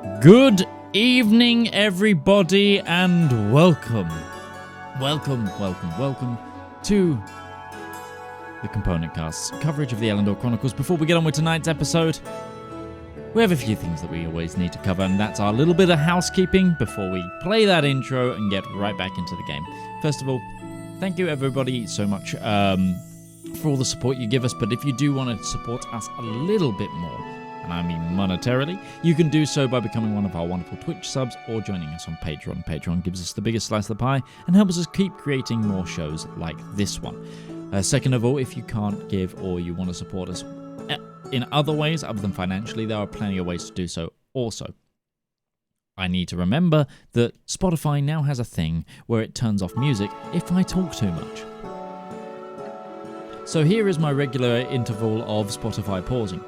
Good evening, everybody, and welcome to the Component Cast's coverage of the Elendor Chronicles. Before we get on with tonight's episode, we have a few things that we always need to cover, and that's our little bit of housekeeping before we play that intro and get right back into the game. First of all, thank you everybody so much for all the support you give us, but if you do want to support us a little bit more, and I mean monetarily, you can do so by becoming one of our wonderful Twitch subs or joining us on Patreon. Patreon gives us the biggest slice of the pie and helps us keep creating more shows like this one. Second of all, if you can't give or you want to support us in other ways other than financially, there are plenty of ways to do so also. I need to remember that Spotify now has a thing where it turns off music if I talk too much. So here is my regular interval of Spotify pausing.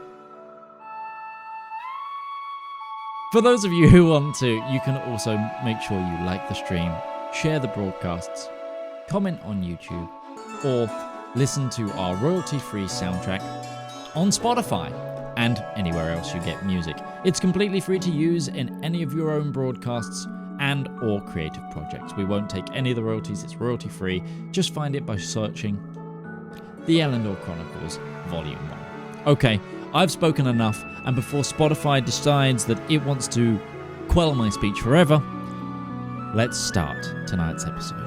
For those of you who want to, you can also make sure you like the stream, share the broadcasts, comment on YouTube, or listen to our royalty-free soundtrack on Spotify and anywhere else you get music. It's completely free to use in any of your own broadcasts and or creative projects. We won't take any of the royalties, it's royalty-free. Just find it by searching The Elendor Chronicles Volume 1. Okay, I've spoken enough, and before Spotify decides that it wants to quell my speech forever, let's start tonight's episode.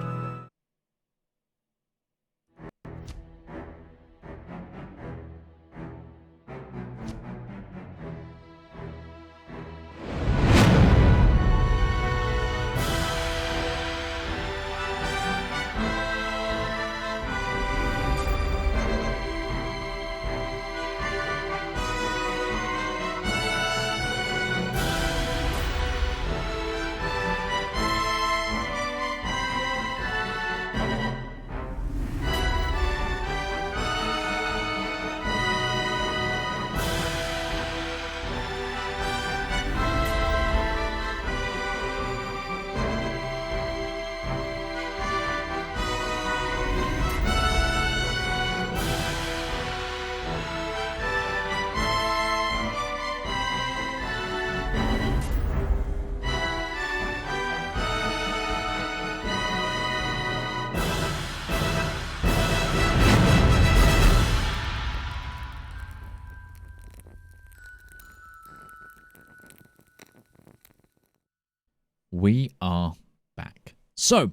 We are back. So,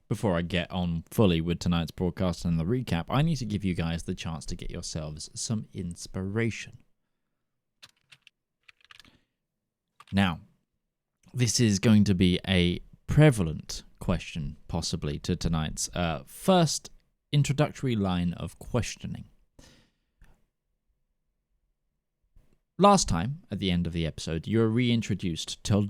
before I get on fully with tonight's broadcast and the recap, I need to give you guys the chance to get yourselves some inspiration. Now, this is going to be a prevalent question, possibly, to tonight's first introductory line of questioning. Last time, at the end of the episode, you were reintroduced to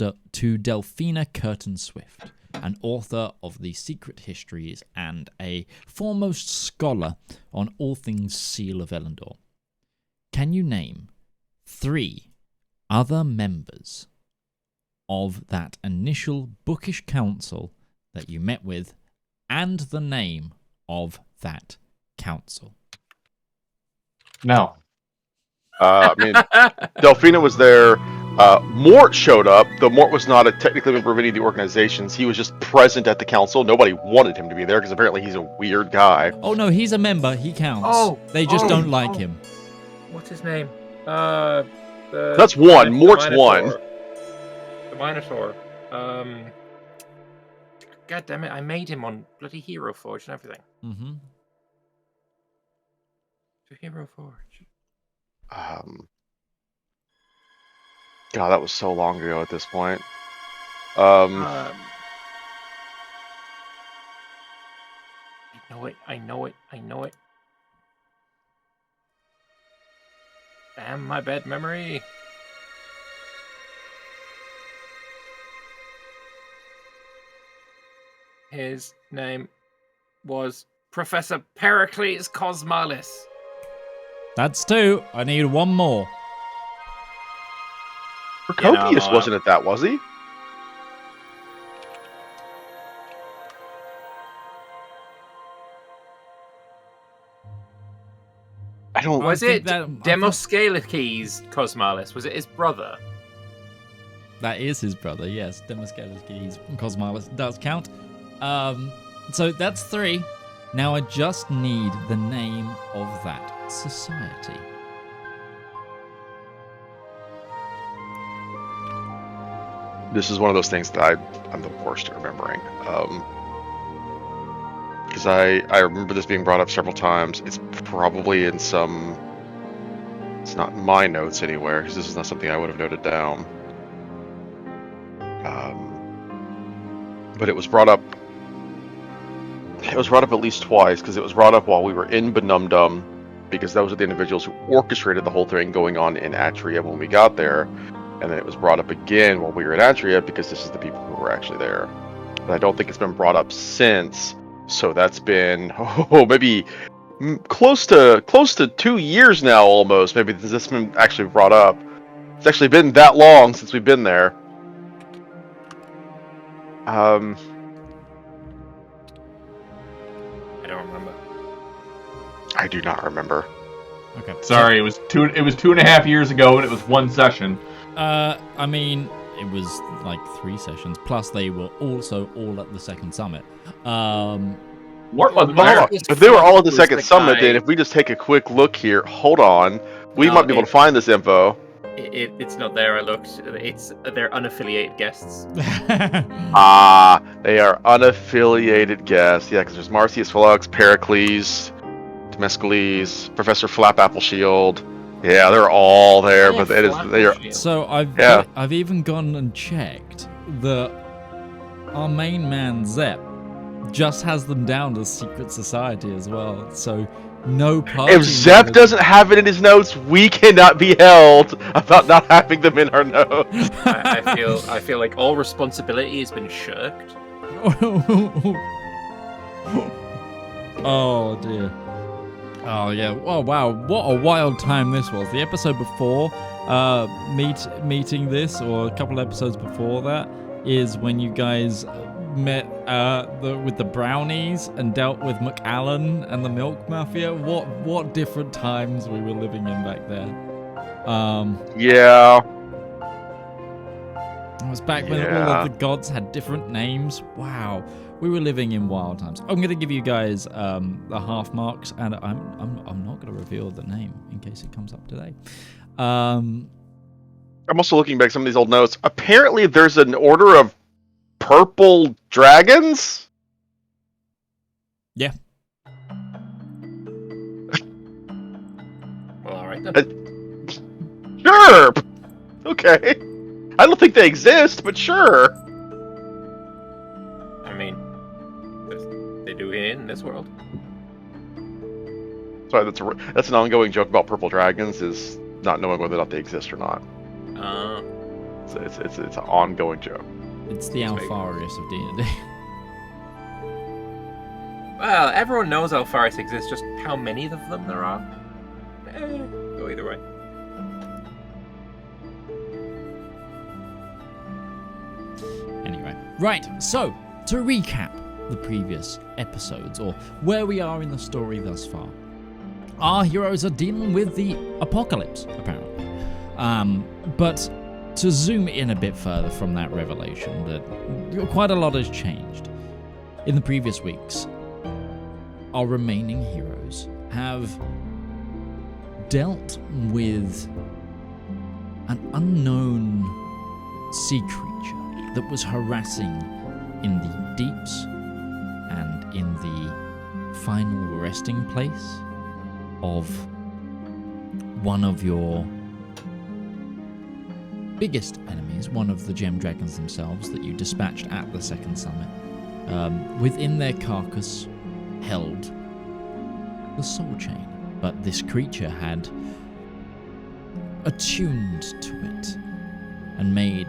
Delphina Curtin-Swift, an author of the Secret Histories and a foremost scholar on all things Seal of Elendor. Can you name 3 other members of that initial bookish council that you met with, and the name of that council? No. I mean, Delphina was there. Mort showed up, though Mort was not technically a member of any of the organizations. He was just present at the council. Nobody wanted him to be there because apparently he's a weird guy. Oh, no, he's a member. He counts. They just don't like him. What's his name? That's one. Mort's one. The Minotaur. God damn it, I made him on bloody Hero Forge and everything. Mm-hmm. To Hero Forge. God, that was so long ago at this point. I know it. Damn my bad memory. His name was Professor Pericles Cosmalis. That's 2. I need one more. Procopius wasn't at that, was he? I don't. Was it Demoscalakes Cosmalis? Was it his brother? That is his brother, yes. Demascalus Cosmalis does count. So that's 3. Now I just need the name of that society. This is one of those things that I'm the worst at remembering. Because I remember this being brought up several times. It's probably in some... It's not in my notes anywhere, because this is not something I would have noted down. But it was brought up... It was brought up at least twice, because it was brought up while we were in Benumdum, because those are the individuals who orchestrated the whole thing going on in Atria when we got there. And then it was brought up again while we were in Atria, because this is the people who were actually there. But I don't think it's been brought up since, so that's been, maybe close to 2 years now almost. Maybe this has been actually brought up. It's actually been that long since we've been there. I don't remember. I do not remember. Okay. Sorry, it was 2.5 years ago, and it was 1 session. I mean, it was like 3 sessions, plus they were also all at the second summit. If they were all at the second summit, then if we just take a quick look here, hold on, we might be able to find this info. It's not there. I looked. They're unaffiliated guests. They are unaffiliated guests. Yeah, because there's Marcius Flux, Pericles, Temescales, Professor Flap Appleshield. Yeah, they're all there, but they are. So I've even gone and checked that our main man Zep just has them down as secret society as well. So no party. If Zep doesn't have it in his notes, we cannot be held about not having them in our notes. I feel like all responsibility has been shirked. Oh dear. Oh yeah. Oh wow. What a wild time this was. The episode before meeting this, or a couple episodes before that, is when you guys met with the brownies and dealt with McAllen and the Milk Mafia. What different times we were living in back then. Yeah. It was back when all of the gods had different names. Wow. We were living in wild times. I'm going to give you guys the half marks, and I'm not going to reveal the name in case it comes up today. I'm also looking back at some of these old notes. Apparently, there's an order of purple dragons. Yeah. Well, all right then. Sure. Okay. I don't think they exist, but sure. I mean, they do in this world. Sorry, that's an ongoing joke about purple dragons, is not knowing whether or not they exist or not. It's an ongoing joke. It's the Alpharius of D&D. Well, everyone knows Alpharius exists, just how many of them there are? Go either way. Anyway, right, so, to recap the previous episodes, or where we are in the story thus far. Our heroes are dealing with the apocalypse, apparently. But to zoom in a bit further from that revelation, that quite a lot has changed. In the previous weeks, our remaining heroes have dealt with an unknown sea creature that was harassing in the deeps and in the final resting place of one of your biggest enemies, one of the gem dragons themselves that you dispatched at the second summit. Within their carcass held the soul chain, but this creature had attuned to it and made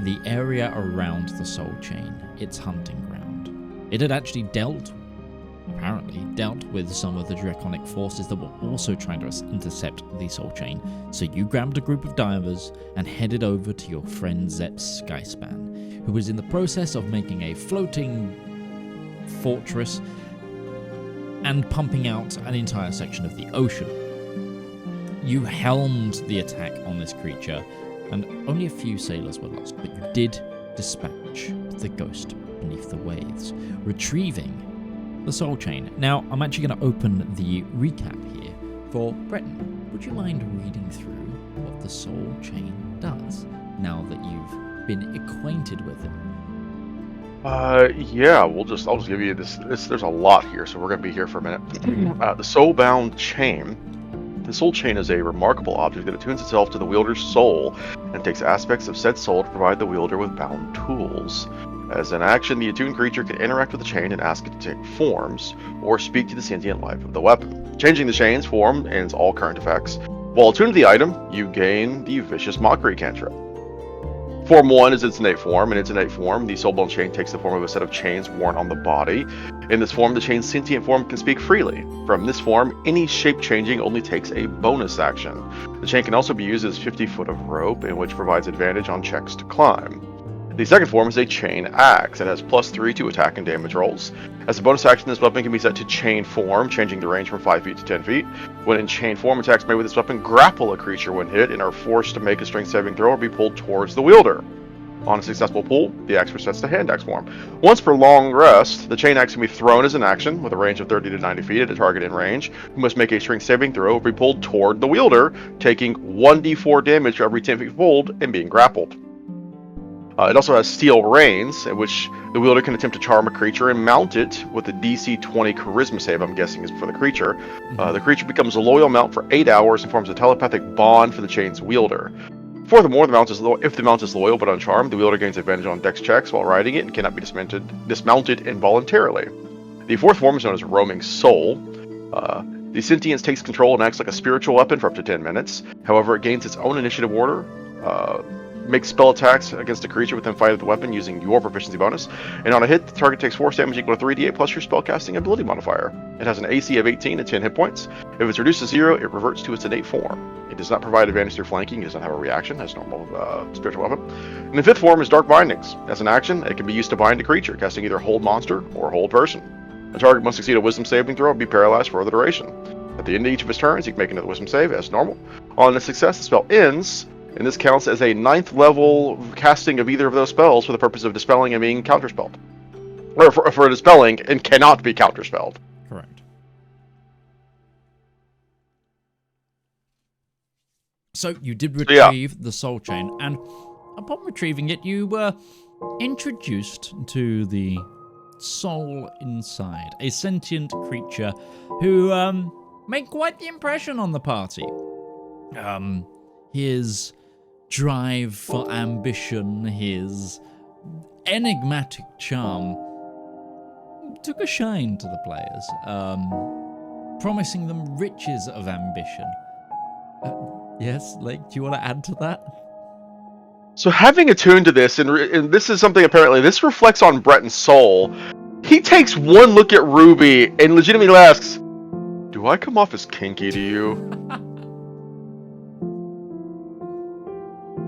the area around the soul chain its hunting ground. It had actually apparently dealt with some of the draconic forces that were also trying to intercept the soul chain. So you grabbed a group of divers and headed over to your friend Zep's Skyspan, who was in the process of making a floating fortress and pumping out an entire section of the ocean. You helmed the attack on this creature, and only a few sailors were lost, but you did dispatch the ghost beneath the waves, retrieving the soul chain. Now, I'm actually going to open the recap here for Breton. Would you mind reading through what the soul chain does, now that you've been acquainted with it? Yeah, I'll just give you this. There's a lot here, so we're gonna be here for a minute. The soul-bound chain. The soul chain is a remarkable object that attunes itself to the wielder's soul and takes aspects of said soul to provide the wielder with bound tools. As an action, the attuned creature can interact with the chain and ask it to take forms, or speak to the sentient life of the weapon. Changing the chain's form ends all current effects. While attuned to the item, you gain the Vicious Mockery cantrip. Form 1 is its innate form. In its innate form, the soulbound chain takes the form of a set of chains worn on the body. In this form, the chain's sentient form can speak freely. From this form, any shape changing only takes a bonus action. The chain can also be used as 50 foot of rope, in which provides advantage on checks to climb. The second form is a chain axe. It has +3 to attack and damage rolls. As a bonus action, this weapon can be set to chain form, changing the range from 5 feet to 10 feet. When in chain form, attacks made with this weapon grapple a creature when hit and are forced to make a strength saving throw or be pulled towards the wielder. On a successful pull, the axe resets to hand axe form. Once per long rest, the chain axe can be thrown as an action with a range of 30 to 90 feet at a target in range, who must make a strength saving throw or be pulled toward the wielder, taking 1d4 damage for every 10 feet pulled and being grappled. It also has Steel Reins, in which the wielder can attempt to charm a creature and mount it with a DC 20 Charisma save, I'm guessing is for the creature. The creature becomes a loyal mount for 8 hours and forms a telepathic bond for the chain's wielder. Furthermore, if the mount is loyal but uncharmed, the wielder gains advantage on dex checks while riding it and cannot be dismounted involuntarily. The fourth form is known as Roaming Soul. The sentience takes control and acts like a spiritual weapon for up to 10 minutes. However, it gains its own initiative order, makes spell attacks against a creature within 5 of the weapon using your proficiency bonus, and on a hit, the target takes force damage equal to 3d8 plus your spellcasting ability modifier. It has an AC of 18 and 10 hit points. If it's reduced to 0, it reverts to its innate form. It does not provide advantage through flanking, it does not have a reaction as normal spiritual weapon. And the fifth form is Dark Bindings. As an action, it can be used to bind a creature, casting either Hold Monster or Hold Person. The target must succeed a Wisdom saving throw and be paralyzed for the duration. At the end of each of his turns, he can make another Wisdom save as normal. On a success, the spell ends, and this counts as a 9th level casting of either of those spells for the purpose of dispelling and being counterspelled. Or for dispelling and cannot be counterspelled. Correct. So you did retrieve the soul chain, and upon retrieving it, you were introduced to the soul inside, a sentient creature who made quite the impression on the party. His drive for ambition, his enigmatic charm took a shine to the players, promising them riches of ambition. Yes, Lake, do you want to add to that? So having attuned to this, and this is something apparently, this reflects on Breton's soul. He takes one look at Ruby and legitimately asks, "Do I come off as kinky to you?"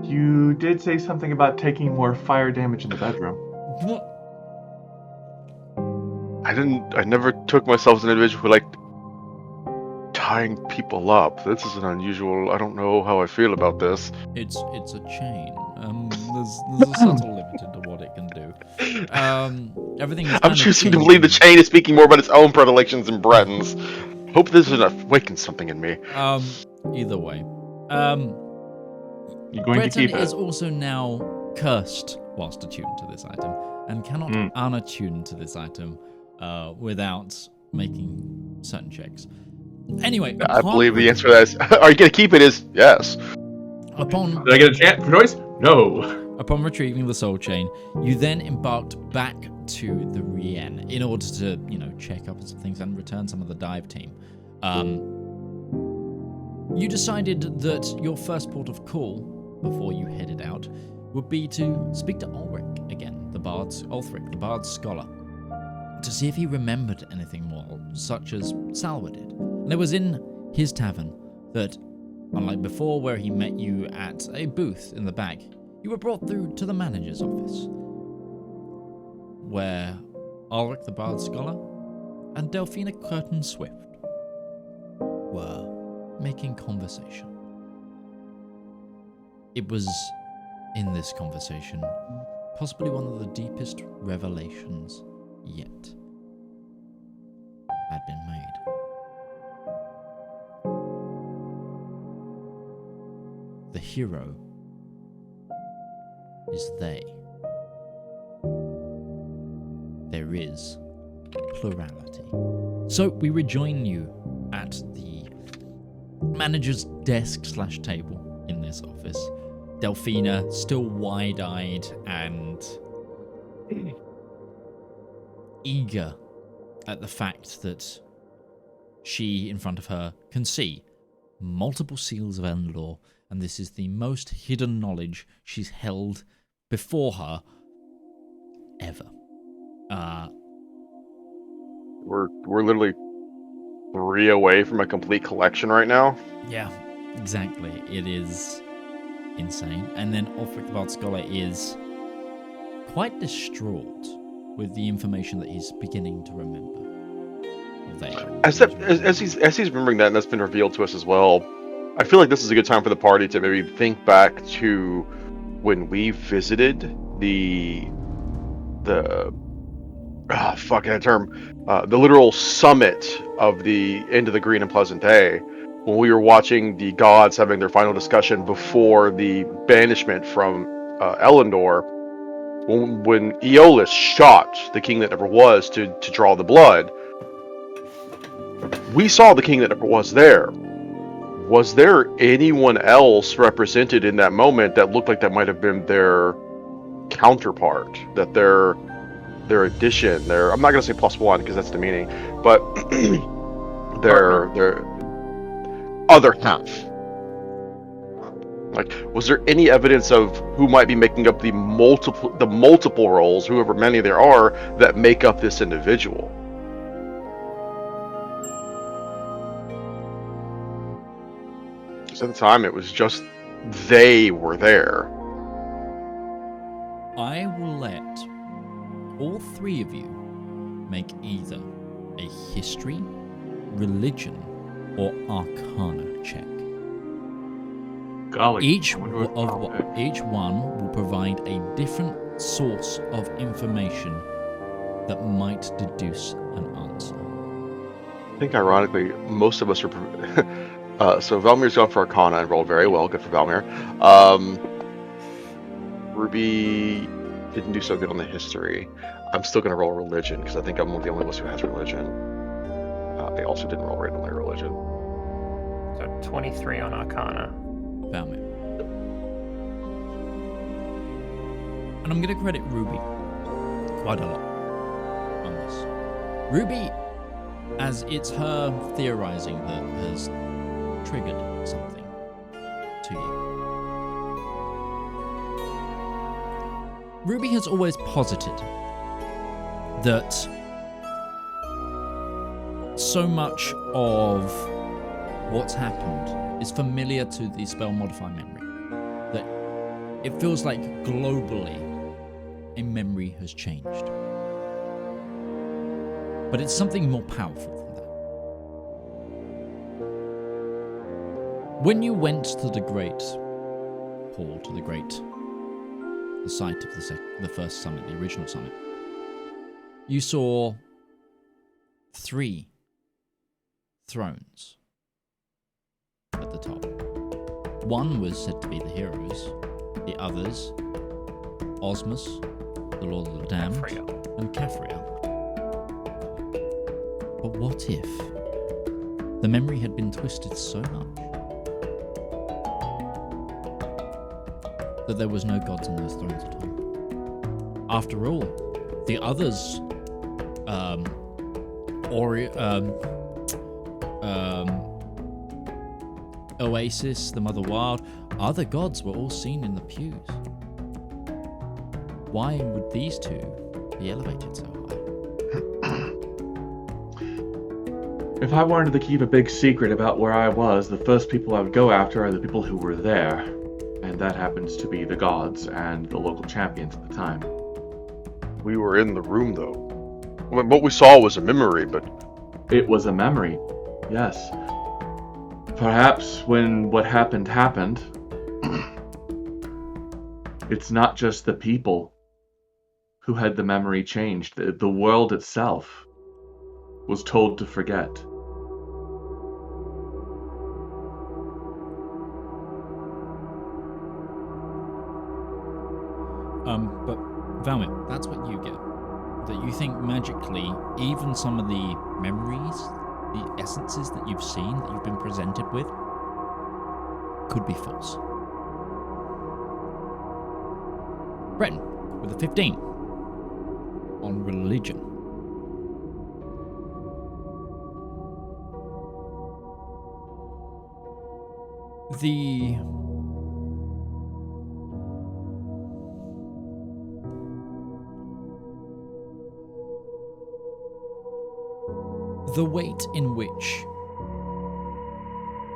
You did say something about taking more fire damage in the bedroom. What? I never took myself as an individual who liked tying people up. This is an unusual, I don't know how I feel about this. It's a chain. There's a subtle limit to what it can do. Everything is I'm choosing to believe the chain is speaking more about its own predilections than Breton's. Hope this awakens something in me. Either way. You're going to keep Breton it. is also now cursed whilst attuned to this item, and cannot unattune to this item without making certain checks. Anyway, I believe the answer to that is, are you going to keep it is yes. Upon Did I get a chance for choice? No. Upon retrieving the soul chain, you then embarked back to the Rien in order to, check up on some things and return some of the dive team. You decided that your first port of call, before you headed out, would be to speak to Ulthric again, the Bard's scholar, to see if he remembered anything more, such as Salwa did. And it was in his tavern that, unlike before where he met you at a booth in the back, you were brought through to the manager's office, where Ulrich the Bard Scholar and Delphina Curtin Swift were making conversation. It was in this conversation, possibly one of the deepest revelations yet had been made. The hero is they. There is plurality. So we rejoin you at the manager's desk/table in this office. Delphina, still wide-eyed and eager at the fact that she, in front of her, can see multiple seals of Elendor, and this is the most hidden knowledge she's held before her ever. We're literally 3 away from a complete collection right now. Yeah, exactly. It is insane. And then Ulfric the Bard Scholar is quite distraught with the information that he's beginning to remember. As he's remembering that, and that's been revealed to us as well, I feel like this is a good time for the party to maybe think back to when we visited the literal summit of the end of the Green and Pleasant Day, when we were watching the gods having their final discussion before the banishment from Elendor, when Aeolus shot the king that never was to draw the blood. We saw the king that never was there. Was there anyone else represented in that moment that looked like that might have been their counterpart, that their addition, I'm not going to say +1 because that's demeaning, but their other half? Like, was there any evidence of who might be making up the multiple roles, whoever many there are, that make up this individual? Because at the time, it was just they were there. I will let all 3 of you make either a history, religion, or arcana check. Golly, Each one will provide a different source of information that might deduce an answer. I think, ironically, most of us are... so Valmyr's gone for arcana and rolled very well. Good for Valymr. Ruby didn't do so good on the history. I'm still going to roll religion, because I think I'm one of the only ones who has religion. I also didn't roll randomly religion. So 23 on arcana. Valymr. And I'm going to credit Ruby quite a lot on this. Ruby, as it's her theorizing that has triggered something to you. Ruby has always posited that so much of what's happened is familiar to the spell modify memory. That it feels like globally a memory has changed. But it's something more powerful than that. When you went to the Great Hall, the site of the first summit, the original summit, you saw 3 thrones at the top. One was said to be the heroes, the others, Osmus, the Lord of the Damned, and Kefria. But what if the memory had been twisted so much that there was no gods on those thrones at all? After all, the others, Oasis, the Mother Wild, other gods were all seen in the pews. Why would these 2 be elevated so high? If I wanted to keep a big secret about where I was, the first people I would go after are the people who were there. And that happens to be the gods and the local champions at the time. We were in the room, though. What we saw was a memory, but... It was a memory, yes. Perhaps when what happened, It's not just the people who had the memory changed. The world itself was told to forget. But Valymr, that's what you get. That you think magically, even some of the memories, the essences that you've seen, that you've been presented with, could be false. Breton, with a 15 on religion. The weight in which,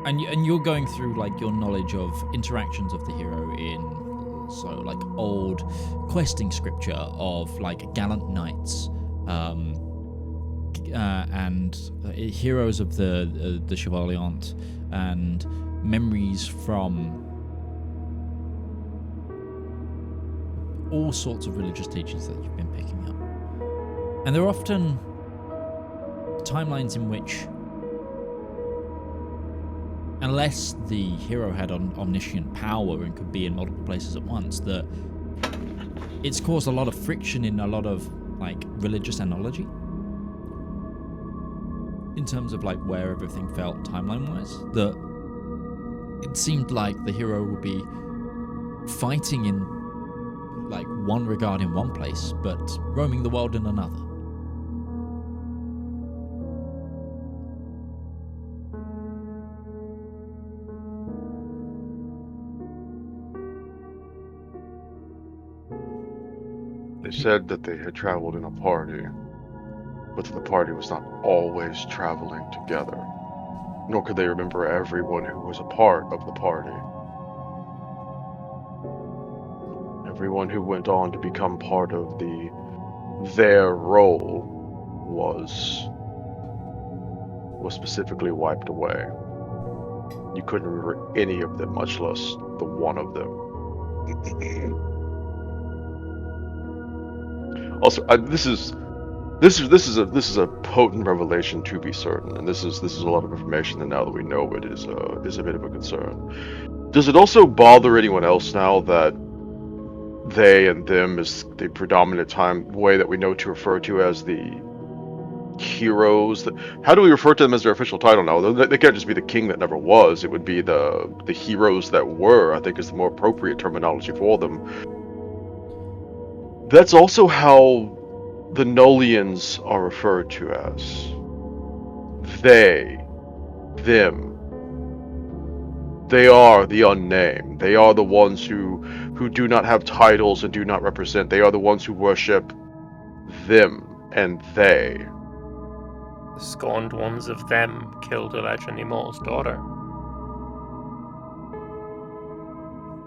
and you're going through like your knowledge of interactions of the hero in like old questing scripture of like gallant knights and heroes of the Chevaliant, and memories from all sorts of religious teachings that you've been picking up, and they're often timelines in which, unless the hero had omniscient power and could be in multiple places at once, that it's caused a lot of friction in a lot of like religious analogy in terms of like where everything felt timeline-wise. That it seemed like the hero would be fighting in like one regard in one place, but roaming the world in another. They said that they had traveled in a party, but the party was not always traveling together, nor could they remember everyone who was a part of the party. Everyone who went on to become part of their role was specifically wiped away. You couldn't remember any of them, much less the one of them. Also, this is a potent revelation, to be certain, and this is a lot of information that now that we know it is a bit of a concern. Does it also bother anyone else now that they and them is the predominant way that we know to refer to as the heroes? How do we refer to them as their official title now? They can't just be the king that never was. It would be the heroes that were, I think, is the more appropriate terminology for them. That's also how the Nullians are referred to as. They, them. They are the unnamed. They are the ones who do not have titles and do not represent. They are the ones who worship them and they. The scorned ones of them killed Elendor the Immortal's daughter.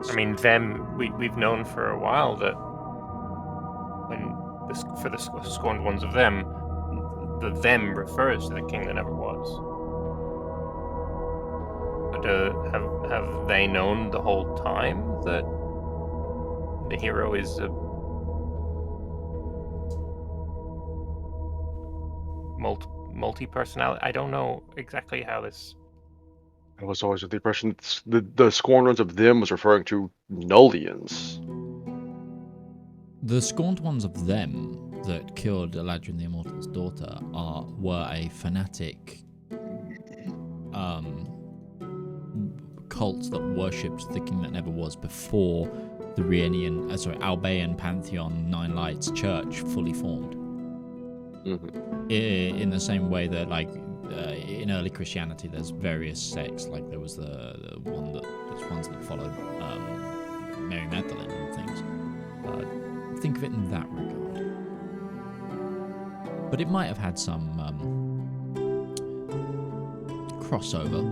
I mean, them, we've known for a while that for the scorned ones of them, the them refers to the king that never was. But have they known the whole time that the hero is a multi-personality? I don't know exactly how this... I was always with the impression that the scorned ones of them was referring to Nullians. The scorned ones of them that killed Elendor the Immortal's daughter were a fanatic cult that worshipped the king that never was before the Albaean Pantheon Nine Lights Church fully formed. Mm-hmm. In the same way that, like, in early Christianity, there's various sects. Like there was the ones that followed Mary Magdalene and things. Think of it in that regard. But it might have had some crossover.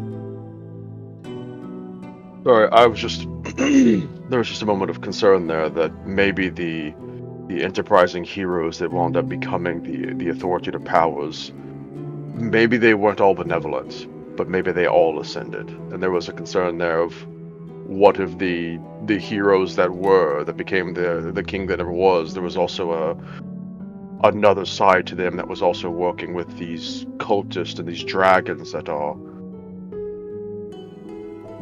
Sorry, I was just there was just a moment of concern there that maybe the enterprising heroes that wound up becoming the authoritative powers, maybe they weren't all benevolent, but maybe they all ascended. And there was a concern there of what of the heroes that became the king that never was. There was also another side to them that was also working with these cultists and these dragons that are.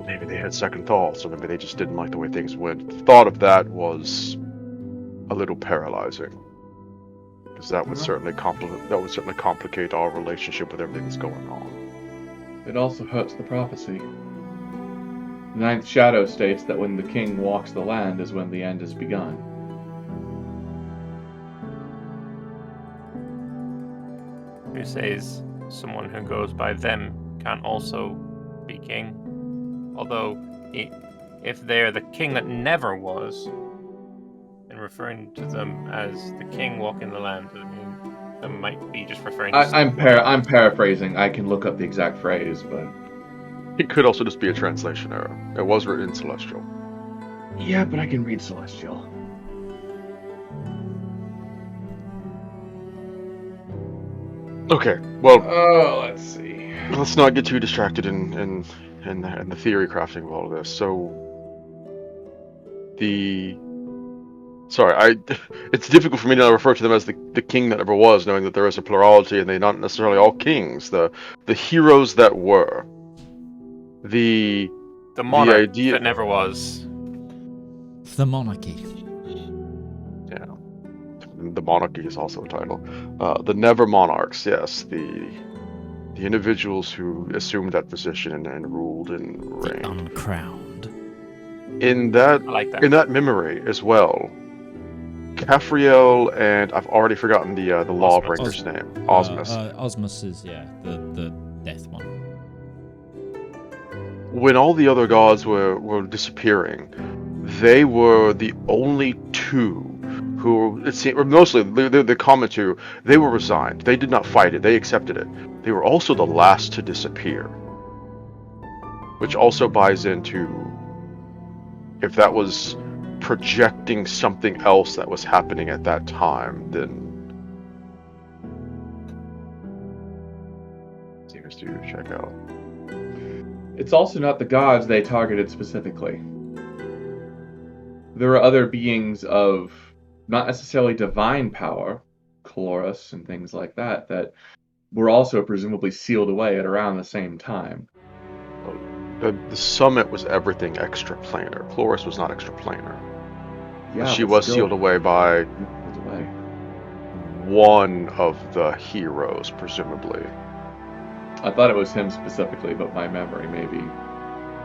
Maybe they had second thoughts, or maybe they just didn't like the way things went. The thought of that was a little paralyzing, because that would certainly complicate our relationship with everything that's going on. It also hurts the prophecy. The Ninth Shadow states that when the king walks the land is when the end is begun. Who says someone who goes by them can't also be king? Although, if they're the king that never was, and referring to them as the king walking the land, I mean, that might be just referring to... I'm paraphrasing. I can look up the exact phrase, but... It could also just be a translation error. It was written in Celestial. Yeah, but I can read Celestial. Okay, well... Oh, let's see. Let's not get too distracted in the theory crafting of all of this. So... it's difficult for me to refer to them as the king that never was, knowing that there is a plurality and they're not necessarily all kings. The heroes that were. The monarch that never was. The monarchy. Yeah. The monarchy is also a title. The never monarchs, yes. The individuals who assumed that position and ruled and reigned. The uncrowned. In that, I like that. In that memory as well, Caphriel and I've already forgotten the Lawbreaker's name. Osmus. Osmus is the death one. When all the other gods were disappearing, they were the only two who, it seemed, or mostly the common two, they were resigned. They did not fight it. They accepted it. They were also the last to disappear, which also buys into if that was projecting something else that was happening at that time, then seems to check out. It's also not the gods they targeted specifically. There are other beings of not necessarily divine power, Chloris and things like that, that were also presumably sealed away at around the same time. The summit was everything extraplanar. Chloris was not extraplanar. Yeah, she was sealed away by one of the heroes, presumably. I thought it was him specifically, but my memory maybe.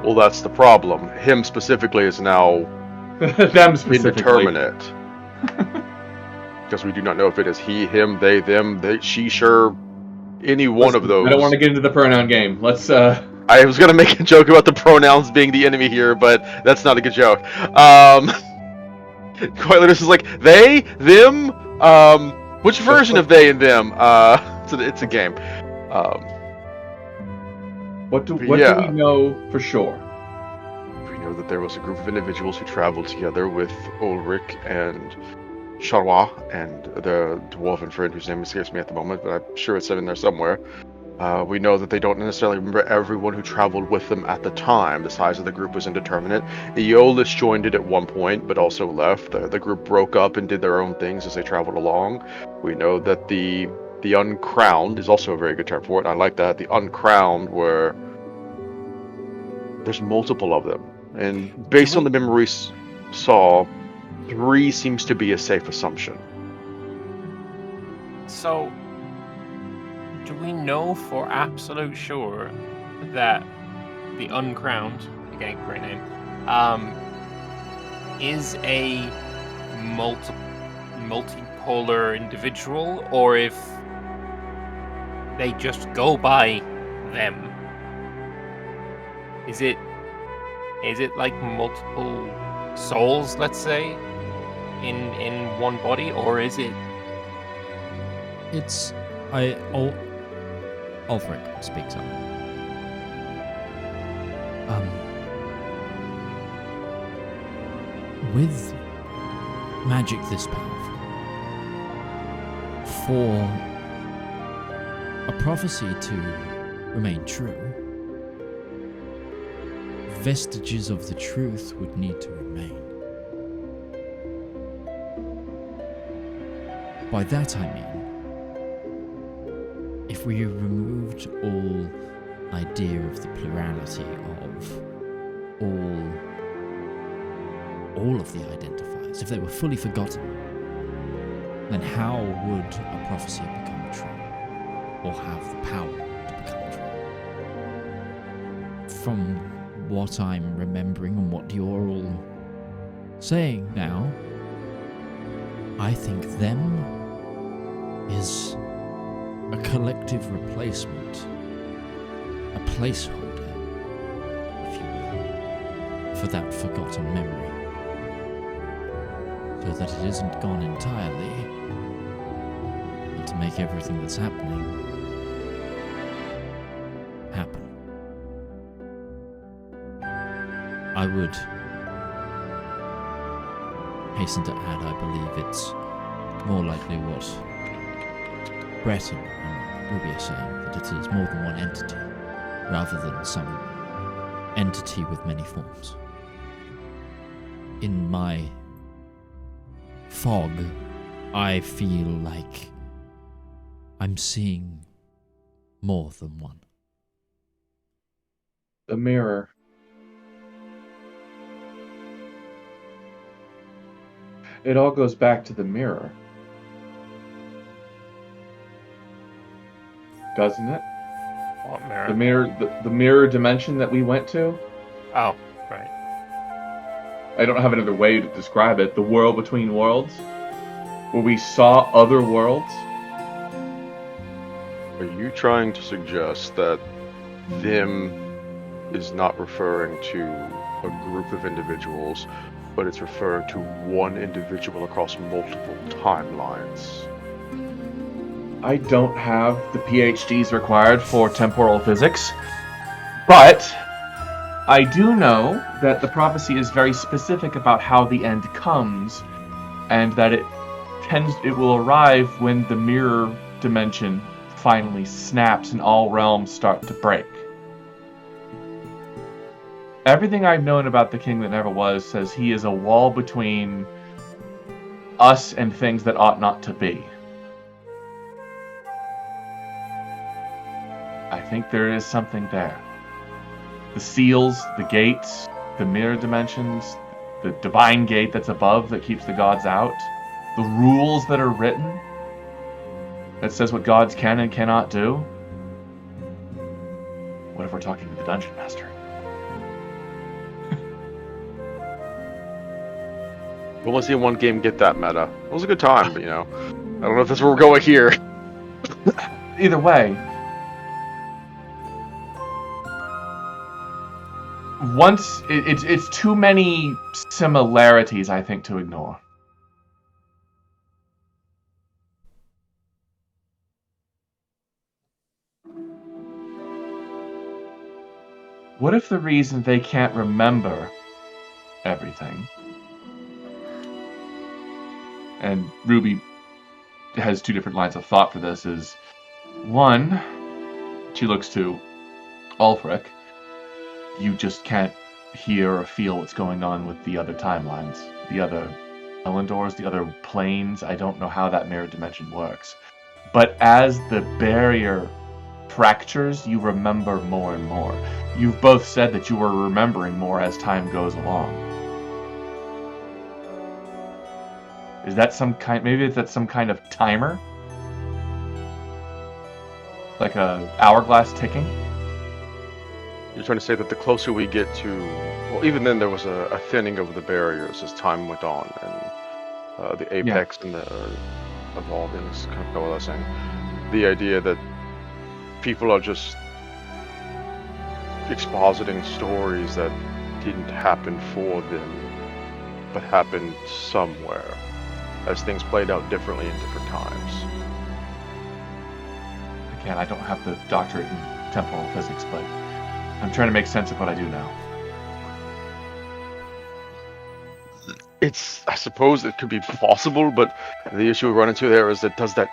Well, that's the problem. Him specifically is now them specifically. Indeterminate. Because we do not know if it is he, him, they, them, she, sure, any one of those. I don't want to get into the pronoun game. Let's, I was going to make a joke about the pronouns being the enemy here, but that's not a good joke. Quite literally, this is like, they, them, which version of they and them? It's a game. What do we know for sure? We know that there was a group of individuals who traveled together with Ulrich and Charlois and the dwarven friend whose name escapes me at the moment, but I'm sure it's in there somewhere. We know that they don't necessarily remember everyone who traveled with them at the time. The size of the group was indeterminate. Aeolus joined it at one point, but also left. The group broke up and did their own things as they traveled along. We know that the uncrowned is also a very good term for it. I like that. The uncrowned were... There's multiple of them. And based on the memories saw, 3 seems to be a safe assumption. So, do we know for absolute sure that the uncrowned, again, great name, is a multipolar individual, or if they just go by them? Is it like multiple souls, let's say, in one body, or is it? It's Ulfric speaks up. With magic this powerful, for a prophecy to remain true, vestiges of the truth would need to remain. By that I mean, if we removed all idea of the plurality of all of the identifiers, if they were fully forgotten, then how would a prophecy become true, or have the power to become true? From what I'm remembering and what you're all saying now, I think them is a collective replacement, a placeholder, if you will, for that forgotten memory, so that it isn't gone entirely, and to make everything that's happening happen. I would hasten to add, I believe it's more likely what Breton and Ruby are saying, that it is more than one entity, rather than some entity with many forms. In my fog, I feel like I'm seeing more than one. The mirror. It all goes back to the mirror. Doesn't it? What mirror? The mirror dimension that we went to? Oh, right. I don't have another way to describe it. The world between worlds? Where we saw other worlds? Are you trying to suggest that them is not referring to a group of individuals, but it's referring to one individual across multiple timelines? I don't have the PhDs required for temporal physics, but I do know that the prophecy is very specific about how the end comes, and that it will arrive when the mirror dimension finally snaps and all realms start to break. Everything I've known about the King That Never Was says he is a wall between us and things that ought not to be. I think there is something there. The seals, the gates, the mirror dimensions, the divine gate that's above that keeps the gods out, the rules that are written that says what gods can and cannot do. What if we're talking to the Dungeon Master? We've only seen one game get that meta. It was a good time, but I don't know if that's where we're going here. Either way, once it's too many similarities, I think, to ignore. What if the reason they can't remember everything, and Ruby has two different lines of thought for this, is one, she looks to Ulfric, you just can't hear or feel what's going on with the other timelines, the other Elendors, the other planes. I don't know how that mirror dimension works. But as the barrier fractures, you remember more and more. You've both said that you are remembering more as time goes along. Is that maybe that's some kind of timer? Like a hourglass ticking? You're trying to say that the closer we get to... Well, even then there was a thinning of the barriers as time went on, and the apex and the evolving is kind of coalescing. The idea that people are just expositing stories that didn't happen for them, but happened somewhere, as things played out differently in different times. Again, I don't have the doctorate in temporal physics, but I'm trying to make sense of what I do now. I suppose it could be possible, but the issue we run into there is that does that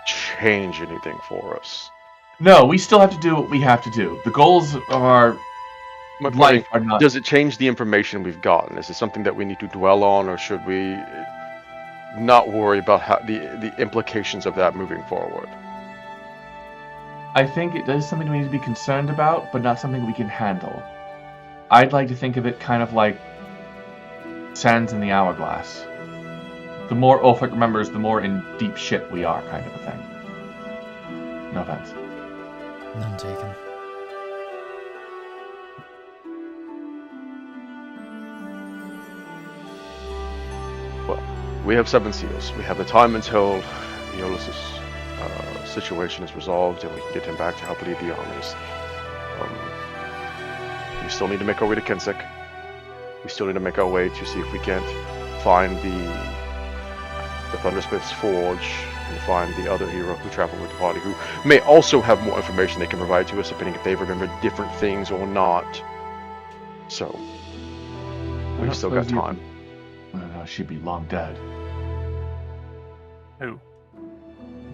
change anything for us? No, we still have to do what we have to do. The goals are My point life are not. does it change the information we've gotten? Is it something that we need to dwell on, or should we not worry about how the implications of that moving forward? I think it is something we need to be concerned about, but not something we can handle. I'd like to think of it kind of like sands in the hourglass. The more Ulfric remembers, the more in deep shit we are, kind of a thing. No offense. None taken. Well, we have 7 seals. We have the time until Aeolus's situation is resolved, and we can get him back to help lead the armies. We still need to make our way to Kensek. We still need to make our way to see if we can't find the Thundersmith's Forge and find the other hero who traveled with the party, who may also have more information they can provide to us, depending if they've remembered different things or not. So, we've still got time. No, she'd be long dead. Who?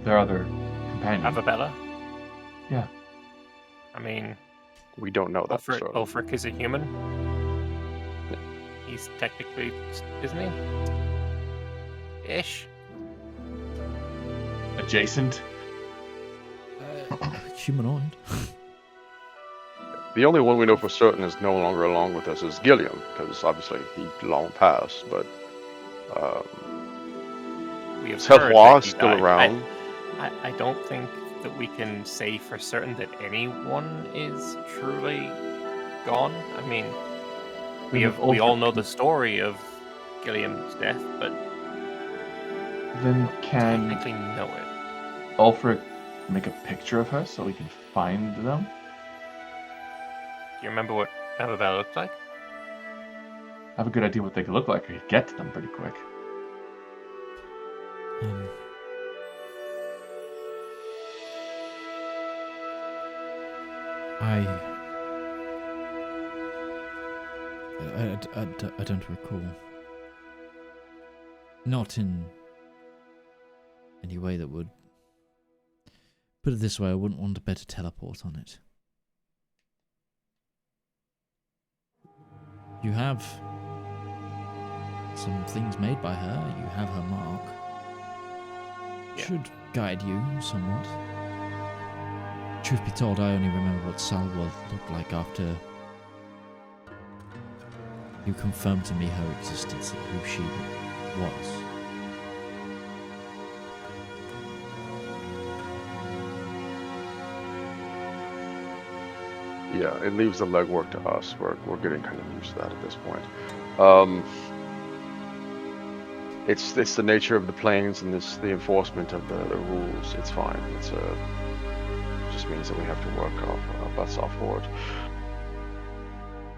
Their other companion. Avabella? Yeah. I mean, We don't know that for certain. Ulfric is a human. He's technically, isn't he? Ish. Adjacent. Humanoid. The only one we know for certain is no longer along with us is Gilliam, because obviously he long passed, but We have Self heard Law that is he still died. around. I don't think that we can say for certain that anyone is truly gone. I mean, we all know the story of Gilliam's death, but Then can technically know it. Ulfric make a picture of her so we can find them? Do you remember what Avabella looked like? I have a good idea what they could look like. I could get to them pretty quick. I don't recall. Not in any way that would... Put it this way, I wouldn't want to bet a teleport on it. You have some things made by her. You have her mark. Yeah. Should guide you somewhat. Truth be told, I only remember what Salwa looked like after you confirmed to me her existence and who she was. Yeah, it leaves the legwork to us. We're getting kind of used to that at this point. It's the nature of the planes and the enforcement of the rules. It's fine. It just means that we have to work our butts off for it.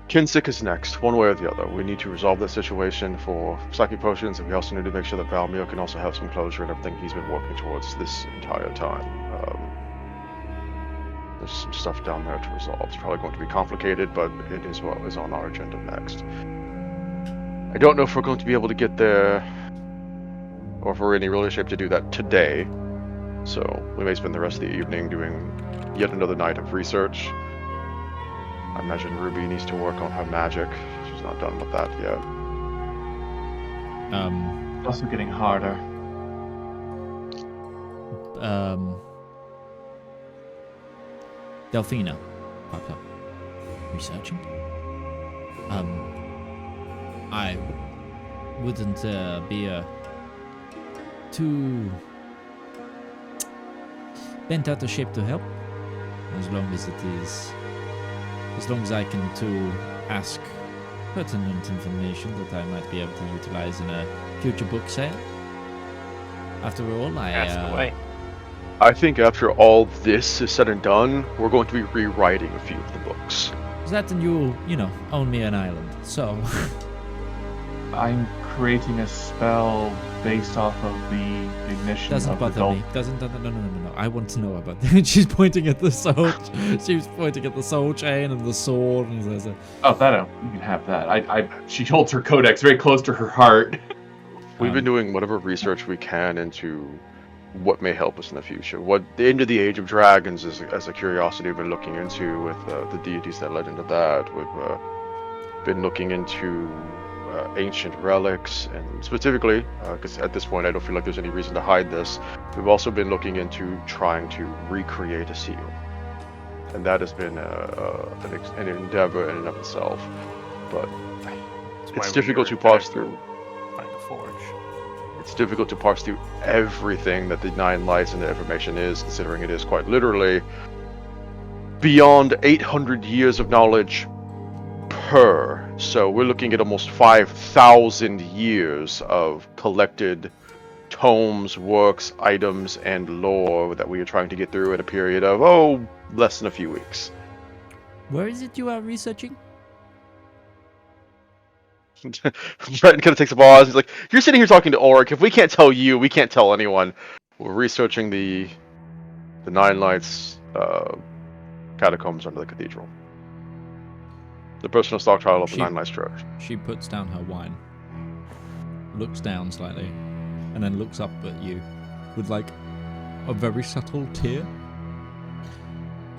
Kensek is next, one way or the other. We need to resolve that situation for psychic potions, and we also need to make sure that Valymr can also have some closure and everything he's been working towards this entire time. There's some stuff down there to resolve. It's probably going to be complicated, but it is what is on our agenda next. I don't know if we're going to be able to get there, or if we're in any real shape to do that today. So we may spend the rest of the evening doing yet another night of research. I imagine Ruby needs to work on her magic. She's not done with that yet. It's also getting harder. Delphina, popped up. Researching. I wouldn't be too bent out of shape to help, as long as I can to ask pertinent information that I might be able to utilize in a future book sale. After all, Ask away. I think after all this is said and done, we're going to be rewriting a few of the books. that and you'll, own me an island. So I'm creating a spell based off of the ignition doesn't of bother the me. Doesn't no. I want to know about that. She's pointing at the soul. She's pointing at the soul chain and the sword, and there's a... Oh, you can have that. She holds her codex very close to her heart. We've been doing whatever research we can into what may help us in the future. What the end of the Age of Dragons is as a curiosity we've been looking into with the deities that led into that. We've been looking into ancient relics, and specifically, because at this point I don't feel like there's any reason to hide this, we've also been looking into trying to recreate a seal. And that has been an endeavor in and of itself. But it's difficult to parse through. Find a forge. It's difficult to parse through everything that the Nine Lights and the information is, considering it is quite literally beyond 800 years of knowledge per. So we're looking at almost 5,000 years of collected tomes, works, items, and lore that we are trying to get through in a period of, less than a few weeks. Where is it you are researching? Breton kind of takes a pause. He's like, "You're sitting here talking to Ulrich. If we can't tell you, we can't tell anyone. We're researching the Nine Lights catacombs under the cathedral. The personal stockpile of the Nine Lights Church." She puts down her wine, looks down slightly, and then looks up at you with like a very subtle tear.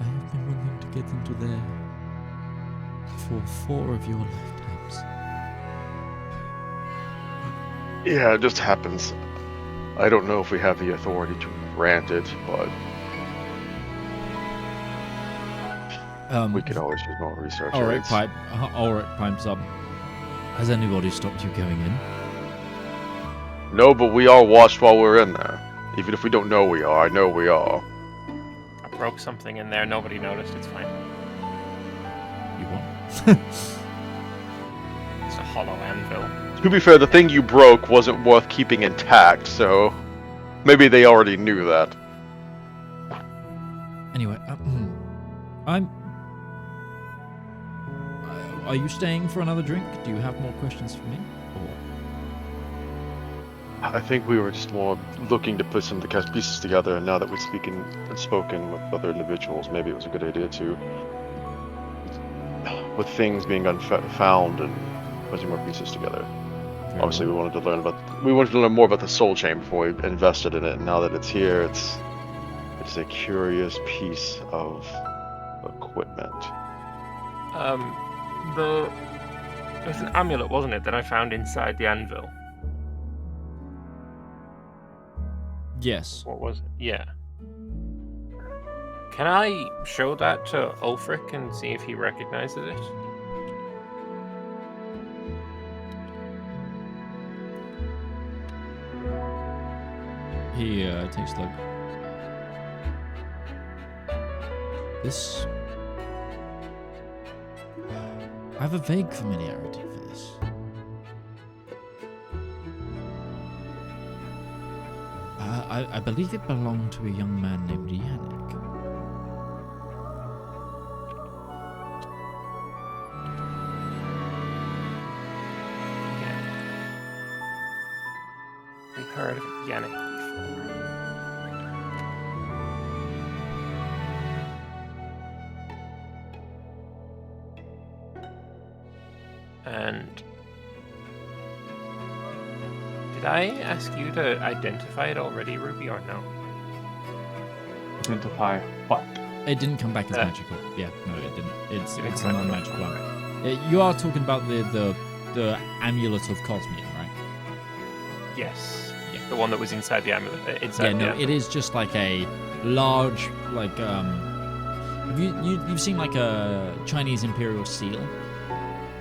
I have been wanting to get into there for 4 of your lifetimes. Yeah, it just happens. I don't know if we have the authority to grant it, but we could always use more research. Ulrich pipes up. Has anybody stopped you going in? No, but we are watched while we're in there. Even if we don't know we are, I know we are. I broke something in there. Nobody noticed. It's fine. You what? It's a hollow anvil. To be fair, the thing you broke wasn't worth keeping intact, so maybe they already knew that. Anyway, Are you staying for another drink? Do you have more questions for me? Or... I think we were just more looking to put some of the pieces together, and now that we've spoken with other individuals, maybe it was a good idea to, with things being found and putting more pieces together. Obviously, we wanted to learn more about the soul chain before we invested in it. And now that it's here, it's a curious piece of equipment. There was an amulet, wasn't it, that I found inside the anvil? Yes. What was it? Yeah. Can I show that to Ulfric and see if he recognizes it? He takes a look. This... I have a vague familiarity for this. I believe it belonged to a young man named Yannick. Yeah. We heard of Yannick before. And did I ask you to identify it already, Ruby, or no? Identify what? It didn't come back as magical. Yeah, no, it didn't. It's a non-magical one. Okay. You are talking about the amulet of Cosmia, right? Yes. Yeah. The one that was inside the amulet. It is just like a large, like Have you've seen like a Chinese imperial seal?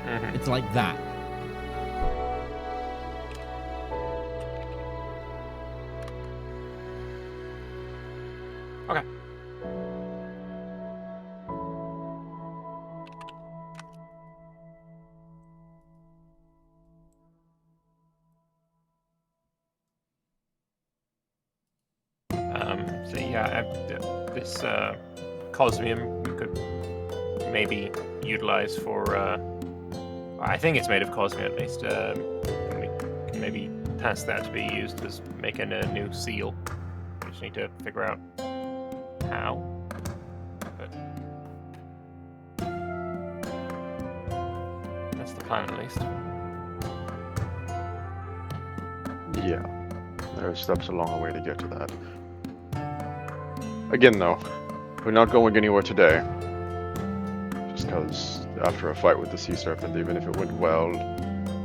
Mm-hmm. It's like that. Okay. So yeah, this Cosmium we could maybe utilize for. I think it's made of Cosmium at least. We can maybe pass that to be used as making a new seal. We just need to figure out how. But that's the plan at least. Yeah. There are steps along the way to get to that. Again, though, we're not going anywhere today. Just because after a fight with the sea serpent, even if it went well,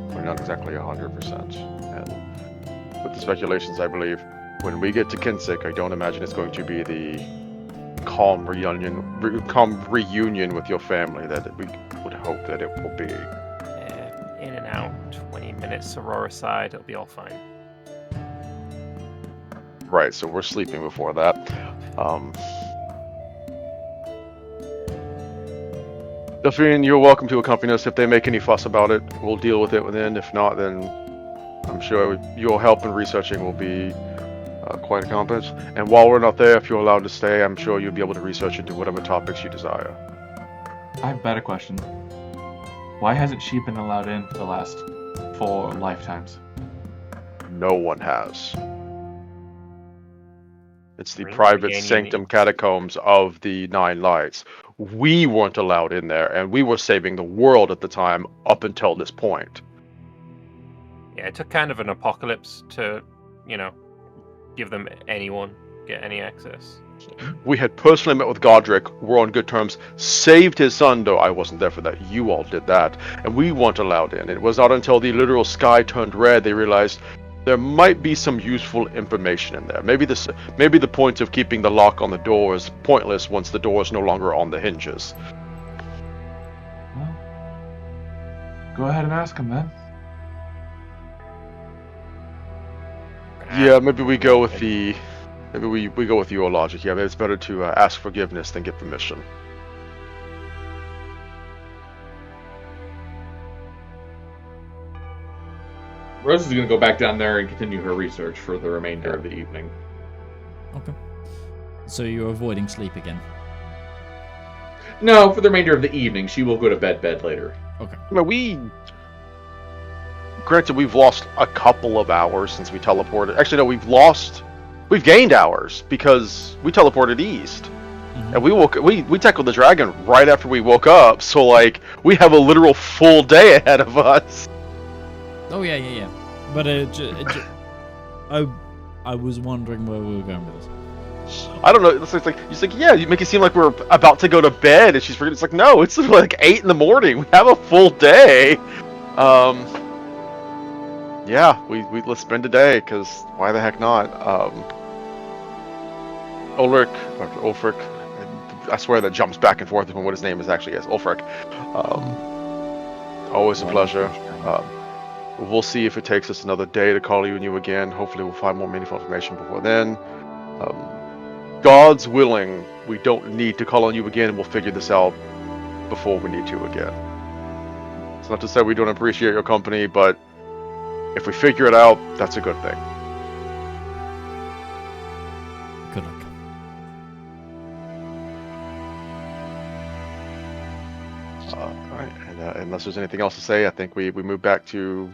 we're not exactly 100%. And with the speculations, I believe, when we get to Kensek, I don't imagine it's going to be the calm reunion with your family that we would hope that it will be. In and out, 20 minutes Aurora side, it'll be all fine. Right, so we're sleeping before that. Delphine, you're welcome to accompany us. If they make any fuss about it, we'll deal with it within. If not, then I'm sure your help in researching will be quite accomplished. And while we're not there, if you're allowed to stay, I'm sure you'll be able to research into whatever topics you desire. I have a better question. Why hasn't she been allowed in for the last 4 lifetimes? No one has. It's the Really? private Again, sanctum catacombs of the Nine Lights. We weren't allowed in there, and we were saving the world at the time up until this point. Yeah, it took kind of an apocalypse to, give them get any access. We had personally met with Godric, were on good terms, saved his son, though I wasn't there for that. You all did that, and we weren't allowed in. It was not until the literal sky turned red they realized there might be some useful information in there. Maybe the point of keeping the lock on the door is pointless once the door is no longer on the hinges. Well, go ahead and ask him then. Yeah, maybe we go with we go with your logic. Yeah, maybe it's better to ask forgiveness than get permission. Rose is going to go back down there and continue her research for the remainder of the evening. Okay. So you're avoiding sleep again? No, for the remainder of the evening. She will go to bed later. Okay. I mean, granted, we've lost a couple of hours since we teleported. Actually, no, we've gained hours because we teleported east. Mm-hmm. And we tackled the dragon right after we woke up, so like we have a literal full day ahead of us. Oh yeah. But I was wondering where we were going with this. I don't know. It's like yeah, you make it seem like we're about to go to bed, and she's forgetting. It's like no, it's like 8 in the morning. We have a full day. Yeah, we let's spend a day because why the heck not? Ulfric. I swear that jumps back and forth from what his name is actually is. Ulfric. Always a pleasure. We'll see if it takes us another day to call you and you again. Hopefully we'll find more meaningful information before then. God's willing, we don't need to call on you again, and we'll figure this out before we need to again. It's not to say we don't appreciate your company, but if we figure it out, that's a good thing. Good luck. Alright, and unless there's anything else to say, I think we move back to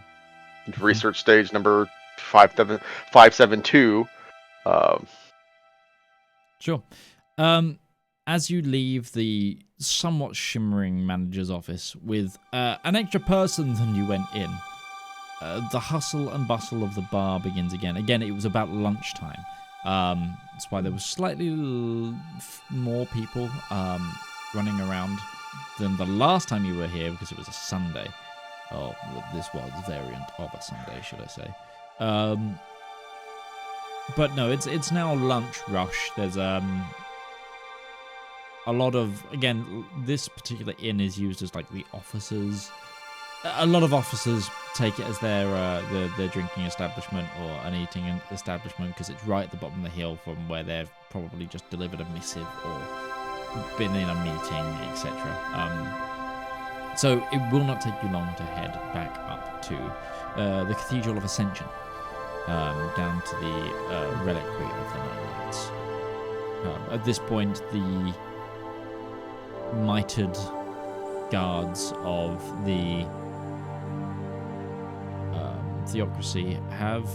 research stage number 572. Sure. As you leave the somewhat shimmering manager's office with an extra person than you went in, the hustle and bustle of the bar begins again. Again, it was about lunchtime. That's why there was slightly more people running around than the last time you were here, because it was a Sunday. Oh, this was a variant of a Sunday, should I say. But no, it's now lunch rush. There's a lot of, again, this particular inn is used as like the officers. A lot of officers take it as their drinking establishment or an eating establishment because it's right at the bottom of the hill from where they've probably just delivered a missive or been in a meeting, etc. So it will not take you long to head back up to the Cathedral of Ascension, down to the reliquary of the Nine Lights. At this point, the mitred guards of the theocracy have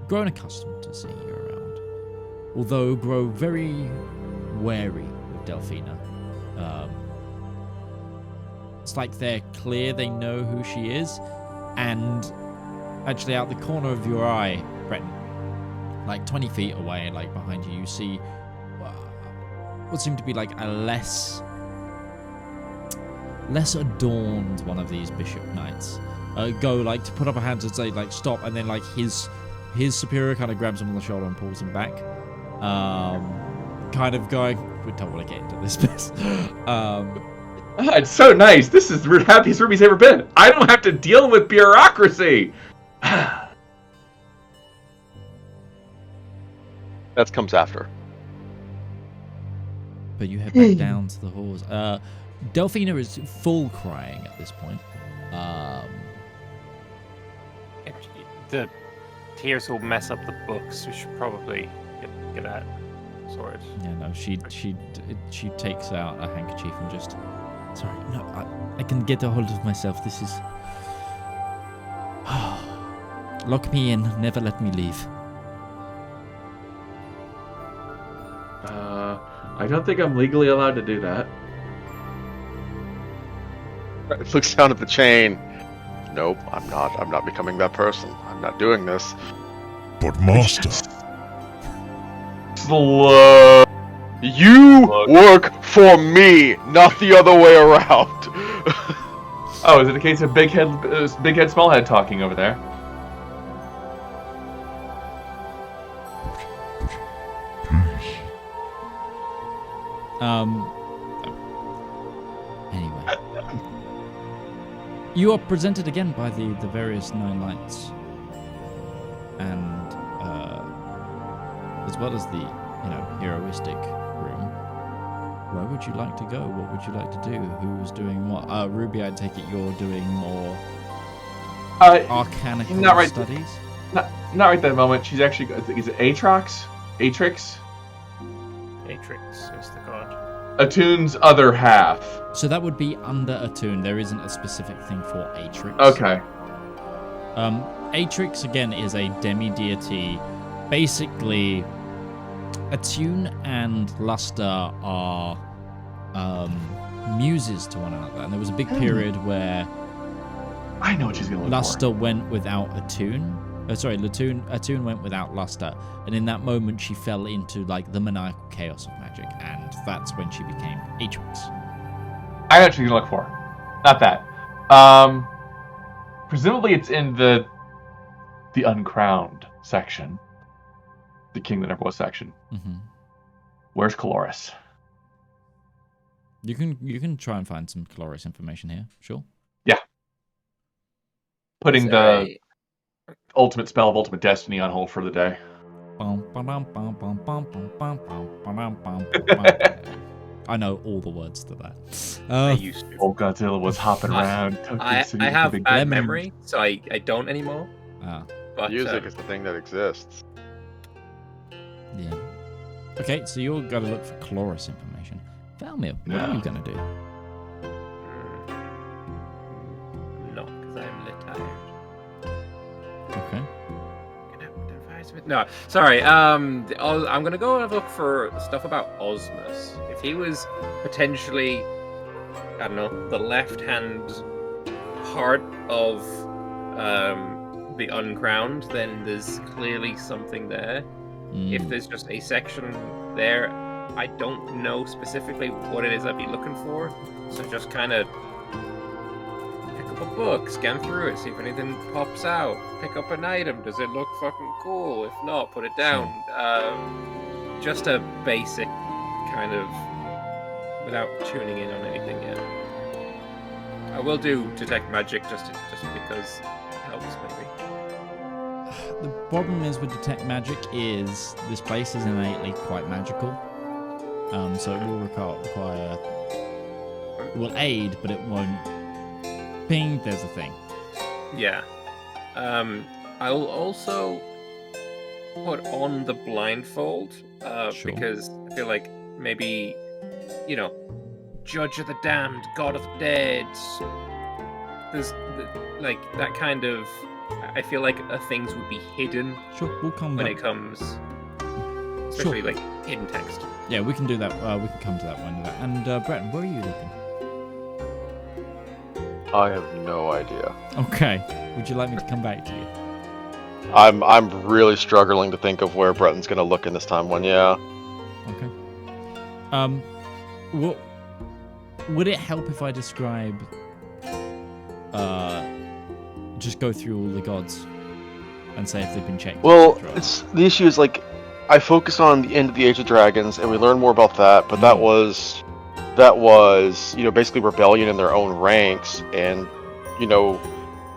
grown accustomed to seeing you around, although grow very wary of Delphina. It's like they're clear they know who she is, and actually out the corner of your eye, Breton, like 20 feet away, like behind you, you see what seemed to be like a less adorned one of these bishop knights go like to put up a hand to say like stop, and then like his superior kind of grabs him on the shoulder and pulls him back, kind of going, we don't want to get into this bit. It's so nice. This is the happiest Ruby's ever been. I don't have to deal with bureaucracy. That comes after. But you head back down to the halls. Delphina is full crying at this point. The tears will mess up the books. We should probably get that sorted. Yeah, no, she takes out a handkerchief and just... Sorry, no, I can get a hold of myself. This is... Lock me in. Never let me leave. I don't think I'm legally allowed to do that. Looks down at the chain. Nope, I'm not. I'm not becoming that person. I'm not doing this. But master, Slow. You work for me, not the other way around. Oh, is it a case of big head, small head talking over there? please. Anyway. You are presented again by the various 9 lights. And, as well as the, heroistic room. Where would you like to go? What would you like to do? Who's doing what? Ruby, I take it you're doing more arcanic not right. studies? Not right that moment. She's actually, is it Atrix? Atrix is the god. Attune's other half. So that would be under Attune. There isn't a specific thing for Atrix. Okay. Atrix, again, is a demi-deity. Basically, Attune and Luster are muses to one another. And there was a big period where I know what she's going to look Luster went without Attune. Attune went without Luster. And in that moment, she fell into, like, the maniacal chaos of magic. And that's when she became Atrix. I know what she's going to look for. Not that. Presumably it's in the uncrowned section. The king that never was section. Mm-hmm. Where's Caloris? You can try and find some Caloris information here, sure. Yeah. Putting the ultimate spell of ultimate destiny on hold for the day. I know all the words to that. I used to. Oh, Godzilla was hopping around. I have bad memory, so I don't anymore. But, Music is the thing that exists. Yeah. Okay, so you're going to look for Caloris information. Valymr, what are you going to do? Not because I'm lit tired. Okay. No, sorry. I'm gonna go and look for stuff about Osmus. If he was potentially, I don't know, the left-hand part of the Uncrowned, then there's clearly something there. If there's just a section there, I don't know specifically what it is I'd be looking for. So just kind of pick up a book, scan through it, see if anything pops out. Pick up an item. Does it look fucking cool? If not, put it down. Just a basic kind of, without tuning in on anything yet. I will do detect magic just because it helps maybe. The problem is with detect magic is this place is innately quite magical. So it will require. It will aid, but it won't. Ping, there's a thing. Yeah. I'll also put on the blindfold Sure. because I feel like maybe, Judge of the Damned, God of the Dead. There's like that kind of. I feel like things would be hidden Sure, we'll come when back. it comes, especially like hidden text. Yeah, we can do that. We can come to that one. And Breton, where are you looking? I have no idea. Okay. Would you like me to come back to you? I'm really struggling to think of where Breton's going to look in this time one. Yeah. Okay. What would it help if I describe? Just go through all the gods and say if they've been checked. Well, etc. it's the issue is like I focus on the end of the Age of Dragons, and we learn more about that. But that was basically rebellion in their own ranks, and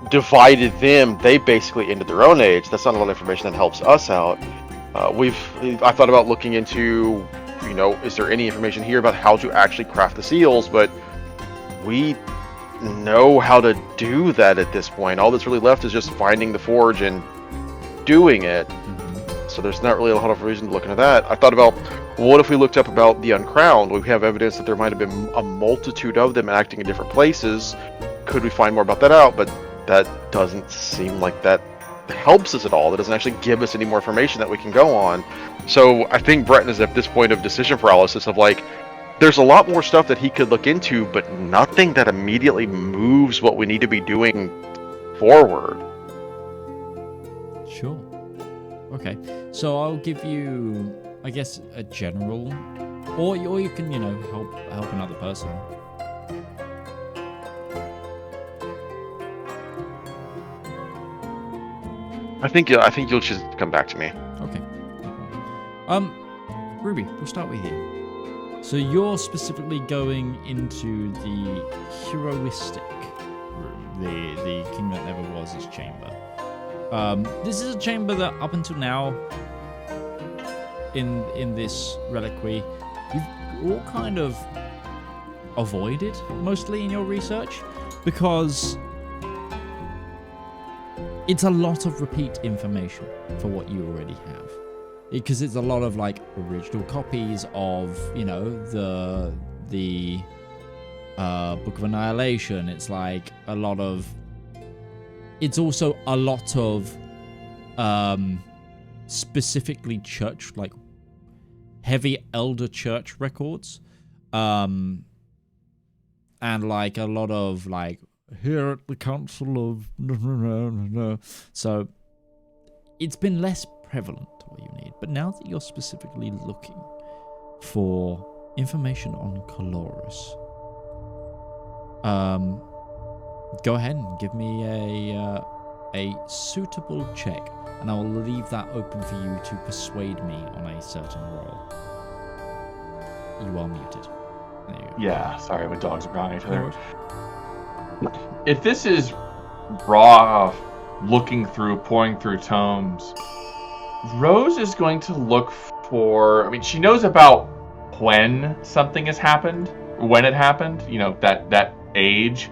divided them. They basically ended their own age. That's not a lot of information that helps us out. I thought about looking into, is there any information here about how to actually craft the seals? But we know how to do that at this point. All that's really left is just finding the forge and doing it. So there's not really a lot of reason to look into that. I thought about, what if we looked up about the Uncrowned? We have evidence that there might have been a multitude of them acting in different places. Could we find more about that out? But that doesn't seem like that helps us at all. That doesn't actually give us any more information that we can go on. So I think Breton is at this point of decision paralysis of like, there's a lot more stuff that he could look into, but nothing that immediately moves what we need to be doing forward. Sure. Okay. So I'll give you, I guess, a general, or you can, help another person. I think you'll just come back to me. Okay. Ruby, we'll start with you. So you're specifically going into the heroistic room, the King That Never Was' chamber. This is a chamber that up until now, in this reliquary, you've all kind of avoided mostly in your research, because it's a lot of repeat information for what you already have. Because it's a lot of like original copies of, the Book of Annihilation. It's like a lot of. It's also a lot of specifically church, like heavy elder church records, and like a lot of like here at the Council of. So it's been less prevalent what you need, but now that you're specifically looking for information on Colorus, go ahead and give me a suitable check, and I will leave that open for you to persuade me on a certain roll. You are muted. There you go. Yeah, sorry, my dogs are growling at each No other. worries. If this is raw, looking through, pouring through tomes, Rose is going to look for. I mean, she knows about when something has happened, when it happened. That age.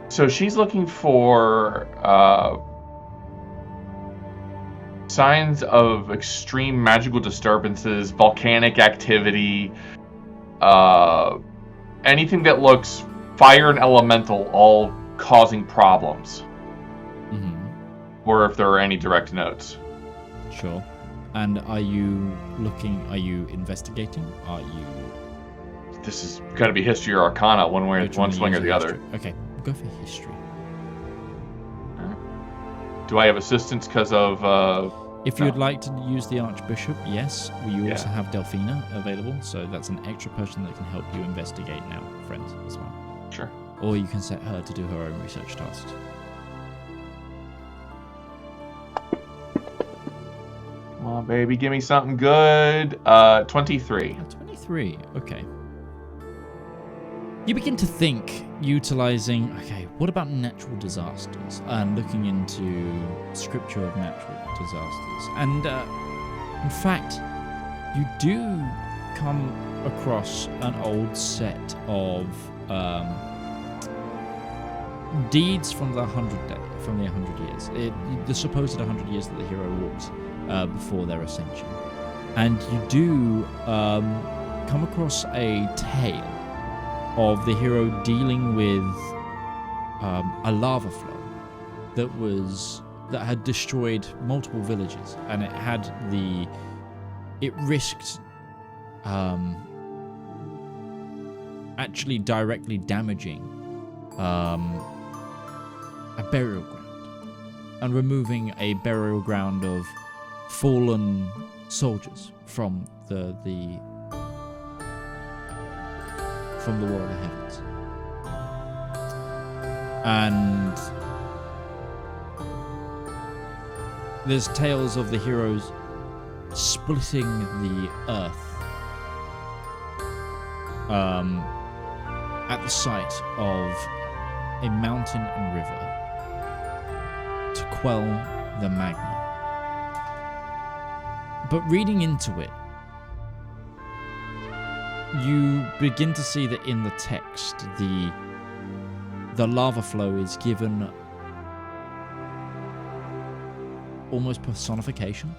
So she's looking for signs of extreme magical disturbances, volcanic activity, anything that looks fire and elemental, all causing problems. Mm-hmm. Or if there are any direct notes. Sure. And are you investigating? Are you... This is got to be history or arcana, one swing or the other. Okay, we'll go for history. Do I have assistance because of... If you'd like to use the Archbishop, yes. We also Yeah. have Delphina available, so that's an extra person that can help you investigate now, friends, as well. Sure. Or you can set her to do her own research tasks. Come on, baby, give me something good. 23. 23, okay. You begin to think, utilizing, okay, what about natural disasters? And looking into scripture of natural disasters. And, in fact, you do come across an old set of deeds from the 100 years. The supposed 100 years that the hero walked before their ascension. And you do come across a tale of the hero dealing with a lava flow that had destroyed multiple villages, and it risked actually directly damaging a burial ground. and removing a burial ground of fallen soldiers from the War of the Heavens. And there's tales of the heroes splitting the earth at the site of a mountain and river to quell the magma. But reading into it, you begin to see that in the text, the lava flow is given almost personification.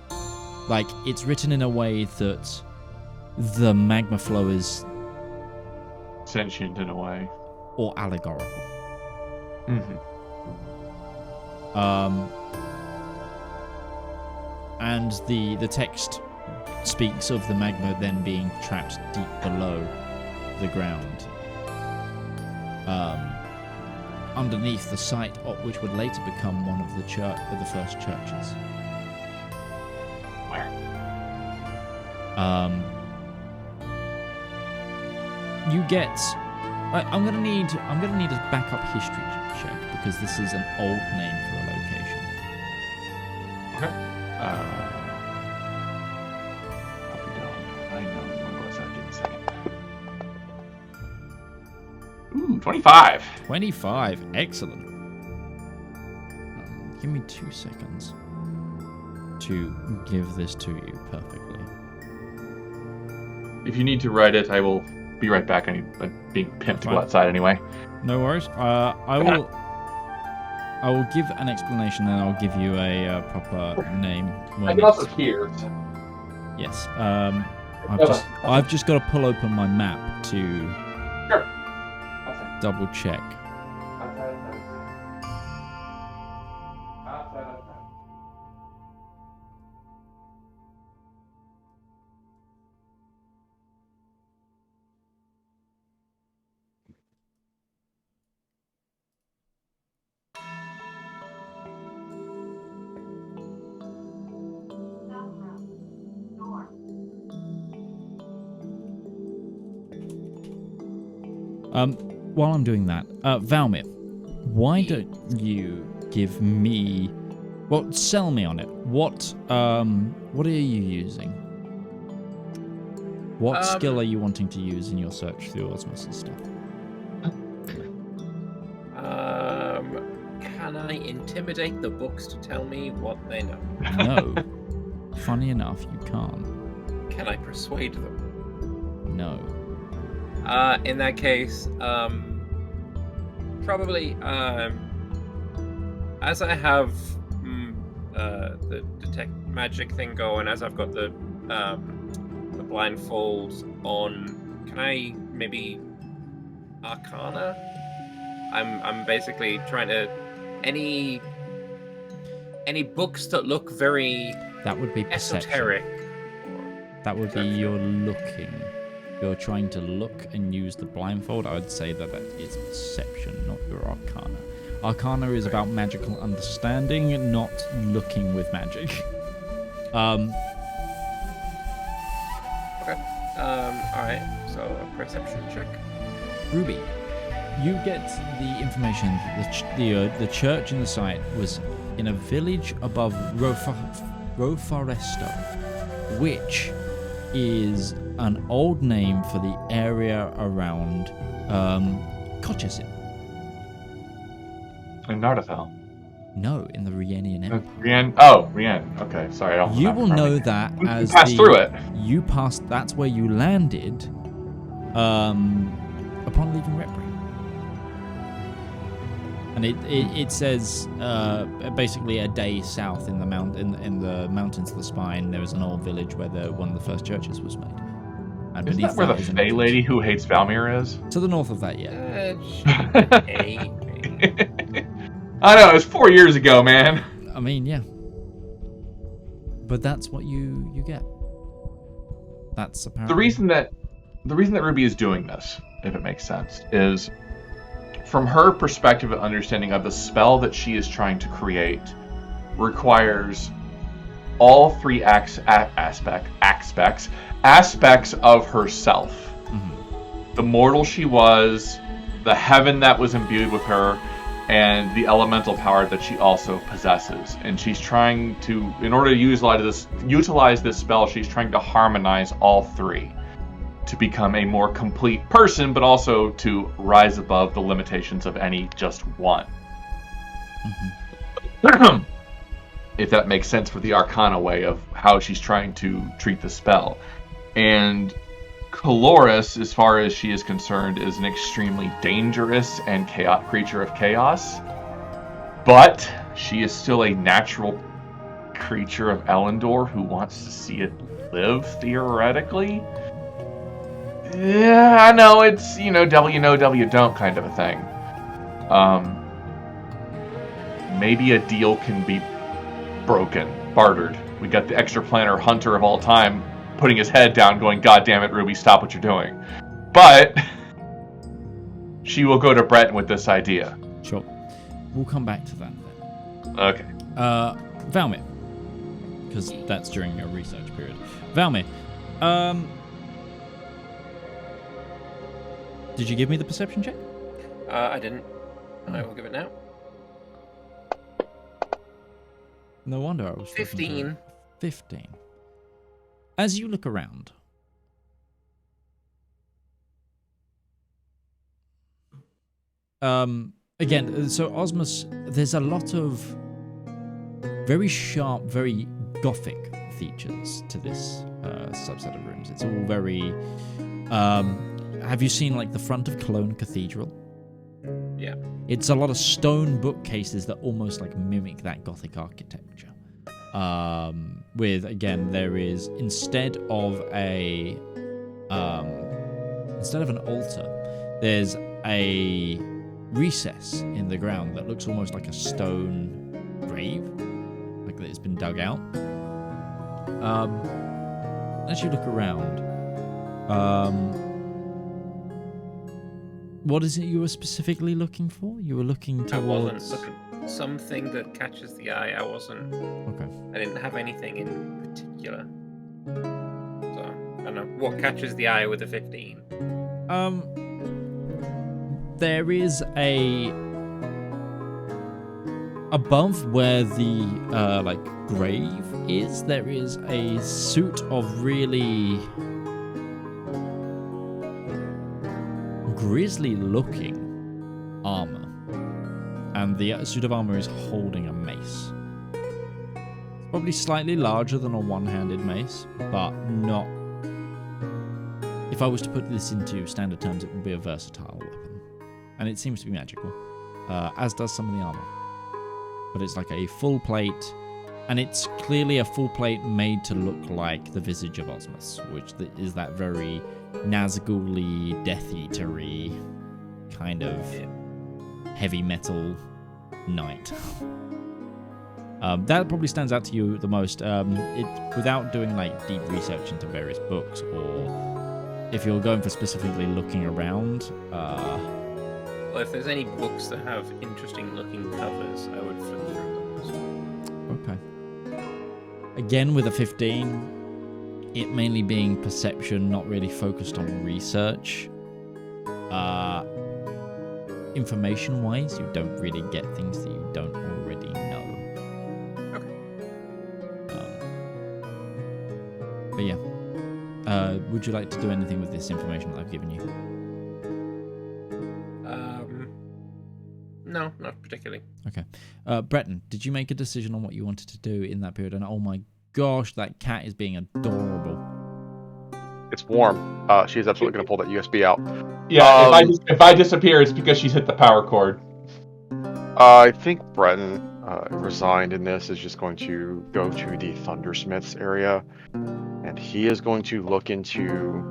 Like, it's written in a way that the magma flow is sentient in a way, or allegorical. Mm-hmm. And the text speaks of the magma then being trapped deep below the ground, underneath the site which would later become one of the first churches. Where? You get. I'm gonna need a backup history check because this is an old name for a location. Okay. Puppy dog. I know what was that? Give me a second. Ooh, 25. 25. Excellent. Give me 2 seconds to give this to you perfectly. If you need to write it, I will be right back. I'm being pimped to go outside anyway. No worries. I will give an explanation and I'll give you a proper name. I can also hear. Yes. I've just got to pull open my map to double check. While I'm doing that, Valymr, why don't you give me... Well, sell me on it. What are you using? What skill are you wanting to use in your search through osmosis stuff? Can I intimidate the books to tell me what they know? No. Funny enough, you can't. Can I persuade them? No. In that case, probably, as I have the detect magic thing going, as I've got the blindfolds on, can I maybe Arcana? I'm basically trying to any books that look very that would be perception. esoteric. That would be your looking. You're trying to look and use the blindfold. I would say that is perception, not your Arcana. Arcana is about magical understanding, not looking with magic. Okay. Alright, so a perception check. Ruby, you get the information that the church in the site was in a village above Rofaresto, which is an old name for the area around Colchester. In Nardafell. No, in the Rienian Empire. Rien. Okay, sorry. I don't. You will know that as you passed through it. You passed. That's where you landed. Upon leaving Retbury. And it says basically a day south in the mountains of the Spine. There was an old village where one of the first churches was made. And Isn't that where the Fey lady who hates Valymr is? To the north of that, yeah. I know, it was 4 years ago, man. I mean, yeah. But that's what you get. That's apparently... The reason that Ruby is doing this, if it makes sense, is from her perspective and understanding of the spell that she is trying to create requires all three aspects of herself. Mm-hmm. The mortal she was, the heaven that was imbued with her, and the elemental power that she also possesses. And she's trying to, in order to utilize this spell, she's trying to harmonize all three to become a more complete person, but also to rise above the limitations of any just one. Mm-hmm. If that makes sense for the Arcana way of how she's trying to treat the spell. And Caloris, as far as she is concerned, is an extremely dangerous and chaotic creature of chaos. But she is still a natural creature of Elendor who wants to see it live, theoretically. Yeah, I know, it's, devil you know, devil you don't kind of a thing. Maybe a deal can be bartered. We got the extra planner hunter of all time putting his head down going, God damn it, Ruby, stop what you're doing. But she will go to Breton with this idea. Sure. We'll come back to that then. Okay. Valymr, because that's during your research period. Valymr, did you give me the perception check? I didn't. I will give it now. No wonder I was 15. 15. As you look around, again, so Osmus, there's a lot of very sharp, very gothic features to this subset of rooms. It's all very... have you seen, like, the front of Cologne Cathedral? Yeah. It's a lot of stone bookcases that almost, like, mimic that gothic architecture. With, again, there is, instead of an altar, there's a recess in the ground that looks almost like a stone grave, like that it's been dug out. As you look around, what is it you were specifically looking for? You were looking towards... I wasn't looking. Something that catches the eye. I wasn't. Okay. I didn't have anything in particular. So I don't know what catches the eye with a 15. There is above where the grave is. There is a suit of really grisly-looking armor. And the suit of armor is holding a mace. It's probably slightly larger than a one-handed mace, but not... If I was to put this into standard terms, it would be a versatile weapon. And it seems to be magical, as does some of the armor. But it's like a full plate, and it's clearly a full plate made to look like the visage of Osmus, which is that very Nazgul-y, Death Eater-y kind of heavy metal knight. That probably stands out to you the most. Without doing like deep research into various books, or if you're going for specifically looking around. Well, if there's any books that have interesting looking covers, I would flip through them. Okay. Again, with a 15, it mainly being perception, not really focused on research. Information-wise, you don't really get things that you don't already know. Okay. But yeah. Would you like to do anything with this information that I've given you? No, not particularly. Okay. Breton, did you make a decision on what you wanted to do in that period? And oh my gosh, that cat is being adorable. It's warm. She's absolutely going to pull that USB out. Yeah, if I disappear, it's because she's hit the power cord. I think Breton, resigned in this, is just going to go to the Thundersmiths area, and he is going to look into...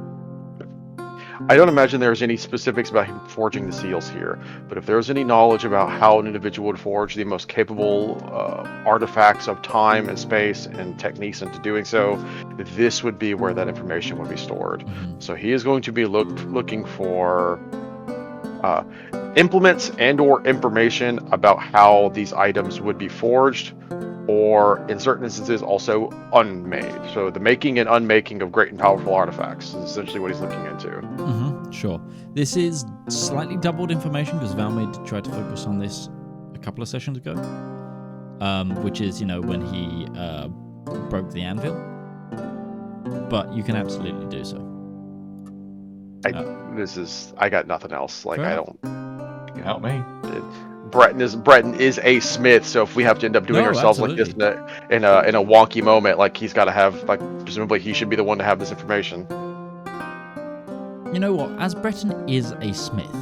I don't imagine there's any specifics about him forging the seals here, but if there's any knowledge about how an individual would forge the most capable artifacts of time and space and techniques into doing so, this would be where that information would be stored. Mm-hmm. So he is going to be looking for implements and or information about how these items would be forged, or in certain instances also unmade. So the making and unmaking of great and powerful artifacts is essentially what he's looking into. Sure. This is slightly doubled information because Valymr did try to focus on this a couple of sessions ago, which is, when he broke the anvil. But you can absolutely do so. I got nothing else. Like, I don't. You can help me. Breton is a smith, so if we have to end up doing ourselves absolutely. like this in a wonky moment, like he's got to have, like, presumably he should be the one to have this information. You know what? As Breton is a smith,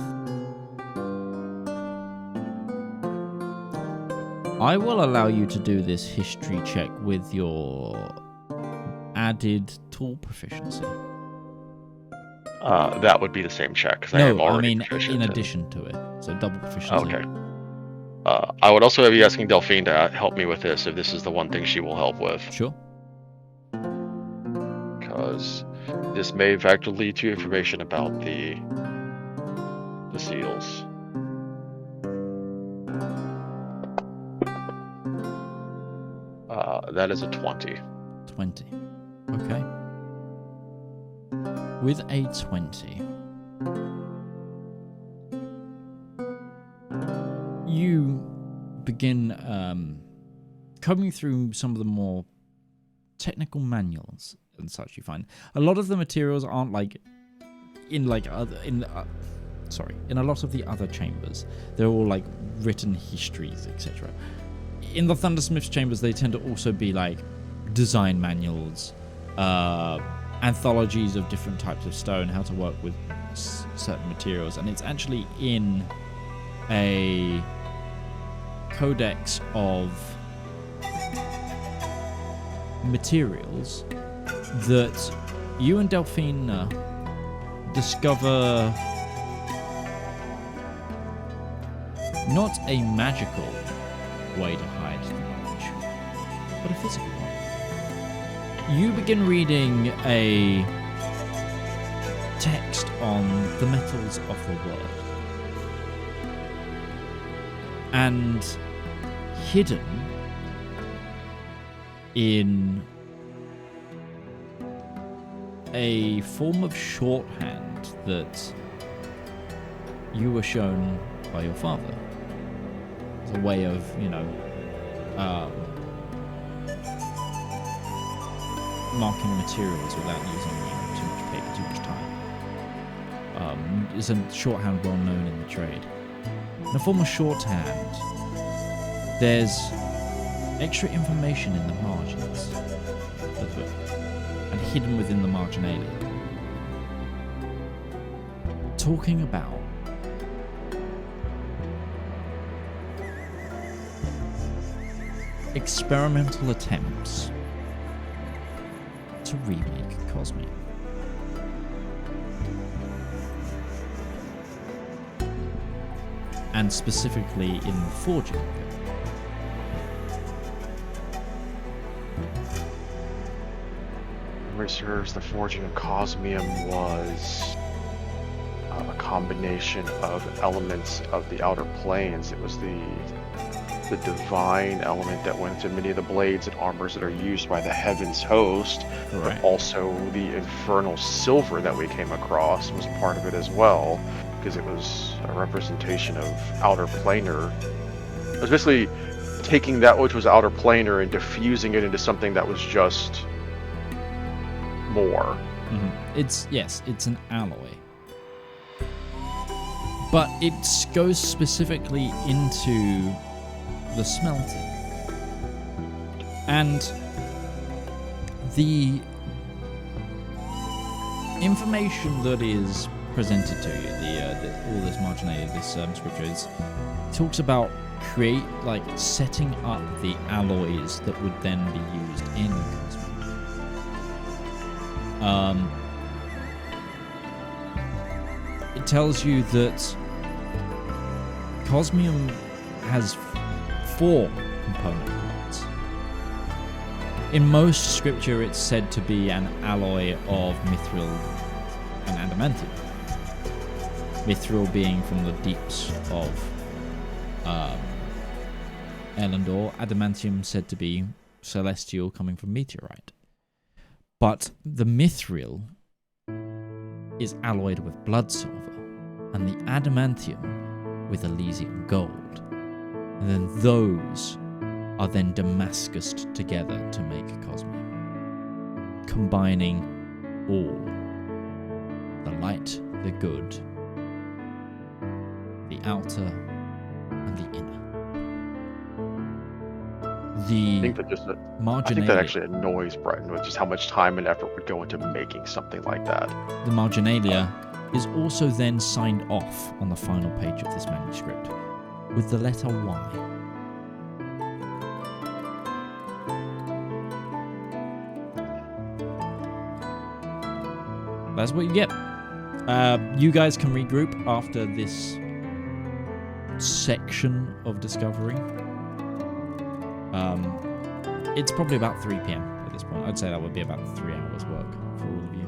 I will allow you to do this history check with your added tool proficiency. That would be the same check because I am already proficient in addition to it, so double proficiency. Okay. I would also be asking Delphine to help me with this if this is the one thing she will help with. Sure. Because this may in fact lead to information about the seals. That is a 20. 20. Okay. With a 20, you begin combing through some of the more technical manuals and such. You find a lot of the materials aren't in a lot of the other chambers. They're all like written histories, etc. In the Thundersmith's chambers, they tend to also be like design manuals, anthologies of different types of stone, how to work with certain materials, and it's actually in a codex of materials that you and Delphine discover not a magical way to hide the knowledge, but a physical one. You begin reading a text on the metals of the world. And hidden in a form of shorthand that you were shown by your father. It's a way of, marking materials without using too much paper, too much time. It's a shorthand well known in the trade. In a form of shorthand, there's extra information in the margins of it, and hidden within the marginalia, talking about experimental attempts to remake Cosmium. And specifically in the forging. Memory serves, the forging of Cosmium was a combination of elements of the outer planes. It was the divine element that went into many of the blades and armors that are used by the Heaven's Host, but also the infernal silver that we came across was a part of it as well, because it was a representation of outer planar. It was basically taking that which was outer planar and diffusing it into something that was just more. Mm-hmm. It's an alloy. But it goes specifically into the smelting. And the information that is presented to you, all this marginalia, this scripture, talks about setting up the alloys that would then be used in Cosmium. It tells you that Cosmium has 4 component parts. In most scripture, it's said to be an alloy of mithril and adamantium. Mithril being from the deeps of Elendor, adamantium said to be celestial, coming from meteorite. But the mithril is alloyed with blood silver, and the adamantium with Elysian gold. And then those are then Damascused together to make Cosmere, combining all: the light, the good, the outer, and the inner. I think that marginalia. I think that actually annoys Breton with just how much time and effort would go into making something like that. The marginalia is also then signed off on the final page of this manuscript with the letter Y. That's what you get. You guys can regroup after this section of discovery. It's probably about 3 p.m. at this point. I'd say that would be about 3 hours work for all of you.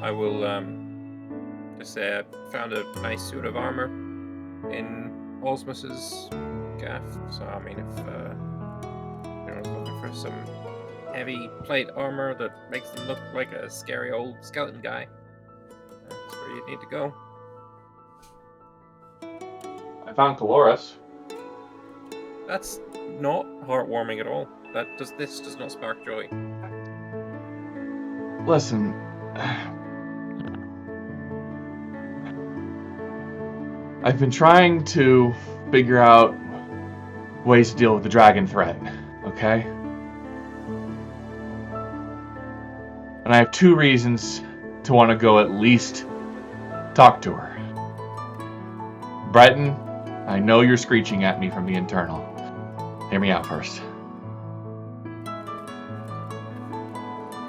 I will just say I found a nice suit of armor in Osmus's gaff. So I mean, if you're looking for some heavy plate armor that makes them look like a scary old skeleton guy, that's where you need to go. I found Caloris. That's not heartwarming at all. This does not spark joy. Listen. I've been trying to figure out ways to deal with the dragon threat, okay? And I have 2 reasons to want to go at least talk to her. Breton, I know you're screeching at me from the internal. Hear me out first.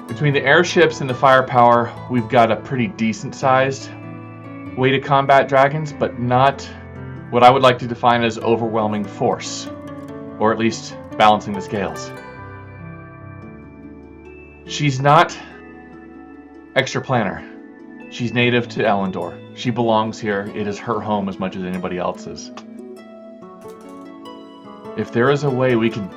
Between the airships and the firepower, we've got a pretty decent-sized way to combat dragons, but not what I would like to define as overwhelming force, or at least balancing the scales. She's not extraplanar. She's native to Elendor. She belongs here. It is her home as much as anybody else's. If there is a way we can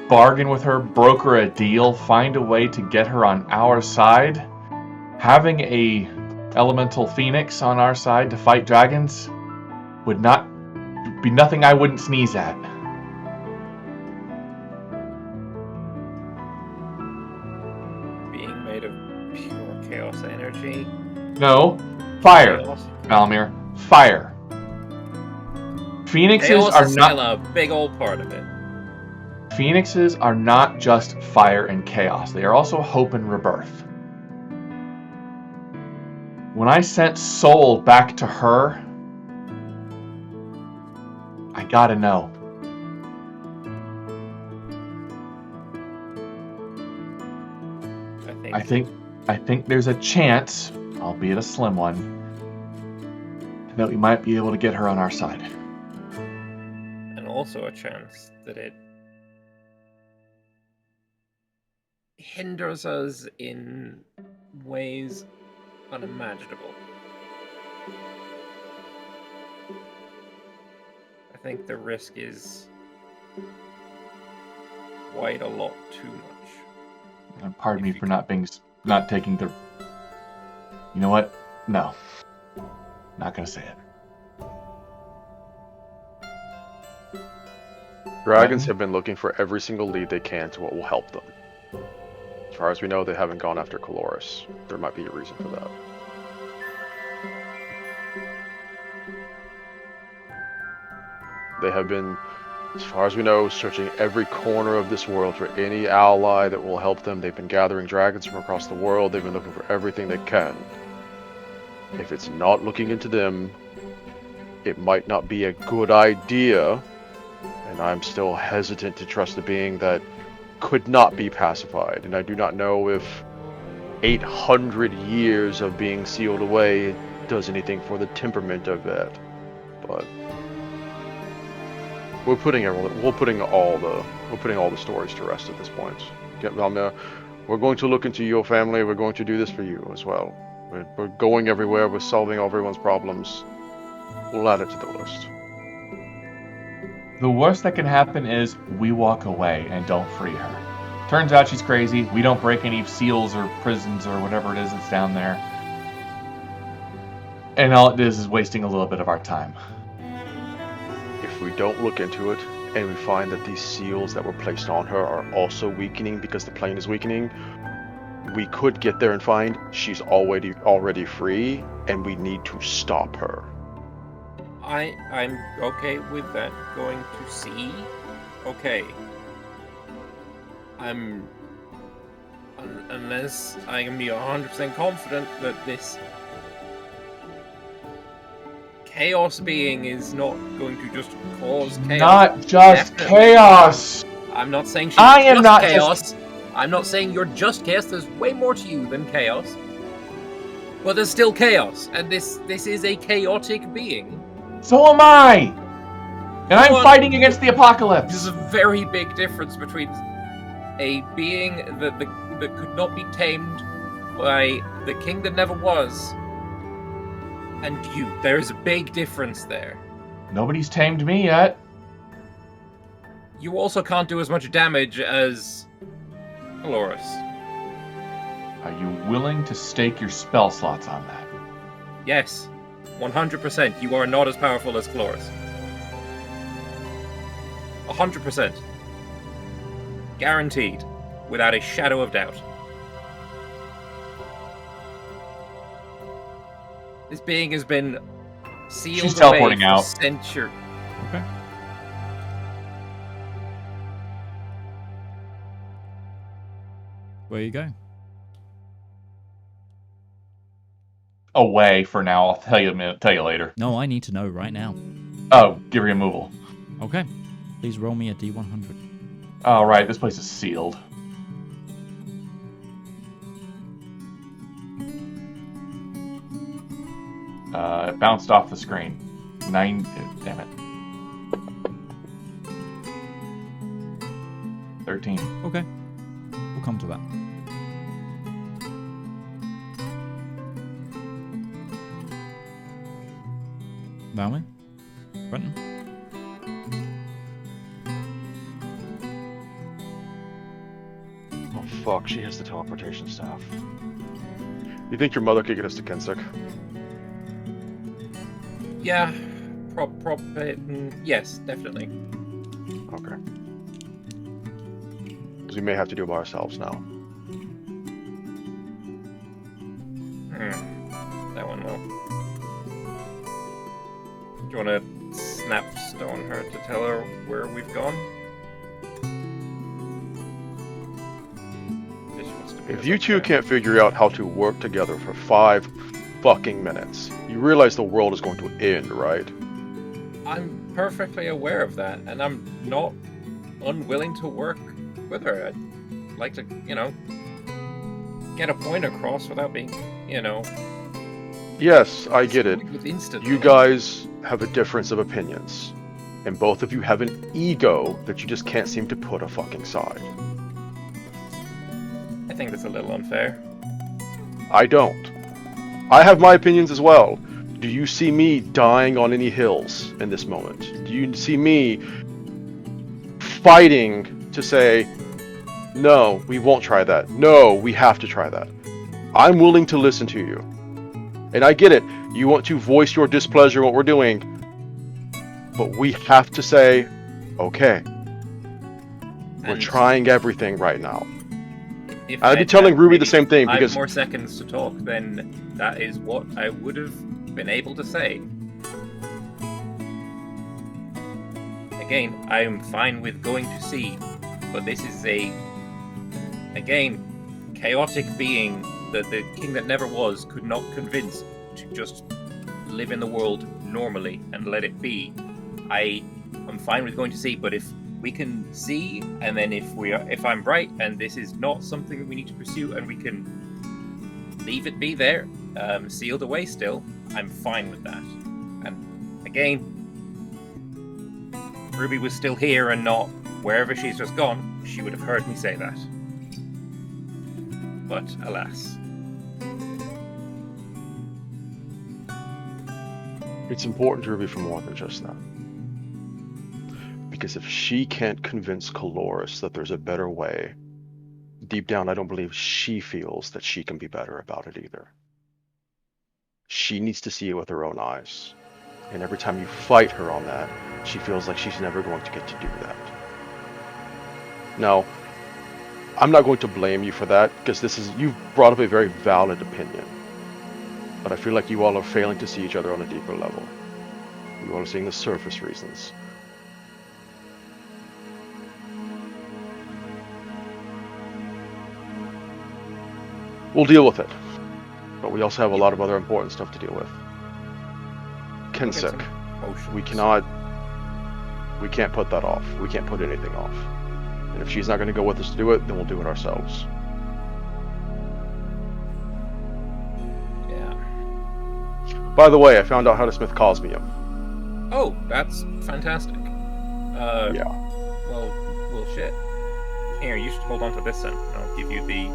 bargain with her, broker a deal, find a way to get her on our side, having a elemental phoenix on our side to fight dragons would not be nothing I wouldn't sneeze at. Being made of pure chaos energy. No, fire, Chaos. Valymr, fire. Phoenixes Chaos are is not. still a big old part of it. Phoenixes are not just fire and chaos. They are also hope and rebirth. When I sent Soul back to her, I gotta know. I think there's a chance, albeit a slim one, that we might be able to get her on our side. And also a chance that it hinders us in ways unimaginable. I think the risk is quite a lot too much. And pardon me for not taking the. You know what? No, not gonna say it. Dragons have been looking for every single lead they can to what will help them. As far as we know, they haven't gone after Caloris. There might be a reason for that. They have been, as far as we know, searching every corner of this world for any ally that will help them. They've been gathering dragons from across the world. They've been looking for everything they can. If it's not looking into them, it might not be a good idea, and I'm still hesitant to trust a being that could not be pacified, and I do not know if 800 years of being sealed away does anything for the temperament of that. But we're putting all the stories to rest at this point. Valymr. We're going to look into your family. We're going to do this for you as well. We're going everywhere. We're solving everyone's problems. We'll add it to the list. The worst that can happen is we walk away and don't free her. Turns out she's crazy. We don't break any seals or prisons or whatever it is that's down there. And all it is wasting a little bit of our time. If we don't look into it, and we find that these seals that were placed on her are also weakening because the plane is weakening, we could get there and find she's already free, and we need to stop her. I'm okay with that. Going to see? Okay. Unless I can be 100% confident that this chaos being is not going to just cause chaos. Not just chaos! I'm not saying she's I am just not chaos. just... I'm not saying you're just chaos. There's way more to you than chaos. But there's still chaos, and this is a chaotic being. So am I! And I'm fighting against the apocalypse! There's a very big difference between a being that could not be tamed by the king that never was, and you. There's a big difference there. Nobody's tamed me yet. You also can't do as much damage as Dolores. Are you willing to stake your spell slots on that? Yes, 100%. You are not as powerful as Dolores. 100%. Guaranteed. Without a shadow of doubt. This being has been sealed She's away teleporting for out. centuries. Okay. Where you going? Away for now. I'll tell you later. No, I need to know right now. Oh, give removal. Okay. Please roll me a D100. All right, this place is sealed. It bounced off the screen. 9. Damn it. 13. Okay. We'll come to that. Valymr? Breton? Oh fuck, she has the teleportation staff. You think your mother could get us to Kensek? Yeah, yes, definitely. Okay. Because we may have to do it by ourselves now. That one will. Do you want to snapstone her to tell her where we've gone? If you two can't figure out how to work together for 5 fucking minutes, you realize the world is going to end, right? I'm perfectly aware of that, and I'm not unwilling to work with her. I'd like to, get a point across without being, Yes, I get it. instantly. You guys have a difference of opinions. And both of you have an ego that you just can't seem to put a fucking side. I think that's a little unfair. I don't. I have my opinions as well. Do you see me dying on any hills in this moment? Do you see me fighting to say, no, we won't try that. No, we have to try that. I'm willing to listen to you. And I get it. You want to voice your displeasure at what we're doing. But we have to say, okay. We're And trying everything right now. if I'd be I'd telling had Ruby maybe the same thing 5 because more seconds to talk, then that is what I would have been able to say. Again, I am fine with going to sea, but this is again, chaotic being that the king that never was could not convince to just live in the world normally and let it be. I am fine with going to sea, but if we can see, and then if I'm right, and this is not something that we need to pursue, and we can leave it be there, sealed away still, I'm fine with that. And again, Ruby was still here and not wherever she's just gone, she would have heard me say that. but alas. It's important to Ruby for more than just that. Because if she can't convince Caloris that there's a better way, deep down I don't believe she feels that she can be better about it either. She needs to see it with her own eyes. And every time you fight her on that, she feels like she's never going to get to do that. Now, I'm not going to blame you for that, because you've brought up a very valid opinion. But I feel like you all are failing to see each other on a deeper level. You all are seeing the surface reasons. We'll deal with it. But we also have a lot of other important stuff to deal with. Kensek. We can't put that off. We can't put anything off. And if she's not going to go with us to do it, then we'll do it ourselves. Yeah. By the way, I found out how to smith Cosmium. Oh, that's fantastic. Yeah. Well, shit. Here, you should hold on to this then. I'll give you the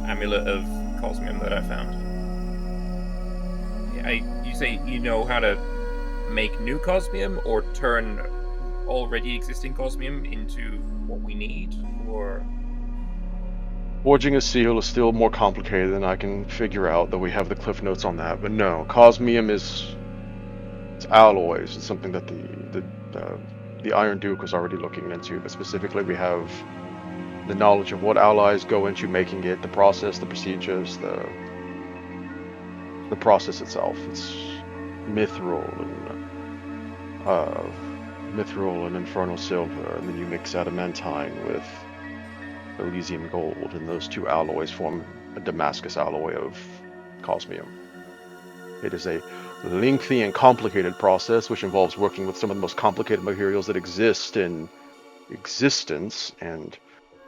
amulet of Cosmium that I found. You say you know how to make new Cosmium, or turn already existing Cosmium into what we need, or... Forging a seal is still more complicated than I can figure out, though we have the cliff notes on that. But no, Cosmium it's alloys. It's something that the Iron Duke was already looking into, but specifically we have the knowledge of what alloys go into making it, the process, the procedures, the process itself. It's mithril and infernal silver, and then you mix adamantine with Elysium gold, and those two alloys form a Damascus alloy of Cosmium. It is a lengthy and complicated process which involves working with some of the most complicated materials that exist in existence, and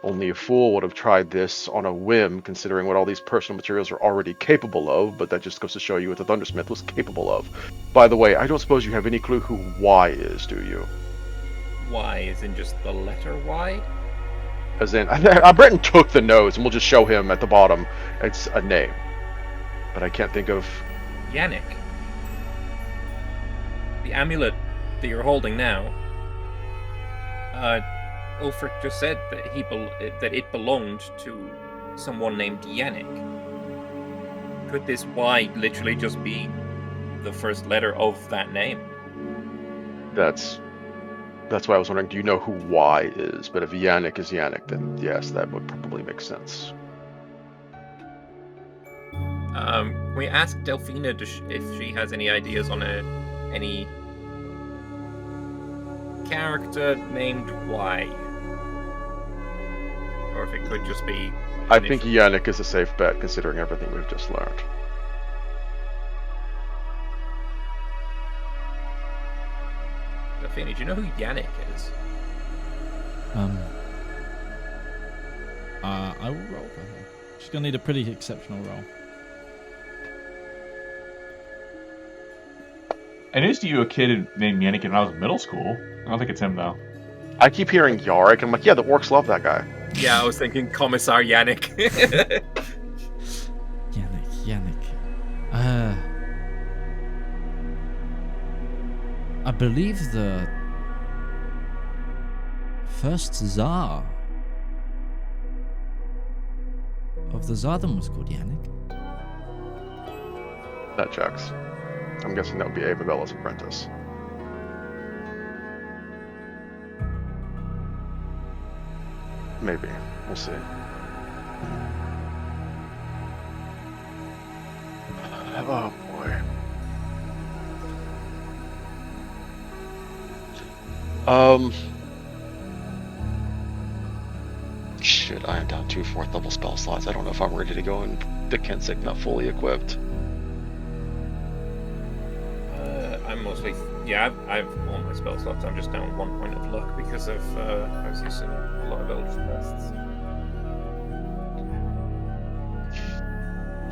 only a fool would have tried this on a whim, considering what all these personal materials are already capable of, but that just goes to show you what the Thundersmith was capable of. By the way, I don't suppose you have any clue who Y is, do you? Y is in just the letter Y? As in, Breton took the notes, and we'll just show him at the bottom. It's a name. But I can't think of... Yannick. The amulet that you're holding now, Ulfric just said that it belonged to someone named Yannick. Could this Y literally just be the first letter of that name? That's why I was wondering, do you know who Y is? But if Yannick is Yannick, then yes, that would probably make sense. Can we ask Delphina if she has any ideas on any character named Y? Or if it could just be... I think Yannick is a safe bet, considering everything we've just learned. Delphina, do you know who Yannick is? I will roll for her. She's gonna need a pretty exceptional roll. I noticed you a kid named Yannick when I was in middle school. I don't think it's him, though. I keep hearing Yarick, and I'm like, yeah, the orcs love that guy. Yeah, I was thinking Commissar Yannick. Yannick. I believe the first Tsar of the Tsardom was called Yannick. That checks. I'm guessing that would be Avabella's apprentice. Maybe. We'll see. Oh boy. Shit, I am down 2 4th level spell slots. I don't know if I'm ready to go into Kensek not fully equipped. I'm mostly... Yeah, I've all my spell slots. I'm just down 1 point of luck because of I was using a lot of Eldritch Blasts.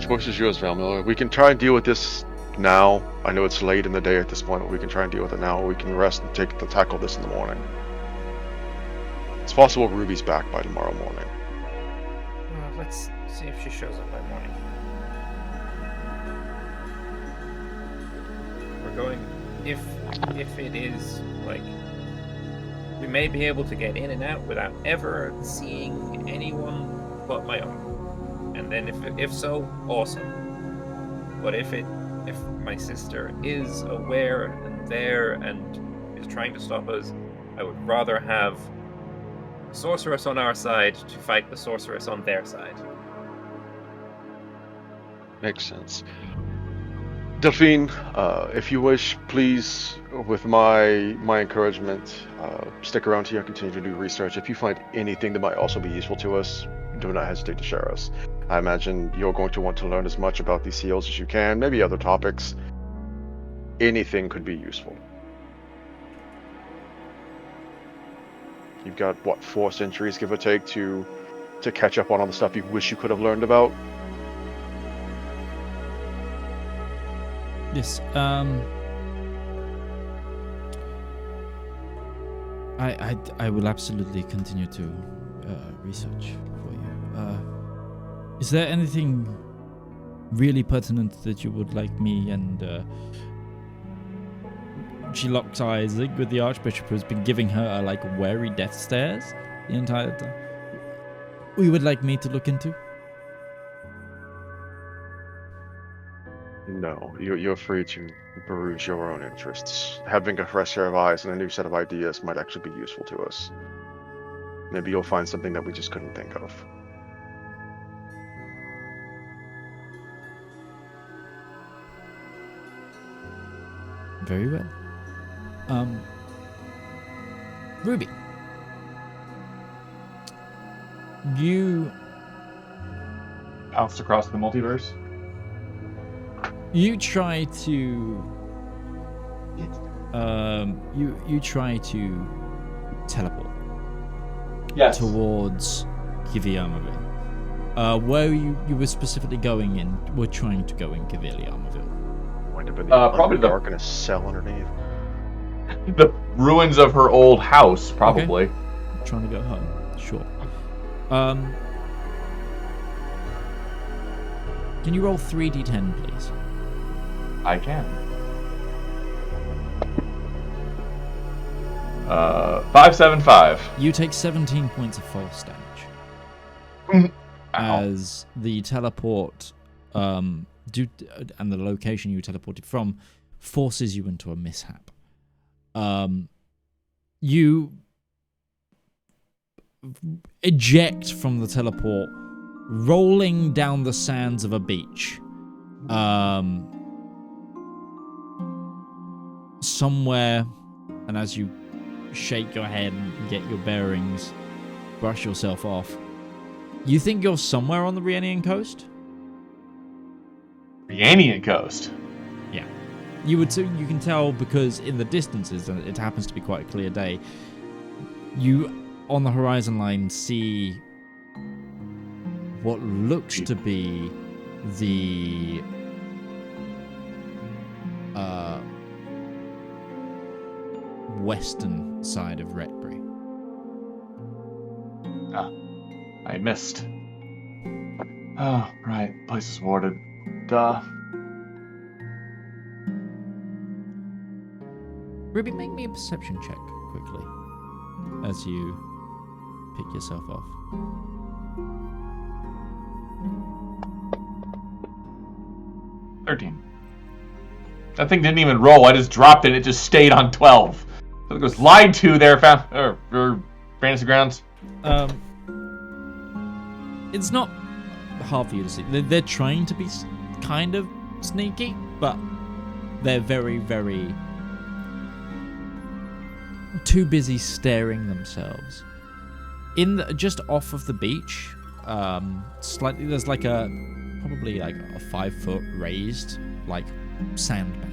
Choice is yours, Valymr. We can try and deal with this now. I know it's late in the day at this point, but we can try and deal with it now. We can rest and tackle this in the morning. It's possible Ruby's back by tomorrow morning. Let's See if she shows up by morning. We're going. If it is like, we may be able to get in and out without ever seeing anyone but my own. And then if so, awesome. But if my sister is aware and there and is trying to stop us, I would rather have the sorceress on our side to fight the sorceress on their side. Makes sense. Delphine, if you wish, please, with my encouragement, stick around here and continue to do research. If you find anything that might also be useful to us, do not hesitate to share us. I imagine you're going to want to learn as much about these seals as you can, maybe other topics. Anything could be useful. You've got, what, 4 centuries, give or take, to catch up on all the stuff you wish you could have learned about? Yes, I will absolutely continue to research for you. Is there anything really pertinent that you would like me and she locks eyes with the Archbishop, who's been giving her like wary death stares the entire time. We would like me to look into? No, you're free to peruse your own interests. Having a fresh pair of eyes and a new set of ideas might actually be useful to us. Maybe you'll find something that we just couldn't think of. Very well. Ruby, you Bounced across the multiverse. try to you try to teleport Yes. towards Giviliarmaville. Where you were specifically going in, were trying to go in Giviliarmaville. Wind up in Probably the- dark in a cell underneath. The ruins of her old house, probably. Trying to go home. Sure. Can you roll 3d10, please? I can. 575. You take 17 points of false damage. As the teleport, and the location you teleported from, forces you into a mishap. You eject from the teleport, rolling down the sands of a beach. Somewhere, and as you shake your head and get your bearings, brush yourself off, you think you're somewhere on the Rhiannian coast? Rhiannian coast. Yeah. You can tell because in the distances, and it happens to be quite a clear day, you on the horizon line see what looks to be the western side of Retbury. I missed. Oh, right. Place is warded. Duh. Ruby, make me a perception check quickly as you pick yourself off. 13. That thing didn't even roll. I just dropped it. It just stayed on 12. So it was lied to there, or Fantasy Grounds. It's not hard for you to see. They're trying to be kind of sneaky, but they're very, very too busy staring themselves. Just off of the beach, slightly there's like probably like a 5-foot raised like sandbank.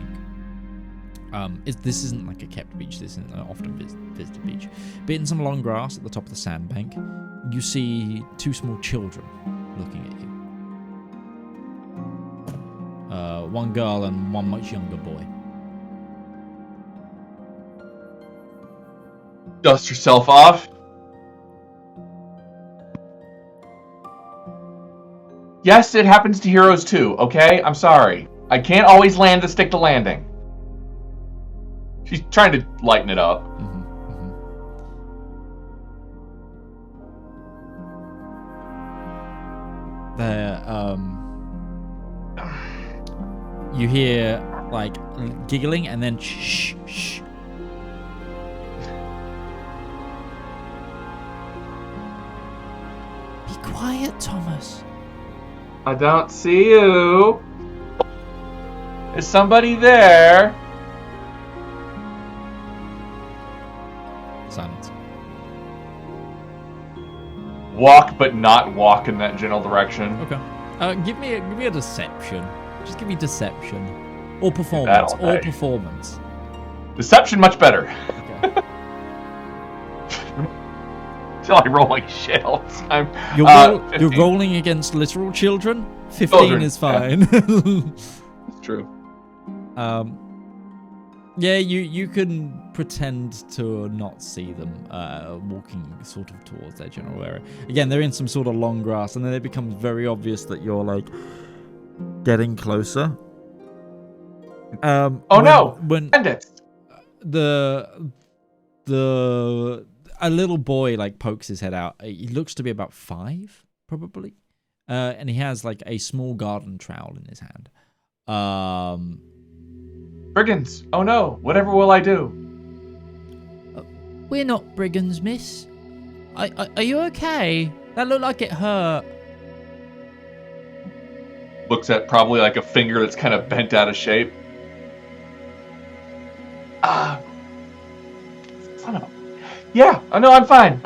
This isn't like a kept beach. This isn't an often visited beach. But in some long grass at the top of the sandbank, you see 2 small children looking at you. One girl and one much younger boy. Dust yourself off. Yes, it happens to heroes too, okay? I'm sorry. I can't always land the stick to landing. She's trying to lighten it up. There, you hear like giggling and then shh, shh. Be quiet, Thomas. I don't see you. Is somebody there? Silence. Walk, but not walk in that general direction. Okay. Give me a deception. Just give me deception, or performance, that all or day. performance. Deception, much better. Okay. Feel like rolling shit all the time. You're rolling against literal children. 15 Children, is fine. It's true. Yeah, you can pretend to not see them walking sort of towards their general area. Again, they're in some sort of long grass, and then it becomes very obvious that you're like getting closer. When End it. A little boy like pokes his head out. He looks to be about 5, probably, and he has like a small garden trowel in his hand. Brigands! Oh no! Whatever will I do? We're not brigands, miss. Are you okay? That looked like it hurt. Looks at probably like a finger that's kind of bent out of shape. Son of a... Yeah. Oh no, I'm fine.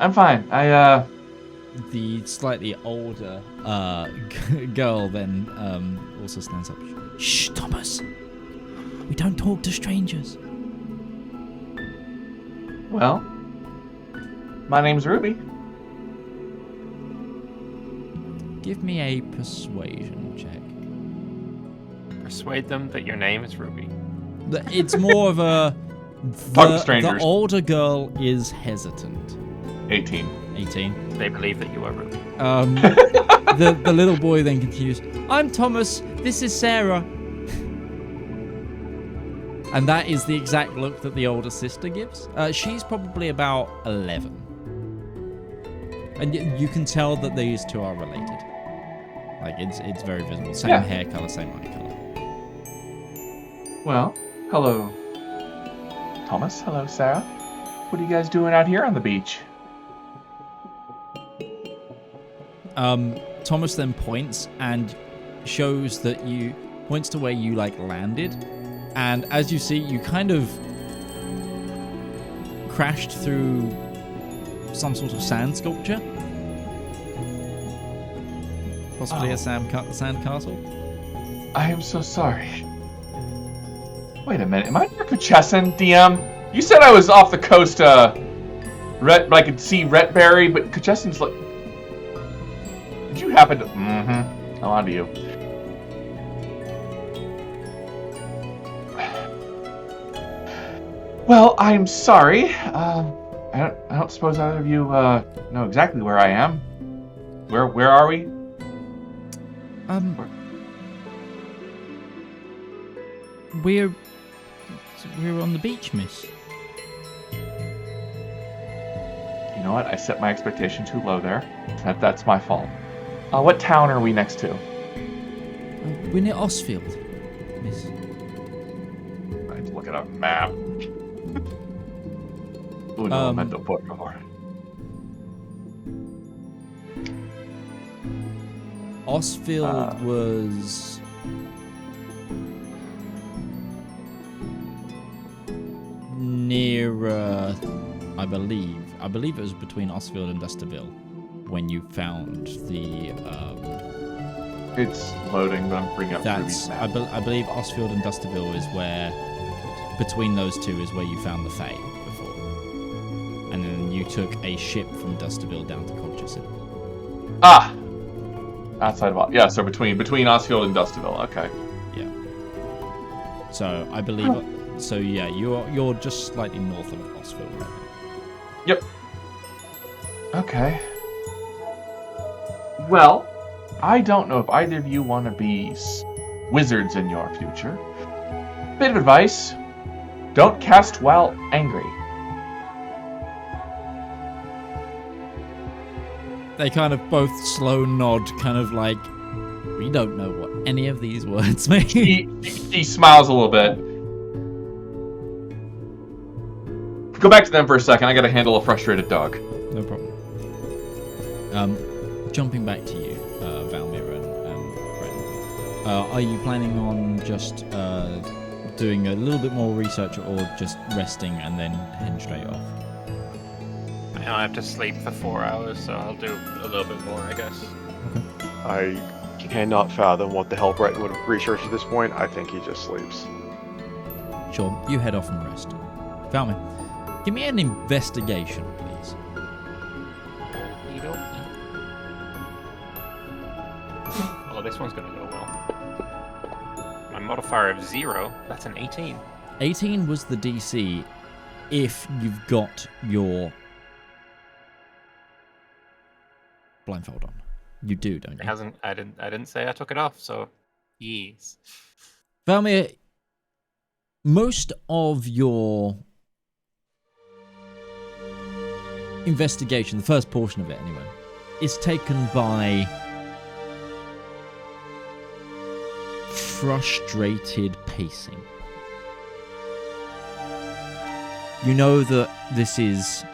The slightly older girl then also stands up. Shh, Thomas. We don't talk to strangers. Well, my name's Ruby. Give me a persuasion check. Persuade them that your name is Ruby. It's more of a... Talk to strangers. The older girl is hesitant. 18. 18. They believe that you are Ruby. The little boy then continues, I'm Thomas, this is Sarah. And that is the exact look that the older sister gives. She's probably about 11. And you can tell that these two are related. Like, it's very visible. Same hair color, same eye color. Well, hello, Thomas. Hello, Sarah. What are you guys doing out here on the beach? Thomas then points and shows that points to where you like landed. And as you see, you kind of crashed through some sort of sand sculpture. Possibly a sand castle. I am so sorry. Wait a minute, am I near Kuchesson, DM? You said I was off the coast, I could see Retberry, but Kuchesson's like... Did you happen to... Mm-hmm. On to you. Well, I'm sorry. I don't suppose either of you know exactly where I am. Where are we? We're on the beach, miss. You know what? I set my expectation too low there. That's my fault. What town are we next to? We're near Osfield, miss. I have to look at a map. Uno momento, por favor. Osfield was near, I believe it was between Osfield and Dusterville when you found the. It's loading, but I'm bringing up Ruby's map. I believe Osfield and Dusterville is where, between those two, is where you found the Fae before, and then you took a ship from Dusterville down to Colchester. Outside of so between Osfield and Dusterville. Okay. Yeah. So I believe. So yeah, you're just slightly north of Osfield right now. Yep. Okay. Well, I don't know if either of you want to be wizards in your future. Bit of advice: don't cast while angry. They kind of both slow nod, kind of like, we don't know what any of these words mean. He smiles a little bit. Go back to them for a second. I gotta handle a frustrated dog. No problem. Jumping back to you, Valymr and Breton. Are you planning on just doing a little bit more research, or just resting and then heading straight off? I have to sleep for 4 hours, so I'll do a little bit more, I guess. I cannot fathom what the hell Breton would have researched at this point. I think he just sleeps. Sure, you head off and rest. Valymr, give me an investigation, please. Oh, this one's gonna go well. My modifier of 0, that's an 18. 18 was the DC if you've got your blindfold on. You do, don't you? It hasn't. I didn't say I took it off, so yes. Valymr, most of your investigation, the first portion of it anyway, is taken by frustrated pacing. You know that this is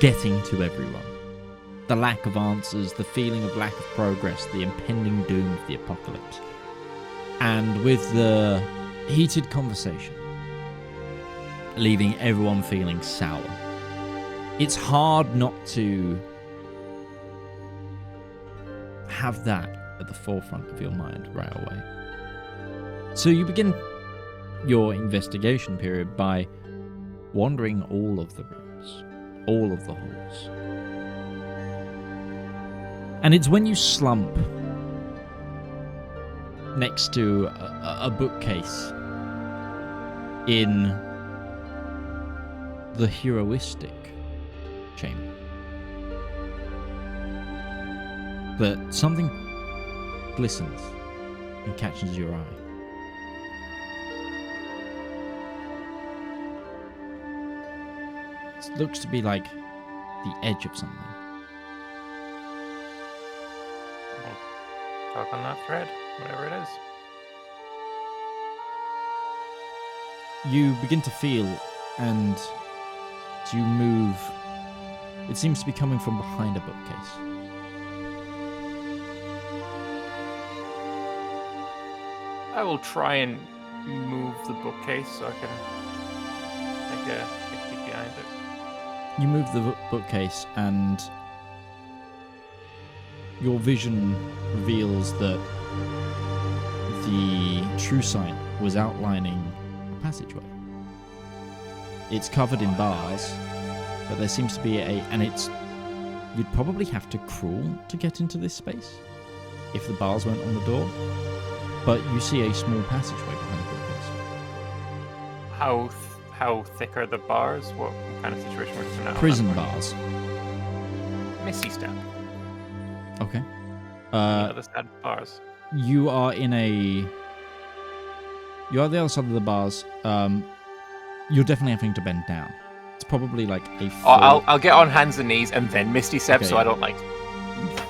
getting to everyone. The lack of answers, the feeling of lack of progress, the impending doom of the apocalypse. And with the heated conversation leaving everyone feeling sour, it's hard not to have that at the forefront of your mind right away. So you begin your investigation period by wandering all of the rooms, all of the halls. And it's when you slump next to a bookcase in the heroistic chamber that something glistens and catches your eye. It looks to be like the edge of something. Talk on that thread, whatever it is. You begin to feel, and as you move, it seems to be coming from behind a bookcase. I will try and move the bookcase so I can take a peek behind it. You move the bookcase, and your vision reveals that the true sign was outlining a passageway. It's covered in bars, but there seems to be you'd probably have to crawl to get into this space if the bars weren't on the door. But you see a small passageway behind the bookcase. How thick are the bars? What kind of situation we're in now? Prison bars. Misty step. Okay. The other side of bars. You are at the other side of the bars. You're definitely having to bend down. It's probably like a. I'll get on hands and knees and then misty step, so I don't like.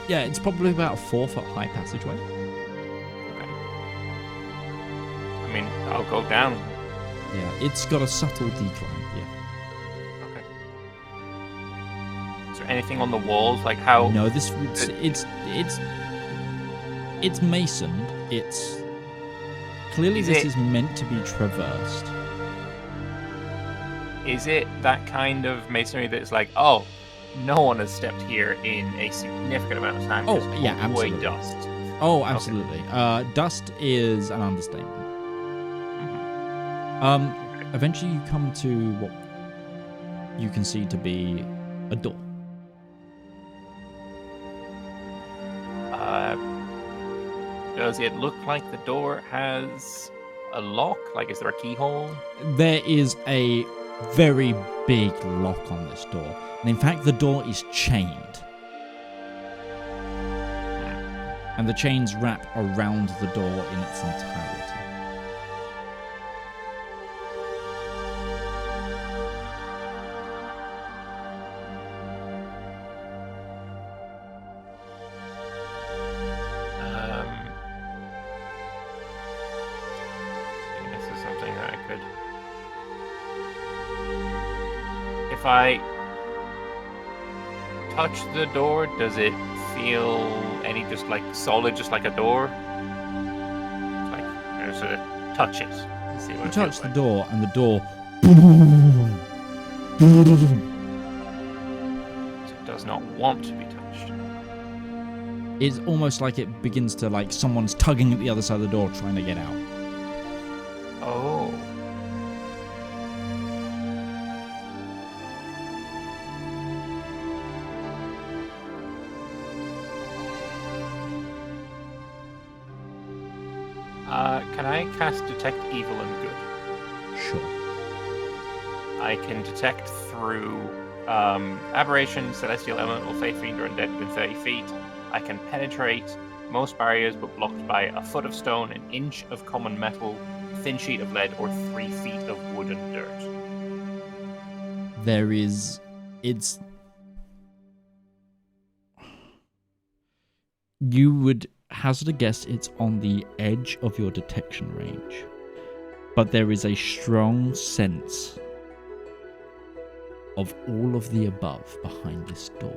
Yeah, it's probably about a 4-foot high passageway. Okay. I mean, I'll go down. Yeah, it's got a subtle decline. Yeah. Okay. Is there anything on the walls, like how? No, it's masoned. It's clearly this is meant to be traversed. Is it that kind of masonry that's like, oh, no one has stepped here in a significant amount of time? Oh, Just yeah, avoid absolutely. dust. Oh, absolutely. Okay. Dust is an understatement. Okay. Eventually you come to what you can see to be a door. Does it look like the door has a lock? Like, is there a keyhole? There is a very big lock on this door. And in fact, the door is chained. and the chains wrap around the door in its entirety. This is something that I could... If I touch the door, does it feel any just like solid, just like a door? Like, or sort of touch it. And see what You it touch feels the like. door, and the door So it does not want to be touched. it's almost like it begins to, like, someone's tugging at the other side of the door trying to get out. Oh. Can I cast Detect Evil and Good? Sure. I can detect through aberration, celestial elemental, faith fiend, or undead within 30 feet. I can penetrate most barriers but blocked by a foot of stone, an inch of common metal, thin sheet of lead, or 3 feet of wood and dirt. There is... It's... You would hazard a guess it's on the edge of your detection range. But there is a strong sense of all of the above behind this door.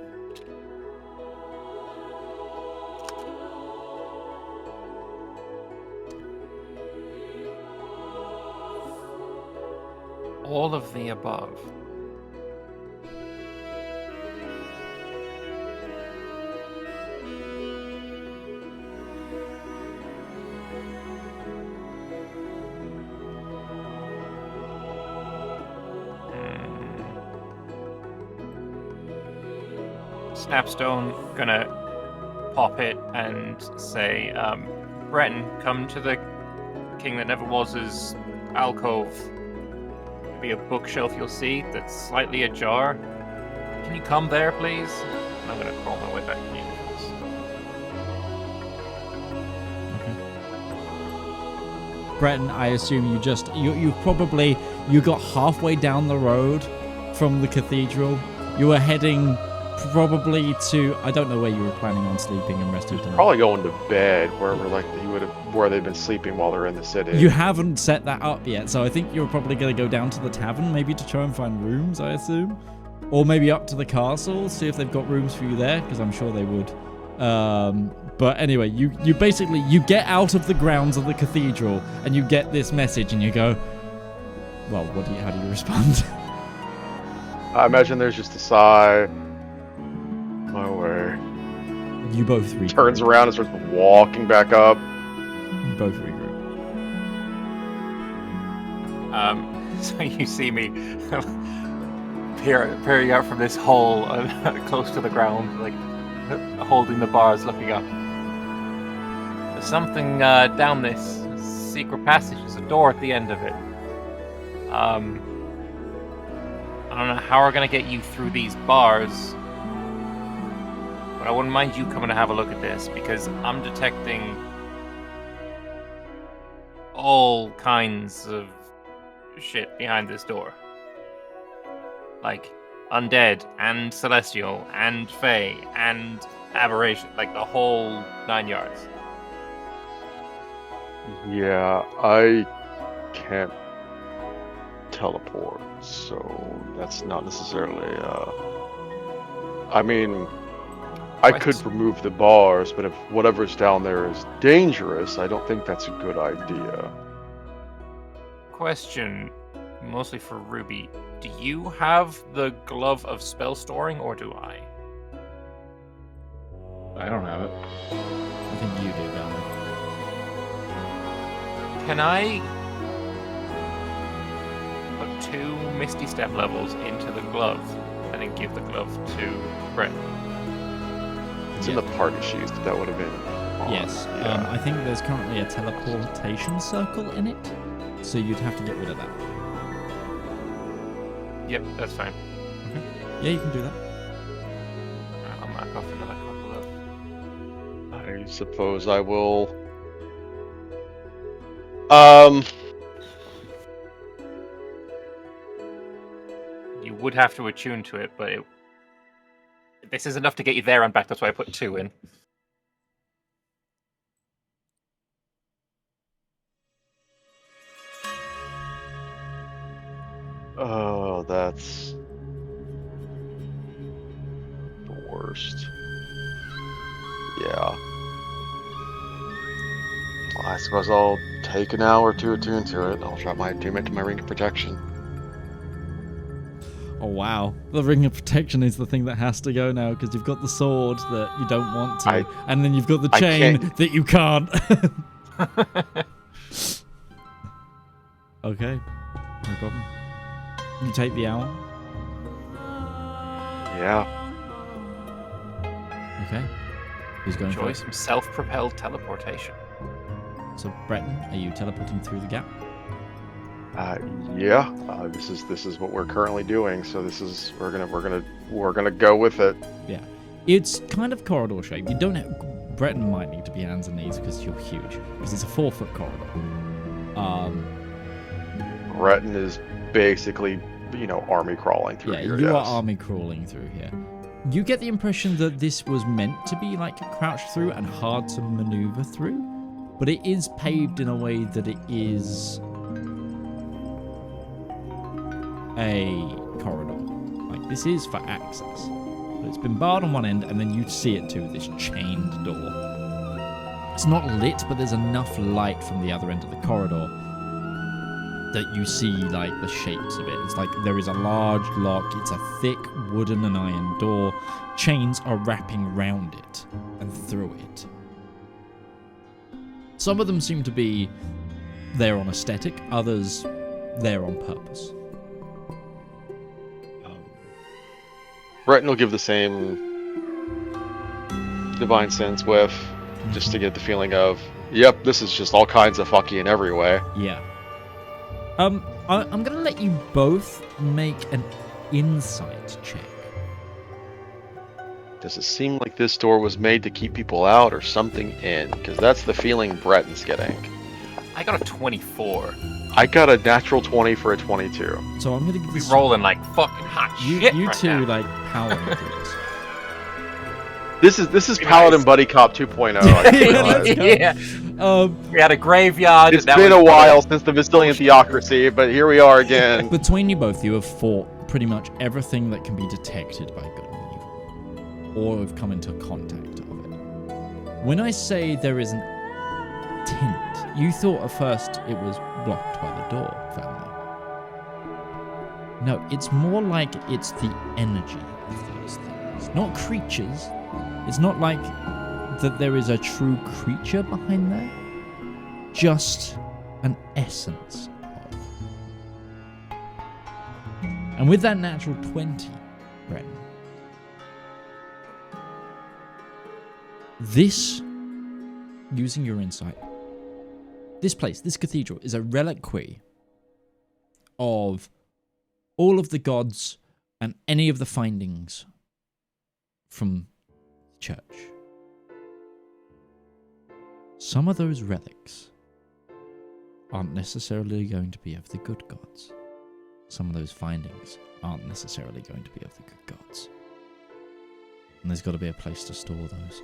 All of the above. Snapstone gonna pop it and say, Breton, come to the King That Never Was' alcove. There'll be a bookshelf you'll see that's slightly ajar. Can you come there, please? And I'm gonna crawl my way back to the entrance. Breton, I assume you got halfway down the road from the cathedral. You were heading probably to, I don't know where you were planning on sleeping and resting tonight. Probably going to bed wherever where they've been sleeping while they're in the city. You haven't set that up yet, so I think you're probably going to go down to the tavern, maybe to try and find rooms, I assume. Or maybe up to the castle, see if they've got rooms for you there, because I'm sure they would. But anyway, you basically, you get out of the grounds of the cathedral, and you get this message, and you go, well, how do you respond? I imagine there's just a sigh. My way. You both regroup. Turns around and starts walking back up. You both regroup. So you see me peering out from this hole close to the ground, like holding the bars, looking up. There's something down this secret passage. There's a door at the end of it. I don't know how we're gonna get you through these bars, but I wouldn't mind you coming to have a look at this, because I'm detecting all kinds of shit behind this door. Like undead and celestial and fey and aberration, like the whole 9 yards. Yeah, I can't teleport, so that's not necessarily I mean, I could remove the bars, but if whatever's down there is dangerous, I don't think that's a good idea. Question, mostly for Ruby. Do you have the glove of spell storing, or do I? I don't have it. I think you do, Valymr. Can I put 2 Misty Step levels into the glove and then give the glove to Brett? It's in the party sheets, but that would have been on. Yes. Yeah. I think there's currently a teleportation circle in it, so you'd have to get rid of that. Yep, that's fine. Yeah, you can do that. I'll mark off another couple of... I suppose I will. You would have to attune to it, but this is enough to get you there and back. That's why I put 2 in. Oh, that's the worst. Yeah. Well, I suppose I'll take an hour to attune to it. I'll drop my attunement to my ring of protection. Oh wow, the ring of protection is the thing that has to go now because you've got the sword that you don't want to, and then you've got the chain that you can't. Okay, no problem. You take the hour. Yeah. Okay. Who's going Enjoy first? some self-propelled teleportation. So Breton, are you teleporting through the gap? Yeah. This is what we're currently doing. So we're gonna go with it. Yeah. It's kind of corridor shape. You don't have, Breton might need to be hands and knees because you're huge. Because it's a 4-foot corridor. Breton is basically, army crawling through here. You yes. are army crawling through here. You get the impression that this was meant to be like crouched through and hard to maneuver through, but it is paved in a way that it is a corridor. Like this is for access. But it's been barred on one end, and then you see it too, this chained door. It's not lit, but there's enough light from the other end of the corridor that you see like the shapes of it. It's like there is a large lock. It's a thick wooden and iron door. Chains are wrapping round it and through it. Some of them seem to be there on aesthetic, others there on purpose. Breton will give the same divine sense whiff, just to get the feeling of, yep, this is just all kinds of fucky in every way. Yeah. I'm gonna let you both make an insight check. Does it seem like this door was made to keep people out or something in? Because that's the feeling Breton's getting. I got a 24. I got a natural 20 for a 22. So I'm gonna give We this rolling like fucking hot you shit. you right two now. like powering through this. This is Pretty Paladin nice. Buddy Cop 2.0. I feel Yeah, like. let's go. Yeah. We had a graveyard. It's that been was a while since the Vistilian theocracy, but here we are again. Between you both, you have fought pretty much everything that can be detected by good and evil, or have come into contact of it. When I say there is an tint, you thought at first it was blocked by the door, family. No, it's more like it's the energy of those things, not creatures. It's not like that there is a true creature behind there, just an essence of. And with that natural 20, Breton, this, using your insight, this place, this cathedral, is a reliquary of all of the gods and any of the findings from church. Some of those relics aren't necessarily going to be of the good gods. Some of those findings aren't necessarily going to be of the good gods. And there's got to be a place to store those.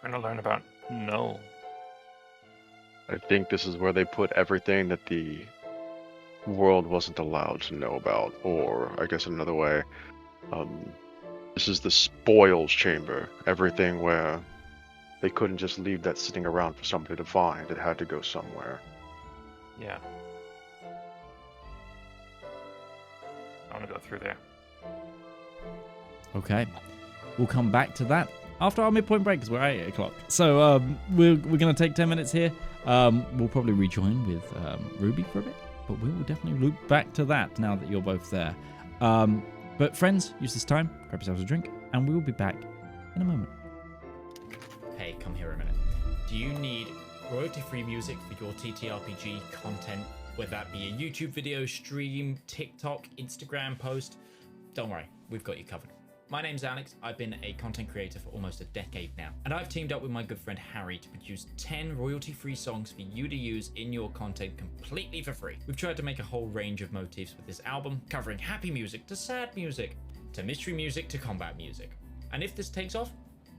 Trying to learn about no. I think this is where they put everything that the world wasn't allowed to know about, or I guess another way, this is the spoils chamber. Everything where they couldn't just leave that sitting around for somebody to find. It had to go somewhere. Yeah. I want to go through there. Okay. We'll come back to that after our midpoint break, because we're at 8 o'clock. So we're going to take 10 minutes here. We'll probably rejoin with Ruby for a bit, but we will definitely loop back to that now that you're both there. But friends, use this time, grab yourselves a drink, and we will be back in a moment. Hey, come here a minute. Do you need royalty-free music for your TTRPG content, whether that be a YouTube video, stream, TikTok, Instagram post? Don't worry, we've got you covered. My name's Alex. I've been a content creator for almost a decade now, and I've teamed up with my good friend Harry to produce 10 royalty-free songs for you to use in your content completely for free. We've tried to make a whole range of motifs with this album, covering happy music to sad music, to mystery music to combat music. And if this takes off,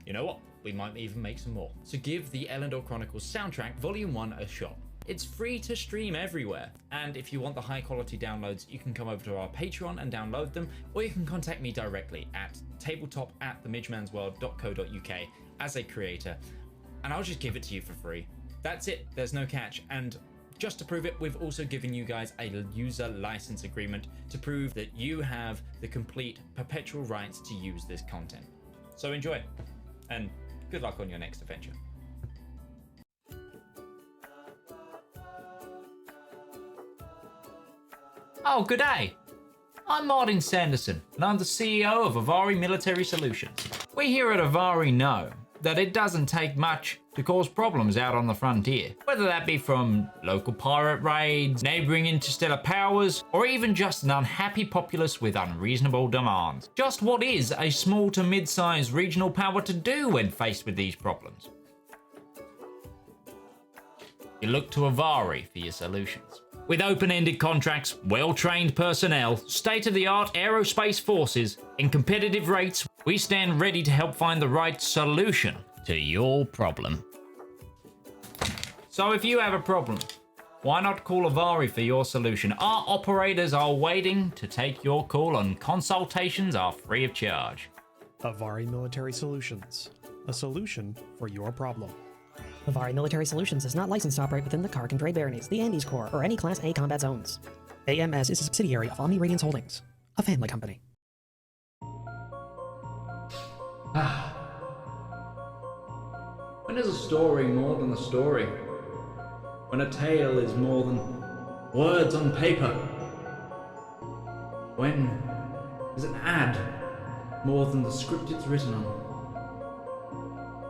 you know what? We might even make some more. So give the Elendor Chronicles soundtrack Volume 1 a shot. It's free to stream everywhere. And if you want the high quality downloads, you can come over to our Patreon and download them, or you can contact me directly at tabletop@themidgemansworld.co.uk as a creator, and I'll just give it to you for free. That's it, there's no catch. And just to prove it, we've also given you guys a user license agreement to prove that you have the complete perpetual rights to use this content. So enjoy, and good luck on your next adventure. Oh, good day. I'm Martin Sanderson, and I'm the CEO of Avari Military Solutions. We here at Avari know that it doesn't take much to cause problems out on the frontier, whether that be from local pirate raids, neighboring interstellar powers, or even just an unhappy populace with unreasonable demands. Just what is a small to mid-sized regional power to do when faced with these problems? You look to Avari for your solutions. With open-ended contracts, well-trained personnel, state-of-the-art aerospace forces, and competitive rates, we stand ready to help find the right solution to your problem. So if you have a problem, why not call Avari for your solution? Our operators are waiting to take your call, and consultations are free of charge. Avari Military Solutions, a solution for your problem. Avari Military Solutions is not licensed to operate within the Kark and Dre Baronies, the Andes Corps, or any Class A combat zones. AMS is a subsidiary of Omni Radiance Holdings, a family company. When is a story more than a story? When a tale is more than words on paper? When is an ad more than the script it's written on?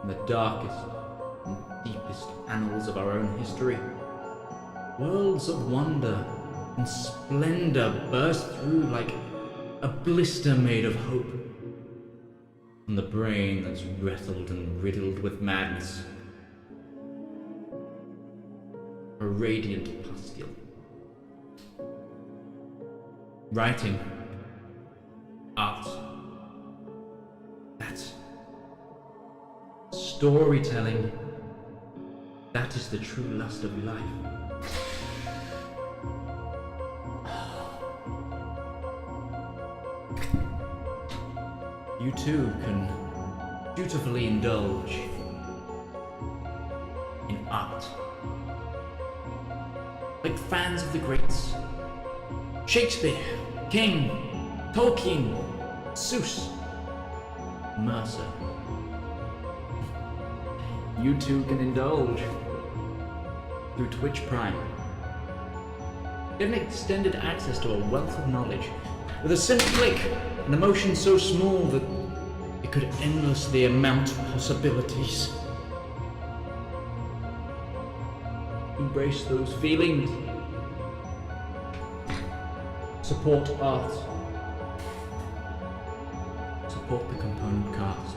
In the darkest and deepest annals of our own history, worlds of wonder and splendor burst through like a blister made of hope. From the brain that's wrestled and riddled with madness, a radiant pustule. Writing, art, that's storytelling. That is the true lust of life. You too can dutifully indulge in art. Like fans of the greats. Shakespeare, King, Tolkien, Seuss, Mercer. You too can indulge through Twitch Prime. Get an extended access to a wealth of knowledge with a simple click, an emotion so small that it could endlessly amount possibilities. Embrace those feelings. Support art. Support the component cast.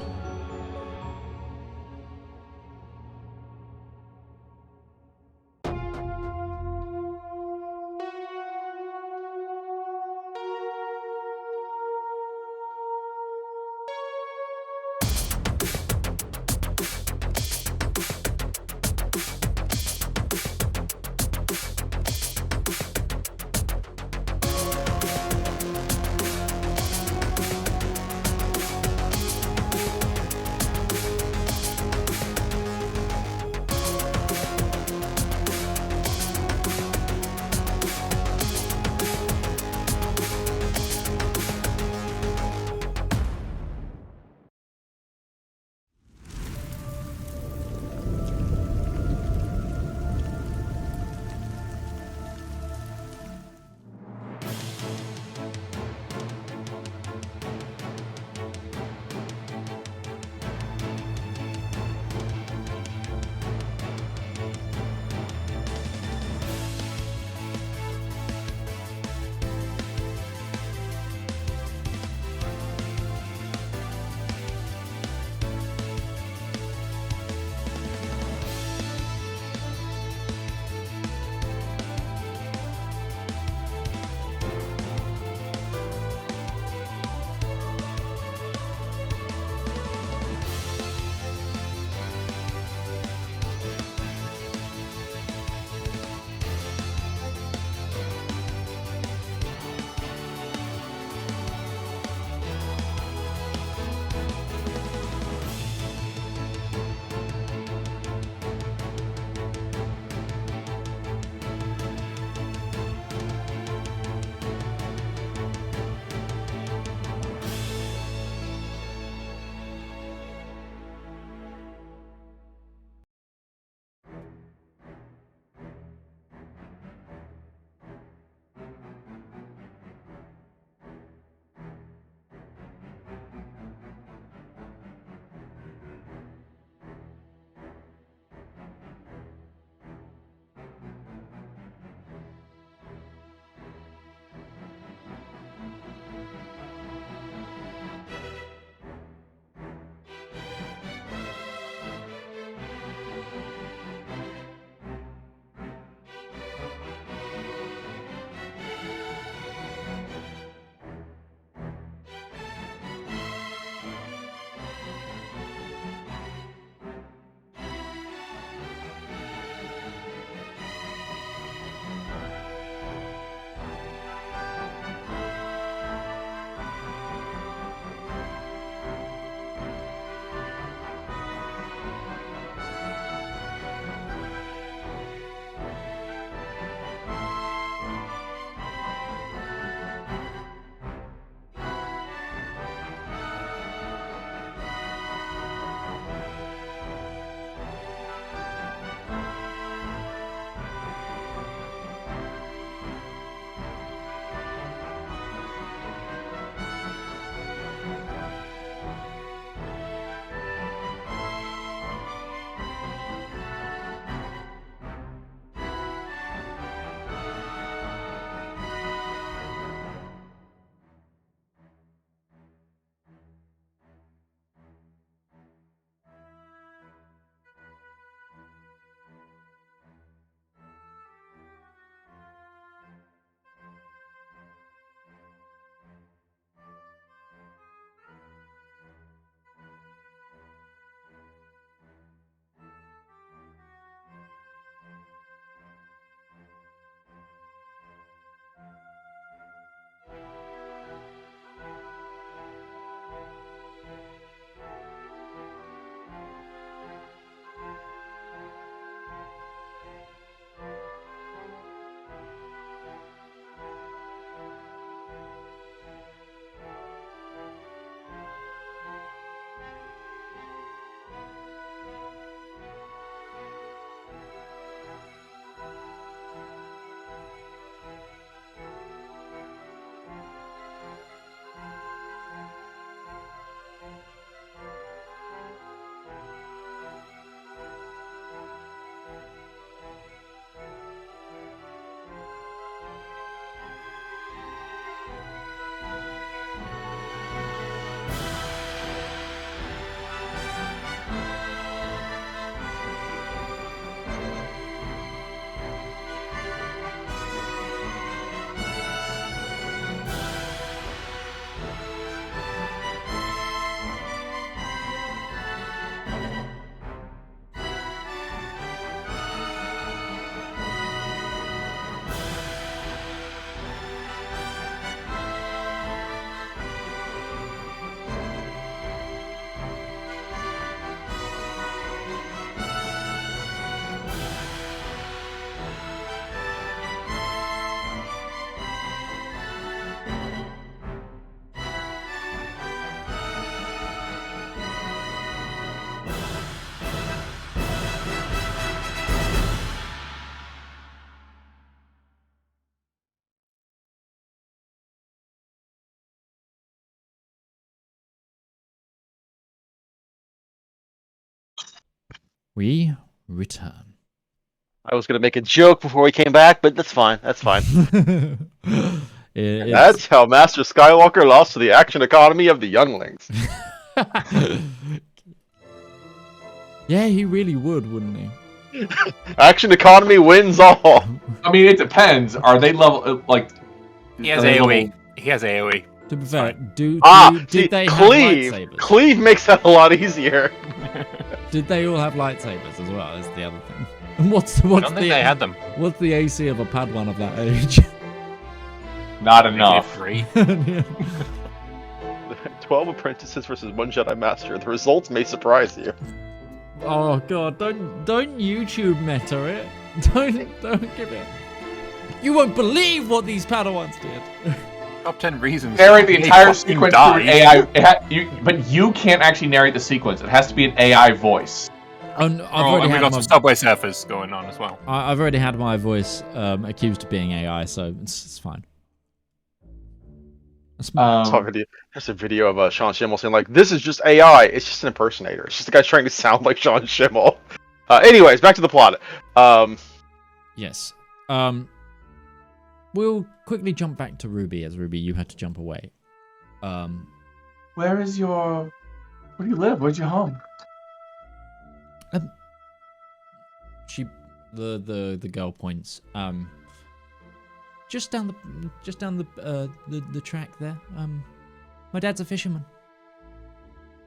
we return. I was going to make a joke before we came back, but that's fine. That's fine. That's how Master Skywalker lost to the action economy of the younglings. Yeah, he really would, wouldn't he? Action economy wins all. I mean, it depends. Are they level like? He has are they AoE. level- He has AoE. To be fair, did they Cleave. have lightsabers? Cleave makes that a lot easier. Did they all have lightsabers as well? Is the other thing. And what's I don't think the they had them. what's the AC of a Padawan of that age? Not enough. 3. 12 apprentices versus 1 Jedi Master. The results may surprise you. Oh god, don't YouTube meta it. Don't give it. You won't believe what these Padawans did. Top 10 reasons. Narrate the he entire fucking sequence through an died. AI. But you can't actually narrate the sequence. It has to be an AI voice. I've Oh, already and we had got my, some Subway Surfers going on as well. I've already had my voice accused of being AI, so it's fine. There's a video of Sean Schimmel saying, like, this is just AI. It's just an impersonator. It's just a guy trying to sound like Sean Schimmel. Anyways, back to the plot. Yes. We'll quickly jump back to Ruby, as Ruby, you had to jump away. Where is your? Where do you live? Where's your home? The girl points. Just down the track there. My dad's a fisherman.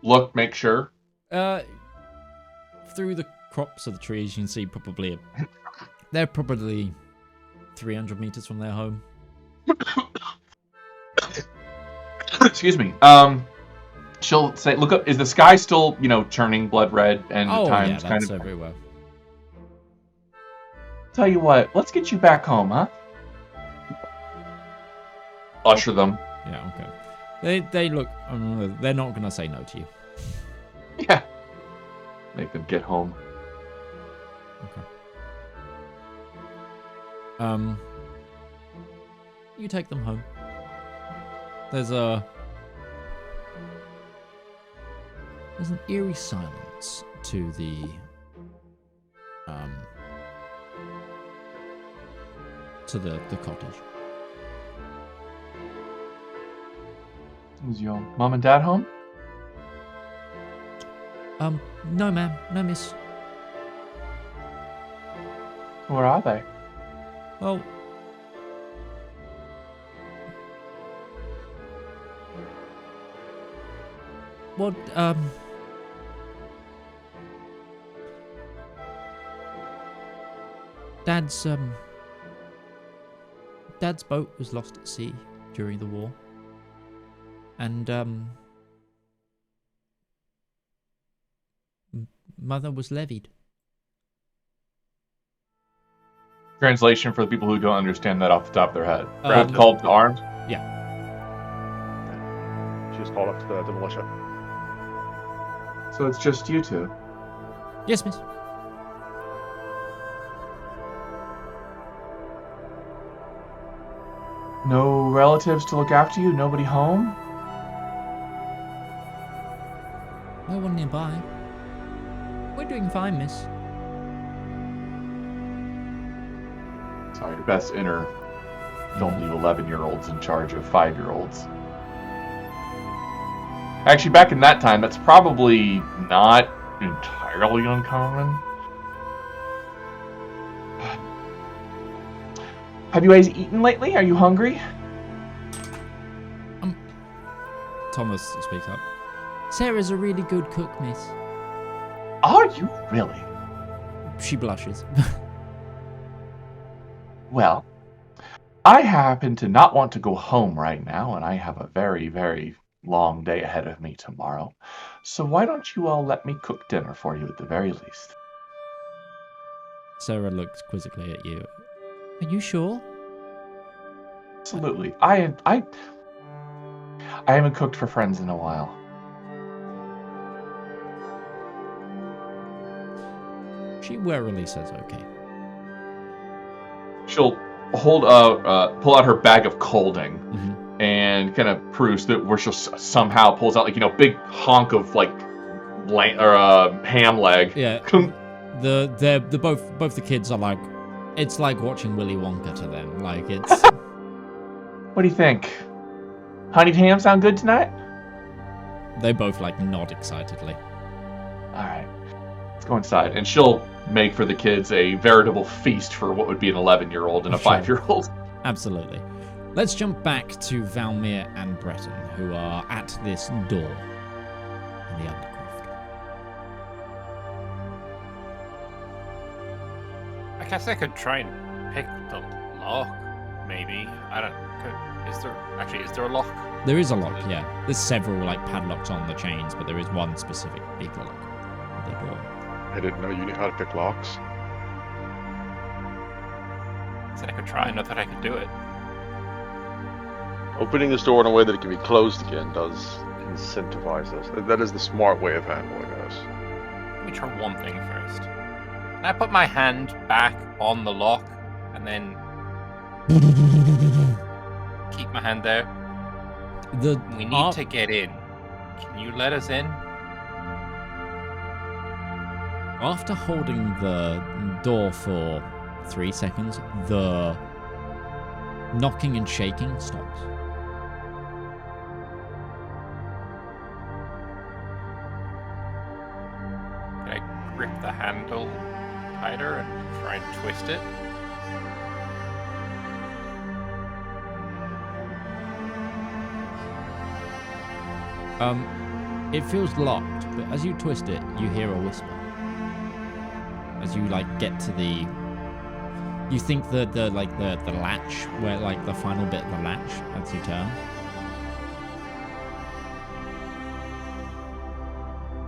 Look, make sure. Through the crops of the trees, you can see they're probably 300 meters from their home. Excuse me. She'll say, "Look up. Is the sky still, churning blood red and at times yeah, kind that's of?" everywhere. Tell you what, let's get you back home, huh? Usher them. Yeah, okay. They look. They're not gonna say no to you. Yeah. Make them get home. Okay. You take them home. There's an eerie silence to the cottage. Is your mom and dad home? No, ma'am. No, miss. Where are they? Well, Dad's boat was lost at sea during the war. And, Mother was levied. Translation for the people who don't understand that off the top of their head. Called to arms? Yeah. She was called up to the militia. So it's just you two? Yes, miss. No relatives to look after you? Nobody home? No one nearby. We're doing fine, miss. Sorry, your best inner. Don't leave 11-year-olds in charge of 5-year-olds. Actually, back in that time, that's probably not entirely uncommon. Have you guys eaten lately? Are you hungry? Thomas speaks up. Sarah's a really good cook, miss. Are you really? She blushes. Well, I happen to not want to go home right now, and I have a very, very long day ahead of me tomorrow. So why don't you all let me cook dinner for you at the very least? Sarah looks quizzically at you. Are you sure? Absolutely. I haven't cooked for friends in a while. She warily says okay. She'll pull out her bag of colding and kind of peruse that where she'll somehow pulls out big honk of ham leg. Yeah. they're both the kids are like, it's like watching Willy Wonka to them. Like it's. What do you think? Honeyed ham sound good tonight? They both like nod excitedly. All right, let's go inside, and she'll make for the kids a veritable feast for what would be an 11-year-old and a 5-year-old. Absolutely. Let's jump back to Valymr and Breton, who are at this door in the Undercroft. I guess I could try and pick the lock, maybe. I don't. Is there a lock? There is a lock, yeah. There's several like padlocks on the chains, but there is one specific big lock at the door. I didn't know you knew how to pick locks. I said I could try, not that I could do it. Opening this door in a way that it can be closed again does incentivize us. That is the smart way of handling this. Let me try one thing first. Can I put my hand back on the lock and then keep my hand there? We need to get in. Can you let us in? After holding the door for 3 seconds, the knocking and shaking stops. Can I grip the handle tighter and try and twist it? It feels locked, but as you twist it, you hear a whisper. As you like get to the, you think the latch, where like the final bit of the latch as you turn.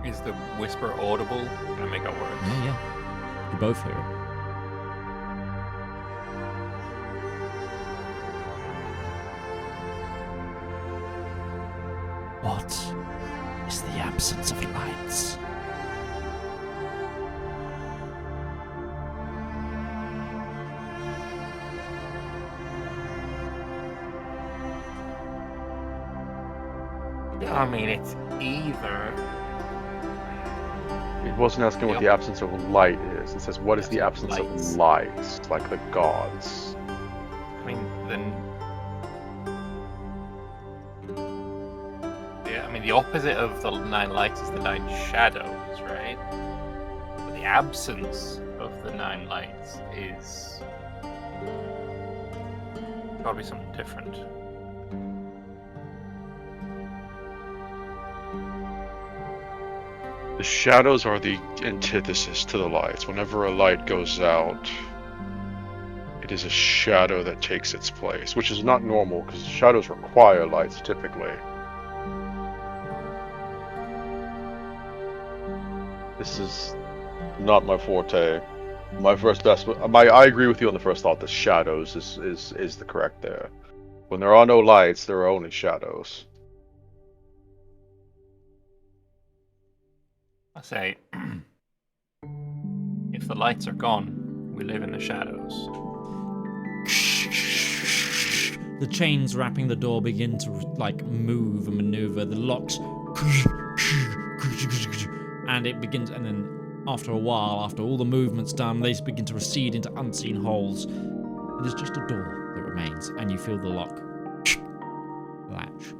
Is the whisper audible? Can I make out words? Yeah. You both hear it. What is the absence of lights? I mean, it's either. It wasn't asking what the absence of light is. It says, what is the absence of lights? Like the gods. I mean, then. Yeah, I mean, the opposite of the 9 lights is the 9 shadows, right? But the absence of the 9 lights is. Gotta be something different. The shadows are the antithesis to the lights. Whenever a light goes out, it is a shadow that takes its place, which is not normal because shadows require lights typically. This is not my forte. My first best, I agree with you on the first thought. The shadows is the correct there. When there are no lights, there are only shadows. I say, if the lights are gone, we live in the shadows. The chains wrapping the door begin to like move and maneuver. The locks, and it begins. And then, after a while, after all the movement's done, they begin to recede into unseen holes. It is just a door that remains, and you feel the lock latch.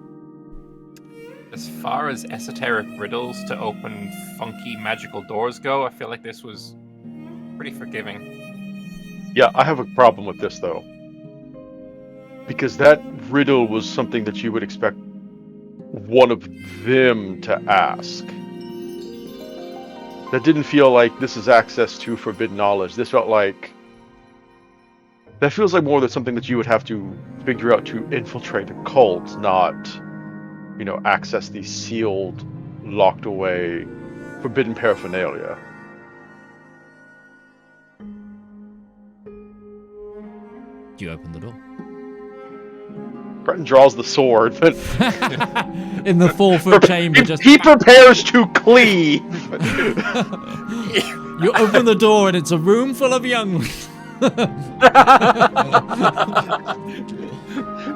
As far as esoteric riddles to open funky magical doors go, I feel like this was pretty forgiving. Yeah, I have a problem with this though. Because that riddle was something that you would expect one of them to ask. That didn't feel like this is access to forbidden knowledge. This felt like... That feels like more than something that you would have to figure out to infiltrate a cult, not... access the sealed, locked away, forbidden paraphernalia. Do you open the door? Breton draws the sword, but... In the 4-foot chamber, just... He prepares to cleave! You open the door and it's a room full of younglings.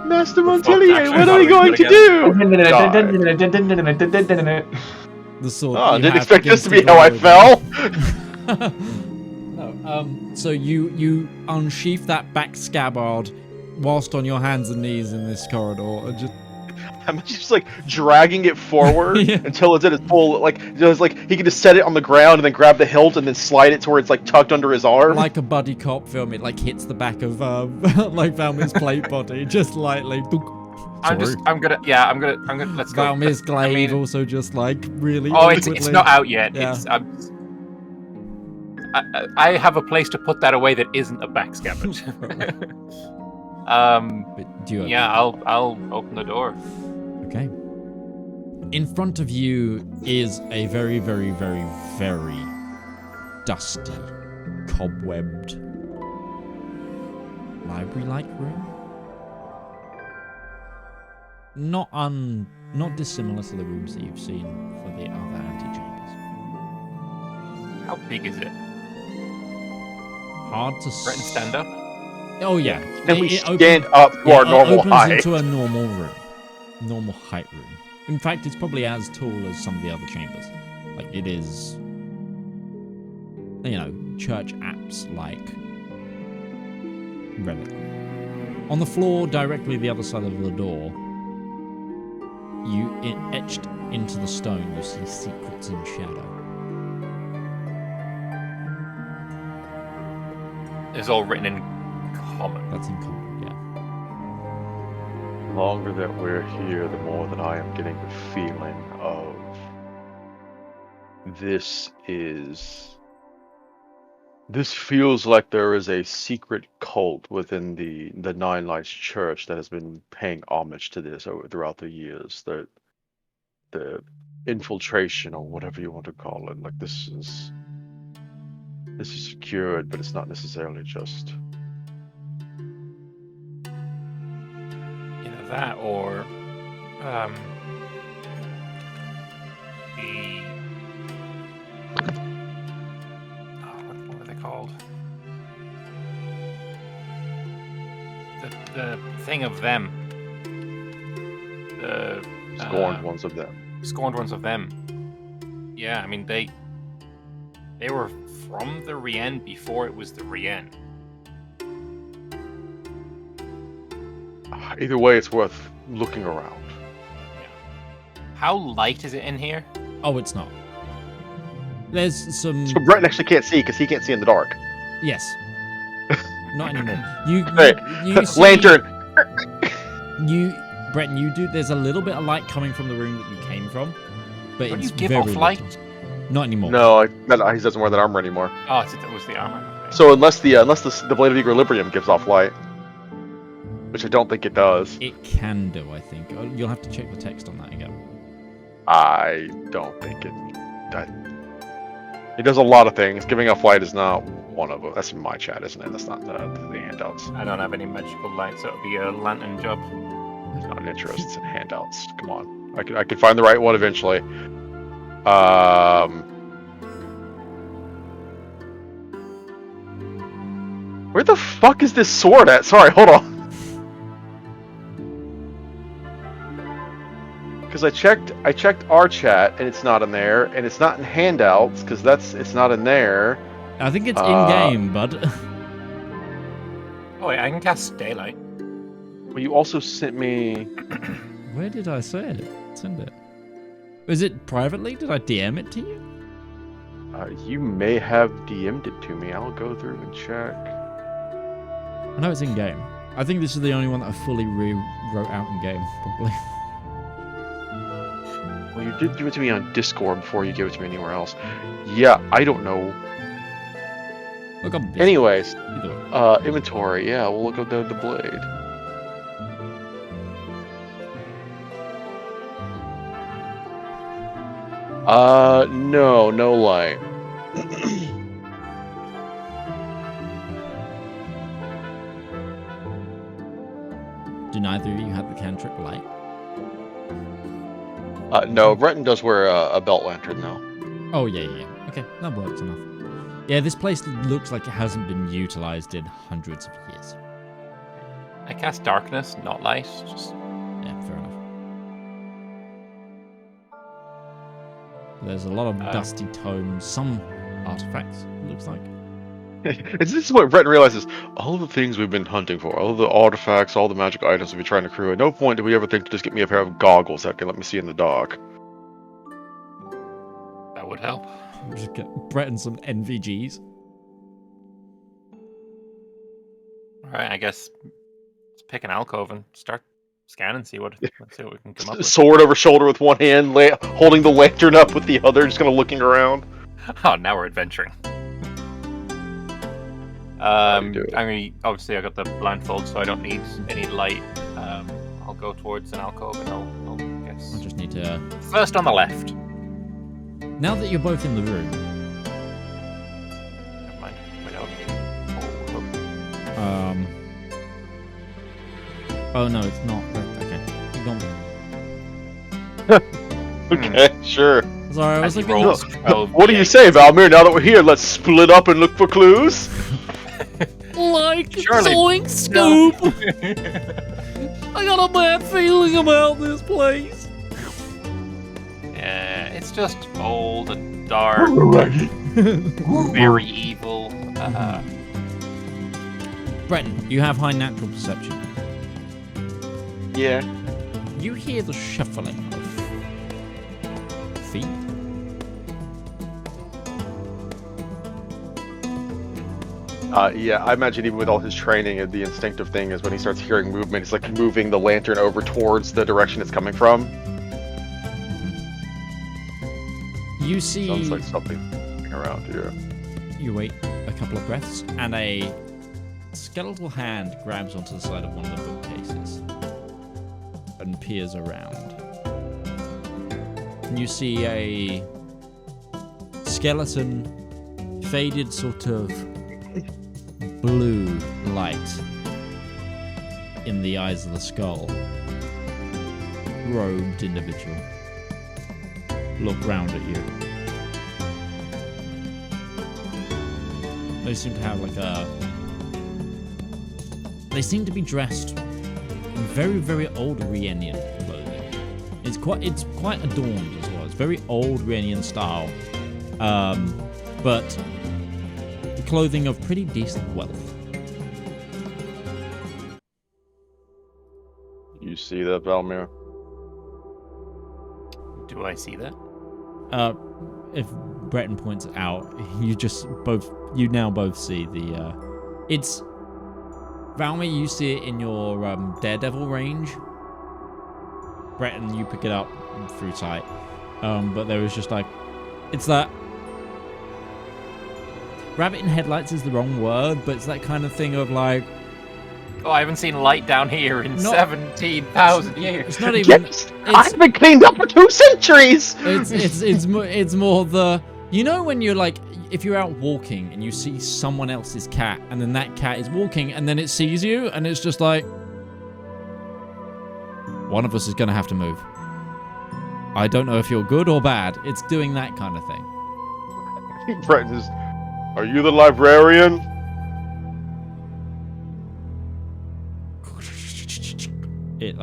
Master Montelier, what are we going to do? The sword. Oh, I didn't expect this to be how I fell. No. So you unsheath that back scabbard whilst on your hands and knees in this corridor, and just I'm just like dragging it forward Yeah. until it's at its full. Like just like he can just set it on the ground and then grab the hilt and then slide it to where it's like tucked under his arm. like a buddy cop film. It like hits the back of like Valmyr's plate body just lightly. I'm gonna, let's go. Valmyr's glaive I mean- also just like really. Oh, it's awkwardly. not out yet. Yeah. I have a place to put that away that isn't a back scabbard. But do you Yeah, I'll open the door. Okay. In front of you is a very, very, very, very dusty, cobwebbed library-like room. Not dissimilar to the rooms that you've seen for the other antechambers. How big is it? Hard to Breton, stand up. Oh yeah. and we It stand up to our it normal opens height. into a normal room. Normal height room. In fact, it's probably as tall as some of the other chambers. Like, it is, church apse like relic. On the floor, directly the other side of the door, etched into the stone, you see secrets in shadow. It's all written in common. That's in common, yeah. The longer that we're here, the more that I am getting the feeling of this feels like there is a secret cult within the Nine Lights Church that has been paying homage to this throughout the years. The infiltration, or whatever you want to call it, like this is secured, but it's not necessarily just. Either that or what were they called? The thing of them. The Scorned ones of them. Scorned ones of them. Yeah, I mean they were from the Rien before it was the Rien. Either way, it's worth looking around. How light is it in here? Oh, it's not. There's some... So Breton actually can't see because he can't see in the dark. Yes. Not anymore. You Hey, see, lantern. Breton, you do. There's a little bit of light coming from the room that you came from, but Don't it's you give very off little. light? Not anymore. No, he doesn't wear that armor anymore. Oh, it was the armor. Okay. So unless the blade of equilibrium gives off light, which I don't think it does. It can do, I think. You'll have to check the text on that again. I don't think it. It does a lot of things. Giving off light is not one of them. That's in my chat, isn't it? That's not the handouts. I don't have any magical light, so it'll be a lantern job. It's not an interest. It's in handouts. Come on, I could find the right one eventually. Where the fuck is this sword at? Sorry, hold on. Because I checked our chat and it's not in there, and it's not in handouts because it's not in there. I think it's in game, bud. Oh wait, I can cast daylight. Well, you also sent me. Where did I say it? Send it. Was it privately? Did I DM it to you? You may have DM'd it to me. I'll go through and check. I know it's in game. I think this is the only one that I fully rewrote out in game, probably. Well, you did give it to me on Discord before you gave it to me anywhere else. Yeah, I don't know. Look up. Anyways, Either way. inventory. Yeah, we'll look up the blade. No light. Do neither of you have the cantrip light? No, Breton does wear a belt lantern though. Oh, yeah. Okay, that works enough. Yeah, this place looks like it hasn't been utilized in hundreds of years. I cast darkness, not light. Just Yeah, fair enough. There's a lot of dusty tomes, some artifacts, it looks like. This is what Breton realizes. All of the things we've been hunting for, all of the artifacts, all the magic items we've been trying to crew, at no point did we ever think to just get me a pair of goggles that can let me see in the dark. That would help. Just get Breton some NVGs. Alright, I guess let's pick an alcove and start scanning, see what we can come up with. Sword over shoulder with one hand, holding the lantern up with the other, just kind of looking around. Oh, now we're adventuring. Obviously I got the blindfold, so I don't need any light. I'll go towards an alcove and I'll guess. I just need to... First on the left. Now that you're both in the room... Never mind. Wait, Oh no, it's not. Okay. Okay, sure. Sorry, I was looking... What do you say, Valymr? Now that we're here, let's split up and look for clues? Like, Surely. Zoink Scoop! I got a bad feeling about this place. Yeah, it's just old and dark, very evil. Breton, you have high natural perception. Yeah. You hear the shuffling of feet. Yeah, I imagine even with all his training, the instinctive thing is when he starts hearing movement, he's like moving the lantern over towards the direction it's coming from. You see... Sounds like something around here. You wait a couple of breaths, and a skeletal hand grabs onto the side of one of the bookcases and peers around. And you see a skeleton, faded sort of blue light in the eyes of the skull. Robed individual. Look round at you. They seem to have like a... They seem to be dressed in very, very old Rhiannian clothing. It's quite adorned as well. It's very old Rhiannian style. But clothing of pretty decent wealth. You see that, Valymr? Do I see that? If Breton points it out, you now both see the, it's, Valymr, you see it in your, Daredevil range. Breton, you pick it up through sight. But there was just like, it's that, rabbit in headlights is the wrong word, but it's that kind of thing of like... Oh, I haven't seen light down here in 17,000 years. It's not even... I've been cleaned up for 2 centuries! It's more the... You know when you're like... If you're out walking and you see someone else's cat, and then that cat is walking, and then it sees you, and it's just like... One of us is going to have to move. I don't know if you're good or bad. It's doing that kind of thing. Breton is... Are you the librarian? It,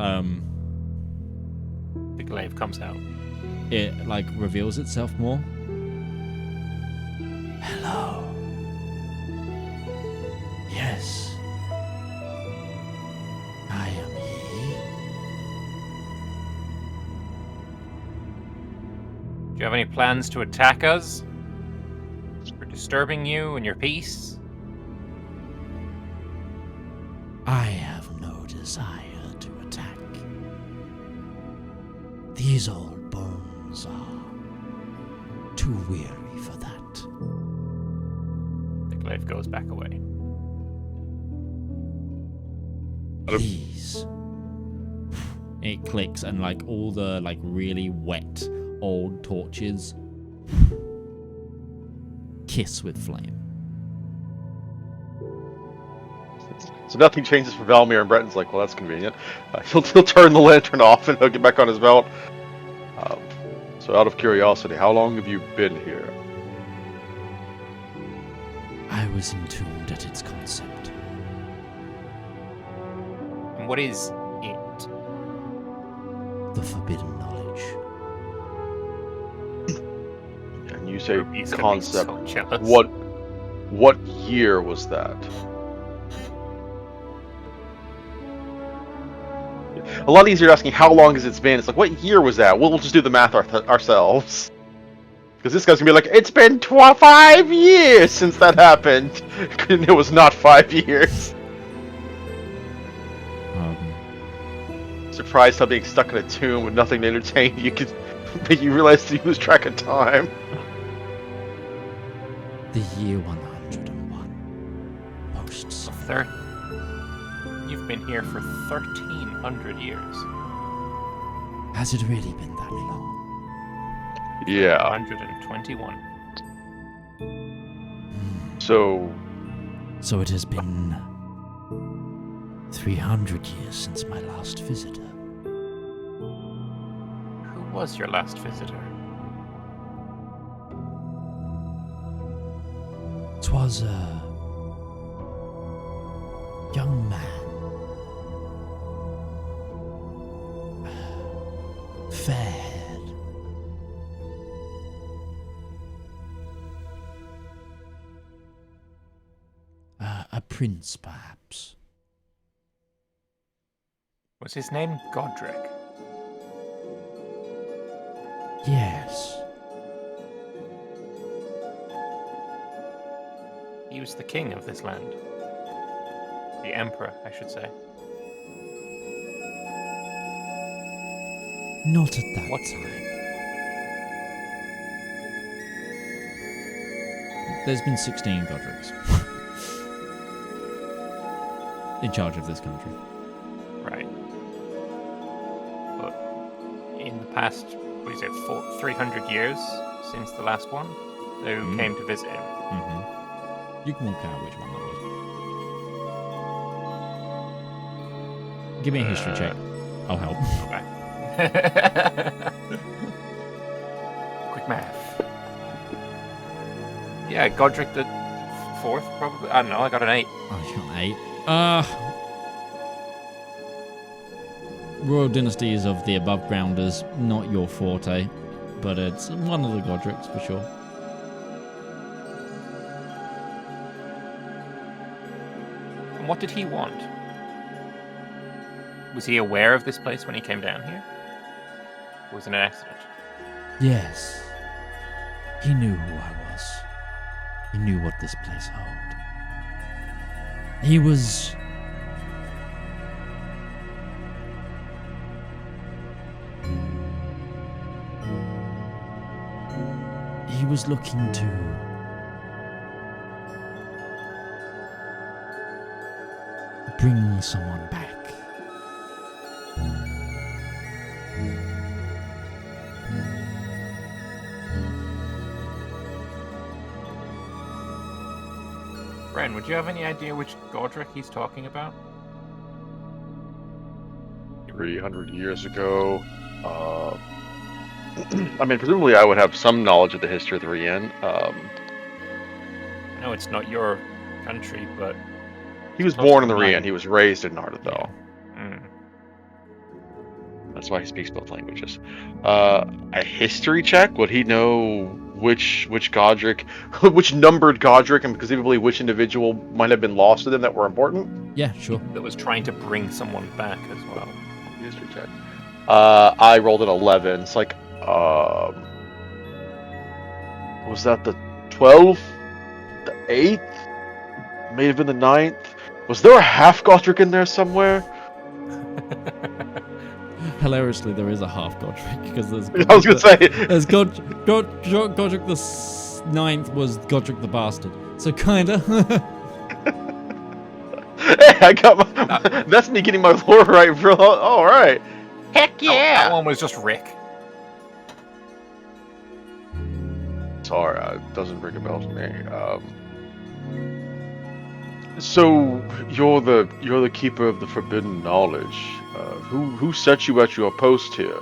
The glaive comes out. it, like, reveals itself more. Hello. Yes. I am he. Do you have any plans to attack us? For disturbing you and your peace? I have no desire to attack. These old bones are too weary for that. The glaive goes back away. Please. It clicks and like all the like really wet old torches kiss with flame. So nothing changes for Valymr, and Breton's like, well, that's convenient. He'll turn the lantern off and he'll get back on his belt. So out of curiosity, how long have you been here? I was entombed at its concept. And what is it? The forbidden knowledge. And you you say Ruby's gonna be concept, so jealous. what year was that? A lot easier asking how long has it been. It's like, what year was that? We'll just do the math ourselves. Because this guy's gonna be like, it's been 5 years since that happened. And it was not 5 years. Surprised how being stuck in a tomb with nothing to entertain you could make you realize to lose track of time. The year 101. Posts. You've been here for 1,300 years. Has it really been that long? Yeah. 121. So it has been 300 years since my last visitor. Who was your last visitor? 'Twas a young man. Fair-haired. A prince, perhaps. Was his name Godric? Yes. He was the king of this land. The emperor, I should say. Not at that What? time. There's been 16 Godrics in charge of this country. Right. But in the past, 300 years since the last one, who came to visit him? Mm-hmm. You can work out which one that was. Give me a history check. I'll help. Okay. Quick math. Yeah, Godric the fourth, probably. I don't know. I got an 8. Oh, you got 8. Royal dynasties of the above grounders, not your forte, but it's one of the Godrics for sure. And what did he want? Was he aware of this place when he came down here? Or was it an accident? Yes. He knew who I was. He knew what this place held. He was... He was looking to... bring someone back. Ren, would you have any idea which Godric he's talking about? 300 years ago. I mean, presumably I would have some knowledge of the history of the Rien. I know it's not your country, but... He was born in the Rien. He was raised in Nardethel. Mm. That's why he speaks both languages. A history check? Would he know which Godric, which numbered Godric, and conceivably which individual might have been lost to them that were important? Yeah, sure. That was trying to bring someone back as well. History check. I rolled an 11. It's like, was that the 12th? The 8th? May have been the 9th? Was there a half Godric in there somewhere? Hilariously, there is a half Godric because there's. I was gonna say. There's Godric the 9th was Godric the Bastard. So kinda. Hey, I got my. That's me getting my lore right, bro. All right. Heck yeah. That one was just Rick. Sorry, it doesn't ring a bell to me. So you're the keeper of the forbidden knowledge. Who set you at your post here?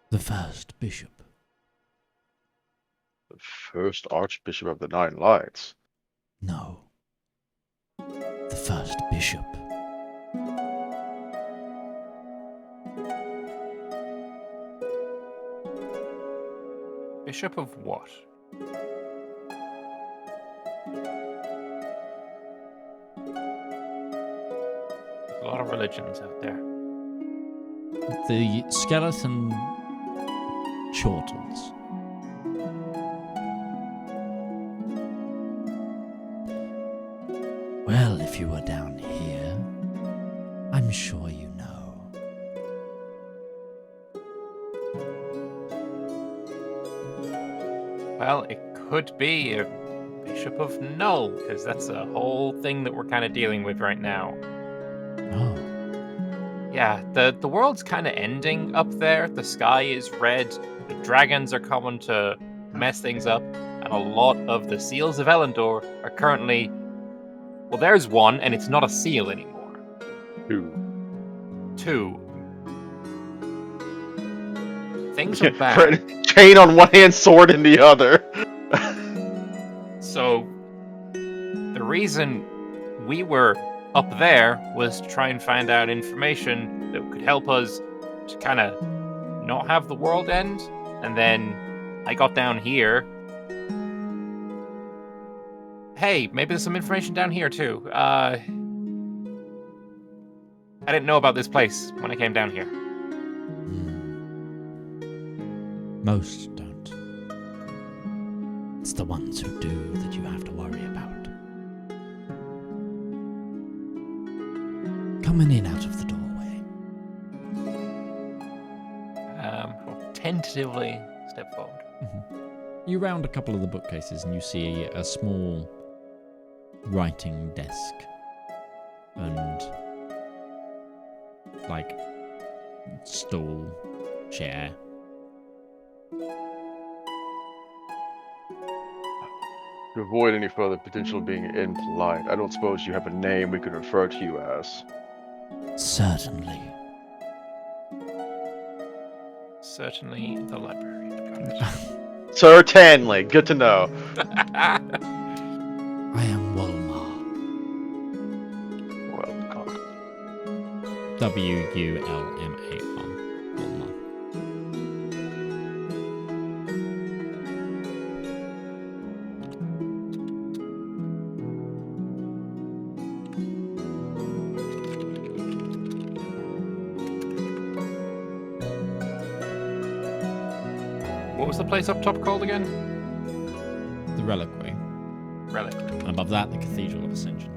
The first bishop. The first Archbishop of the Nine Lights. No. The first bishop. Bishop of what? There's a lot of religions out there. The skeleton chortles. Well, if you were down here, I'm sure you know. Well, it could be a Bishop of Null, because that's a whole thing that we're kind of dealing with right now. Oh. Yeah, the world's kind of ending up there. The sky is red. The dragons are coming to mess things up. And a lot of the seals of Elendor are currently... Well, there's one, and it's not a seal anymore. Two. Things are bad. Chain on one hand, sword in the other. So, the reason we were up there was to try and find out information that could help us to kind of not have the world end. And then I got down here. Hey, maybe there's some information down here too. I didn't know about this place when I came down here. Most don't. It's the ones who do that you have to worry about. Coming in out of the doorway. I'll tentatively step forward. You round a couple of the bookcases and you see a small writing desk and like stool, chair. To avoid any further potential being impolite, I don't suppose you have a name we could refer to you as. Certainly. Certainly the library. Got it. Certainly, good to know. I am Walmar. Well, Wulmar. Walmar. What was the place up top called again? The Reliquary. Relic. And above that, the Cathedral of Ascension.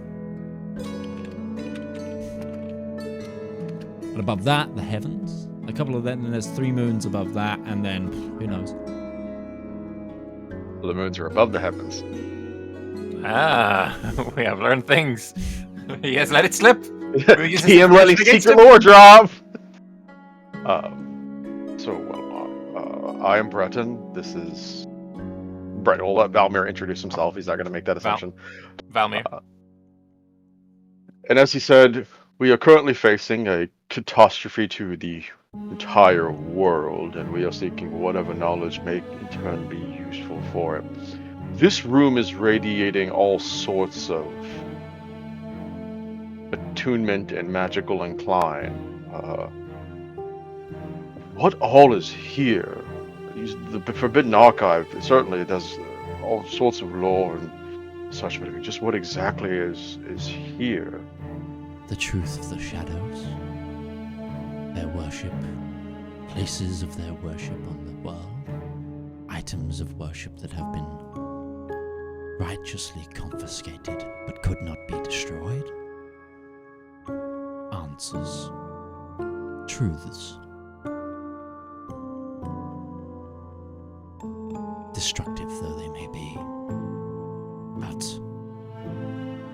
And above that, the heavens. A couple of them, and there's 3 moons above that, and then, who knows? the moons are above the heavens. Ah, we have learned things. He has let it slip. TM letting secret lore drop. I am Breton. This is Breton. We'll let Valymr introduce himself. He's not going to make that assumption. Valymr. And as he said, we are currently facing a catastrophe to the entire world, and we are seeking whatever knowledge may in turn be useful for it. This room is radiating all sorts of attunement and magical incline. What all is here? The Forbidden Archive certainly does all sorts of lore and such, but just what exactly is here? The truth of the shadows, their worship, places of their worship on the world, items of worship that have been righteously confiscated but could not be destroyed, answers, truths, destructive though they may be. But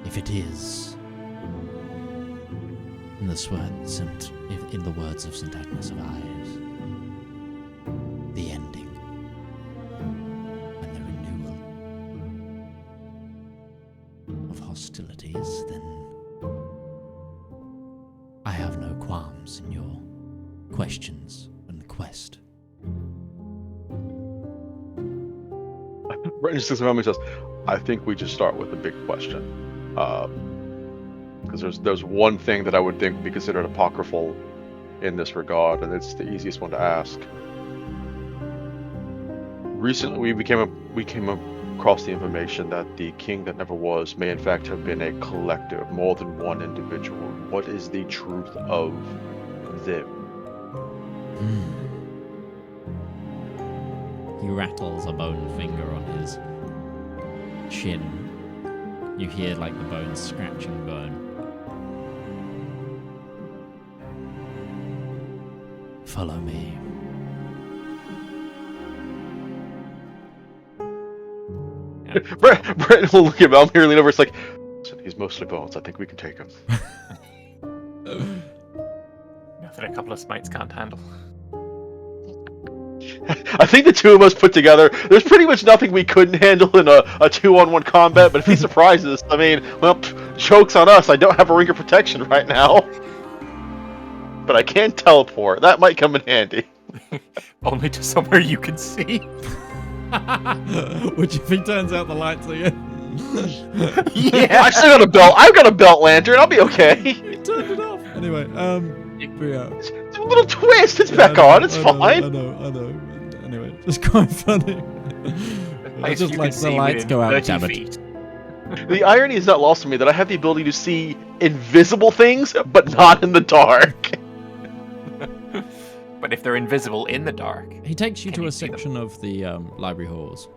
if it is, in the words of St. Agnes of Eyes, the ending and the renewal of hostilities, then I have no qualms in your questions and quest. Breton just takes a moment and says, I think we just start with the big question. Because there's one thing that I would think would be considered apocryphal in this regard, and it's the easiest one to ask. Recently, we came across the information that the king that never was may in fact have been a collective, more than one individual. What is the truth of them? He rattles a bone finger on his chin. You hear like the bone scratching bone. Follow me. Breton will look at Valymr, lean over. It's like, he's mostly bones. I think we can take him. Nothing a couple of smites can't handle. I think the two of us put together, there's pretty much nothing we couldn't handle in a 2-on-1 combat, but if he surprises, I mean, well, joke's on us. I don't have a ring of protection right now. But I can teleport. That might come in handy. Only to somewhere you can see. Which if he turns out the lights again. Yeah. I still got a belt. I've got a belt lantern. I'll be okay. He turned it off. Anyway, yeah. It's a little twist. It's back on. It's fine. I know. Anyway, it's quite funny. I just like the lights go out, damn it. The irony is not lost on me that I have the ability to see invisible things, but not in the dark. But if they're invisible in the dark, He takes you Can to you a see them? section of the library halls.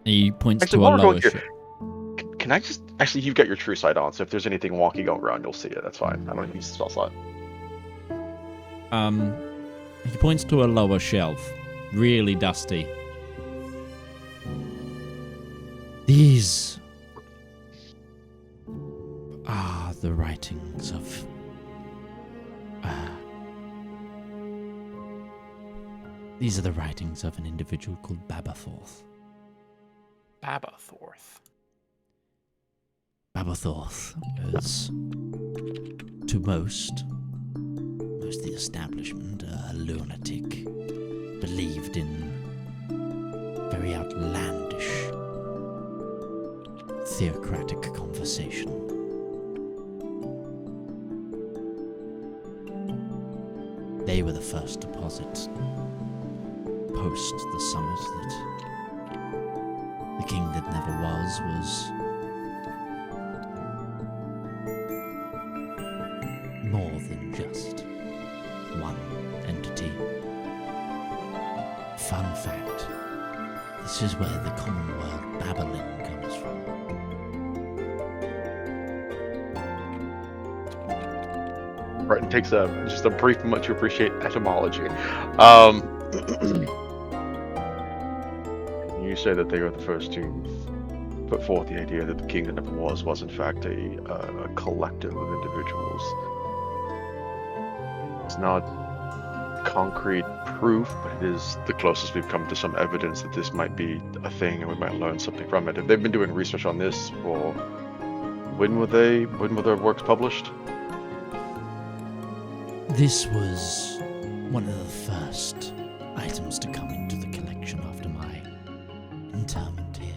He points Actually, to a while we're lower going here, shelf. can I just... Actually, you've got your true sight on, so if there's anything wonky going around, you'll see it. That's fine. I don't need to use the spell slot. He points to a lower shelf, really dusty. These are the writings of these are the writings of an individual called Babathorth. Babathorth. Babathorth is, to most of the establishment, a lunatic, believed in very outlandish theocratic conversation. They were the first to posit, post the summit, that the king that never was more than just one entity. Fun fact, this is where the common word babbling comes from. Breton takes just a brief moment to appreciate etymology. You say that they were the first to put forth the idea that the king that never was in fact a collective of individuals. It's not concrete proof, but it is the closest we've come to some evidence that this might be a thing and we might learn something from it. If they've been doing research on this, or when were their works published? This was one of the first items to come into the collection after my interment here.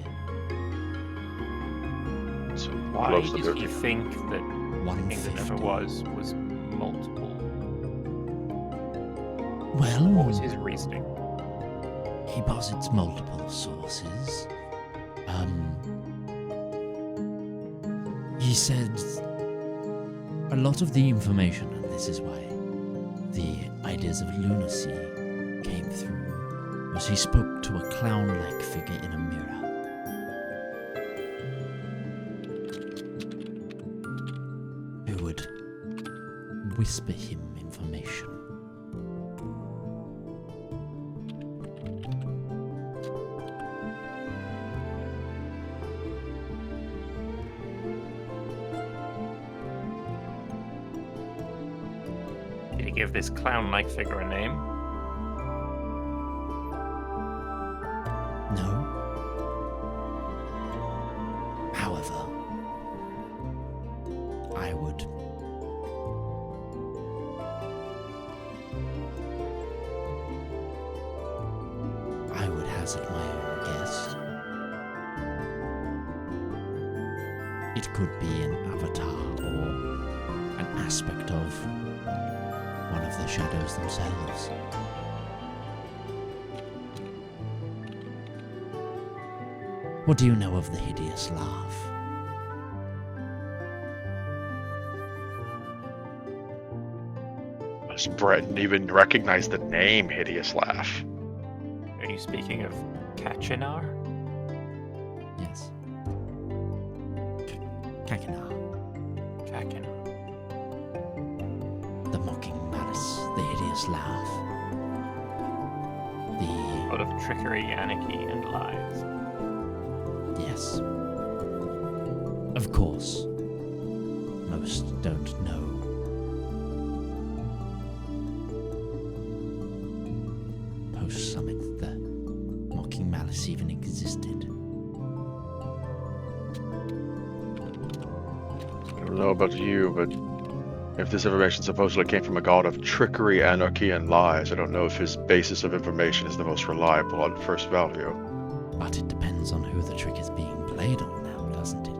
So Why close to did their- he think that the thing that never 150. was multiple? Well, What was his reasoning? he posits multiple sources. He said a lot of the information, and this is why the ideas of lunacy came through, was he spoke to a clown-like figure in a mirror. Who would whisper him information. Did he give this clown-like figure a name? No. However, I would hazard my own guess. It could be an avatar or an aspect of one of the shadows themselves. What do you know of the hideous laugh? Does Breton even recognize the name Hideous Laugh? Are you speaking of Kachinar? Yes. Kakinar. Kachinar. The mocking malice, the hideous laugh. The... Out of trickery, anarchy, and lies. Yes. Of course. Most don't know. Post-summit, the mocking malice even existed. I don't know about you, but if this information supposedly came from a god of trickery, anarchy, and lies, I don't know if his basis of information is the most reliable on first value. But it depends on who the trick is being played on now, doesn't it?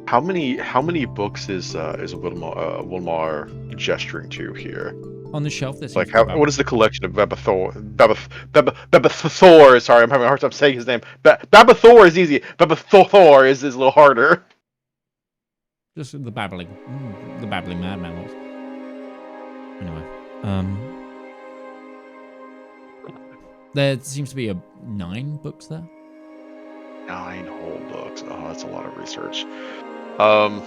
How many books is Wilmar gesturing to here? On the shelf, there's Like, what is the collection of Bebathor? Bebathor. Sorry, I'm having a hard time saying his name. Bebathor is easy. Bebathor is a little harder. Just the babbling madman was. Anyway, there seems to be 9 books there. 9 whole books. Oh, that's a lot of research. And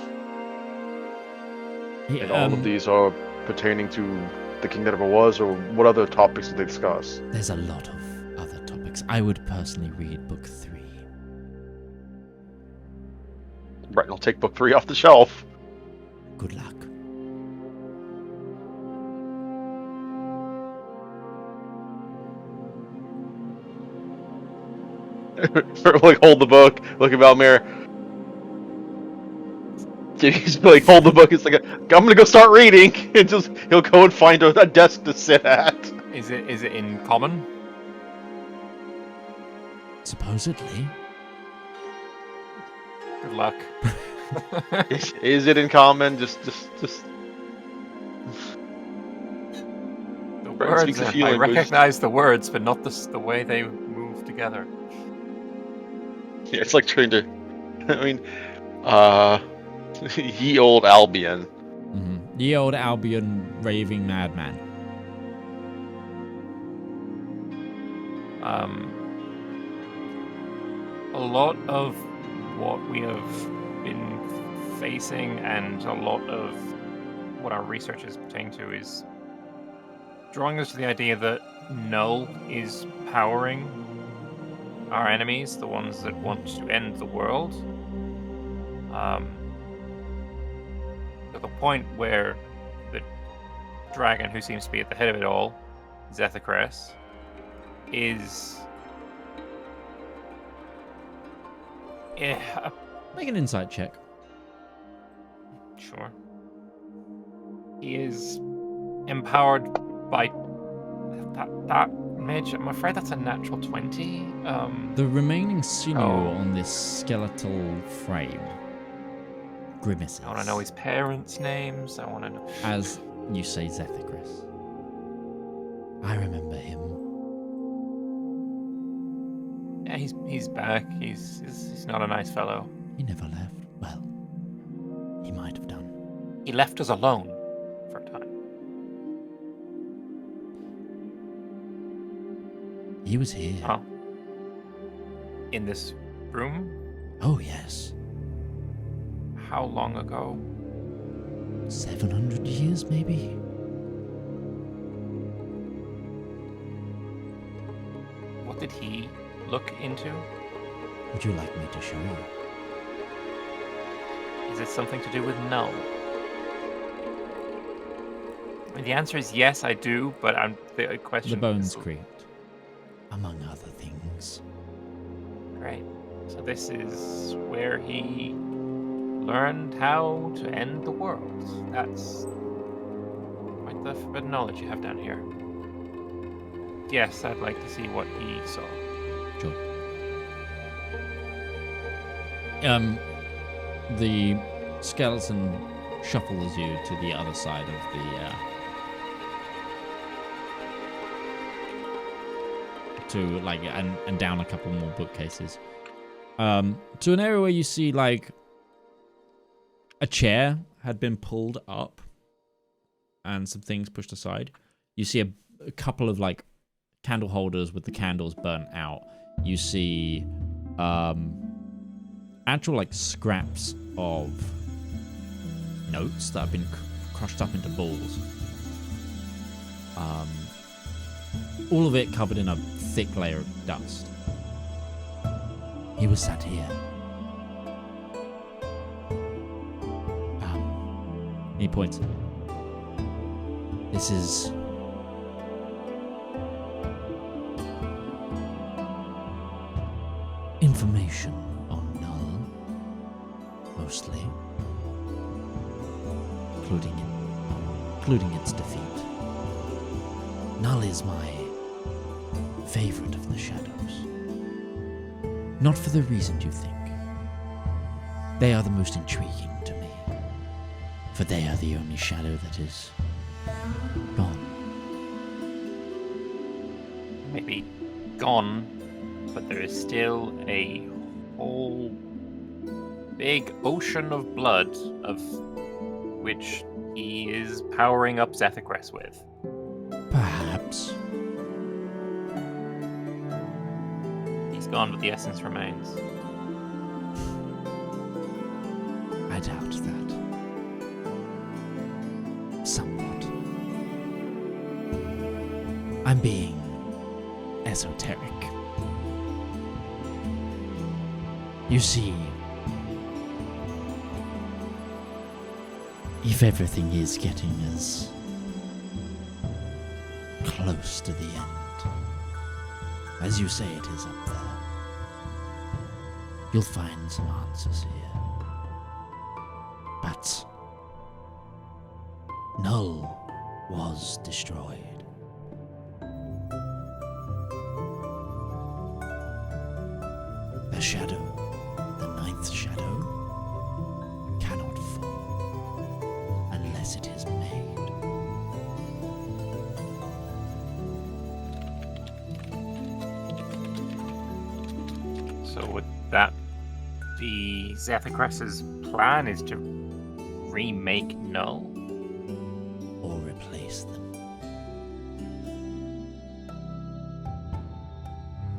all of these are pertaining to the king that never was, or what other topics did they discuss? There's a lot of other topics. I would personally read book 3. Right, I'll take book 3 off the shelf. Good luck. Like, hold the book. Look at Valymr. He's like, hold the book. It's like, I'm gonna go start reading. And just he'll go and find a desk to sit at. Is it in common? Supposedly. Good luck. Is it in common? Just. The Right, words. speaks of I feeling, but it's- recognize the words, but not the way they move together. Yeah, it's like trying to. I mean, ye old Albion. Mm-hmm. Ye old Albion raving madman. A lot of what we have been facing, and a lot of what our research is pertaining to, is drawing us to the idea that Null is powering our enemies, the ones that want to end the world. To the point where the dragon who seems to be at the head of it all, Zethacres, is... Make an insight check. Sure. He is empowered by that mage. I'm afraid that's a natural 20. The remaining sinew Oh. on this skeletal frame grimaces. I want to know his parents' names. I want to know. As you say, Zethacres. I remember him. Yeah, he's back. He's not a nice fellow. He never left. Well, he might have done. He left us alone for a time. He was here. Huh? In this room? Oh, yes. How long ago? 700 years, maybe? What did he look into? Would you like me to show you? Is it something to do with Null? I mean, the answer is yes, I do, but the question... The Bones Creaked, among other things. Great. So this is where he learned how to end the world. That's quite the forbidden knowledge you have down here. Yes, I'd like to see what he saw. Sure. The skeleton shuffles you to the other side of and down a couple more bookcases. To an area where you see like a chair had been pulled up and some things pushed aside. You see a couple of like candle holders with the candles burnt out. You see actual like scraps of notes that have been crushed up into balls. All of it covered in a thick layer of dust. He was sat here. He points. This is information on Null, mostly, including its defeat. Null is my favorite of the shadows. Not for the reasons you think. They are the most intriguing to me, for they are the only shadow that is gone. Maybe gone, but there is still a whole big ocean of blood of which he is powering up Zethacrest with. Perhaps. He's gone, but the essence remains. I doubt that. Somewhat. I'm being esoteric. You see, if everything is getting as close to the end, as you say it is up there, you'll find some answers here. But Null was destroyed. The shadow, the ninth shadow, cannot fall unless it is made. So would that be Zethacrest's plan, is to remake Null? Or replace them.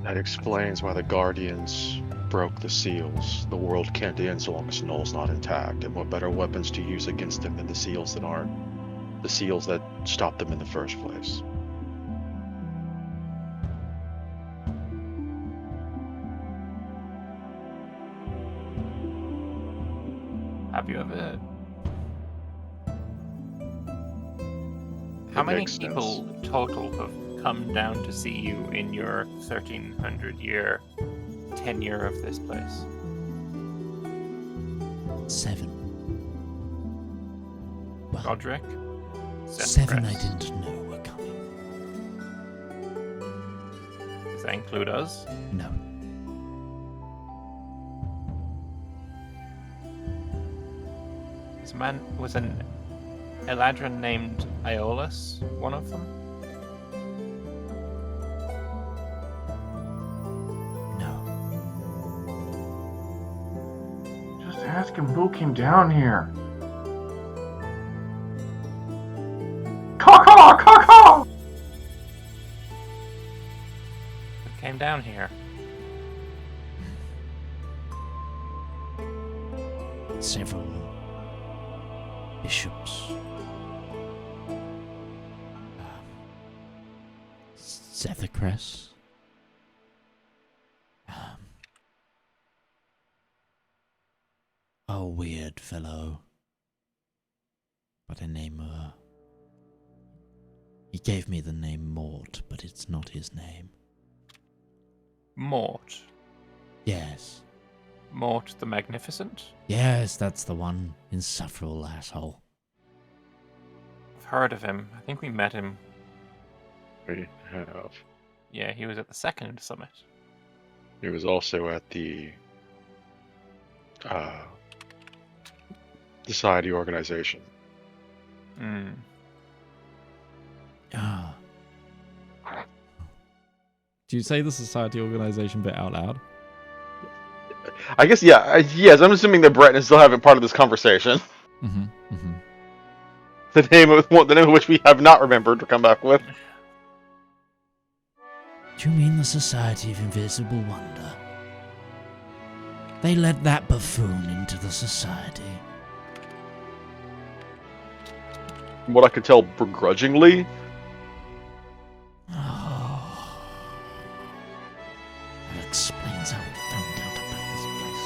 That explains why the Guardians broke the seals. The world can't end so long as Null's not intact, and what better weapons to use against them than the seals that aren't? The seals that stopped them in the first place. Have you ever... How many makes people total have come down to see you in your 1300-year tenure of this place? 7. Well, Roderick? 7 I Zethacrest. didn't know were coming. Does that include us? No. Was an Eladrin named Aeolus one of them? No. Just ask him who came down here. Caw-caw! Caw-caw! Who came down here? Several bishops. Zethacrest. A weird fellow by the name he gave me the name Mort, but it's not his name. Mort. Yes. Mort the Magnificent? Yes, that's the one. Insufferable asshole. I've heard of him. I think we met him. We have. Yeah, he was at the second summit. He was also at the Society organization. Hmm. Ah. Do you say the society organization bit out loud? I guess, yeah. Yes, I'm assuming that Breton is still having part of this conversation. Mm-hmm. Mm-hmm. The name of which we have not remembered to come back with. Do you mean the Society of Invisible Wonder? They let that buffoon into the society. From what I could tell, begrudgingly. Oh. That explains how we found out about this place.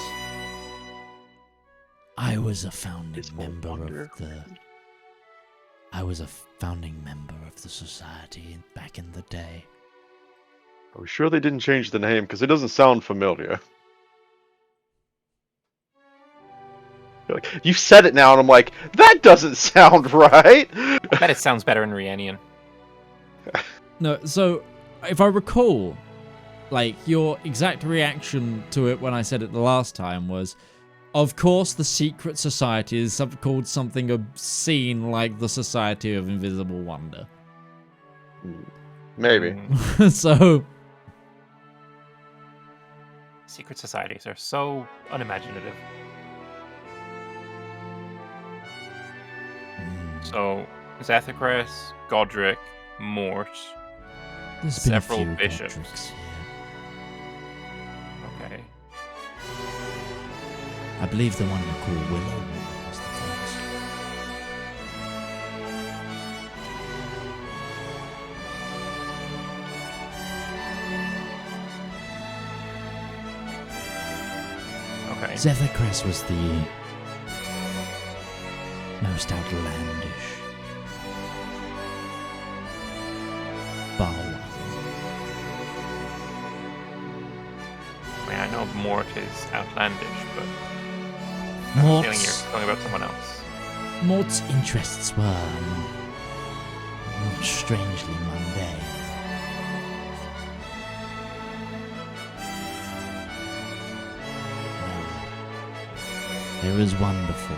I was a founding member of the society back in the day. Are we sure they didn't change the name? Because it doesn't sound familiar. You said it now, and I'm like, that doesn't sound right. I bet it sounds better in Rhiannian. No, so if I recall, like your exact reaction to it when I said it the last time was, of course, the secret society is called something obscene like the Society of Invisible Wonder. Maybe. So. Secret societies are so unimaginative. So, Zethacris, Godric, Mort, There's been several a few bishops. Godrics here. Okay. I believe the one we call Willoughby was the first. Okay. Zethacris was the most outlandish. Bar one. I mean, I know Mort is outlandish, but I have a feeling you're talking about someone else. Mort's interests were strangely mundane. There was one before.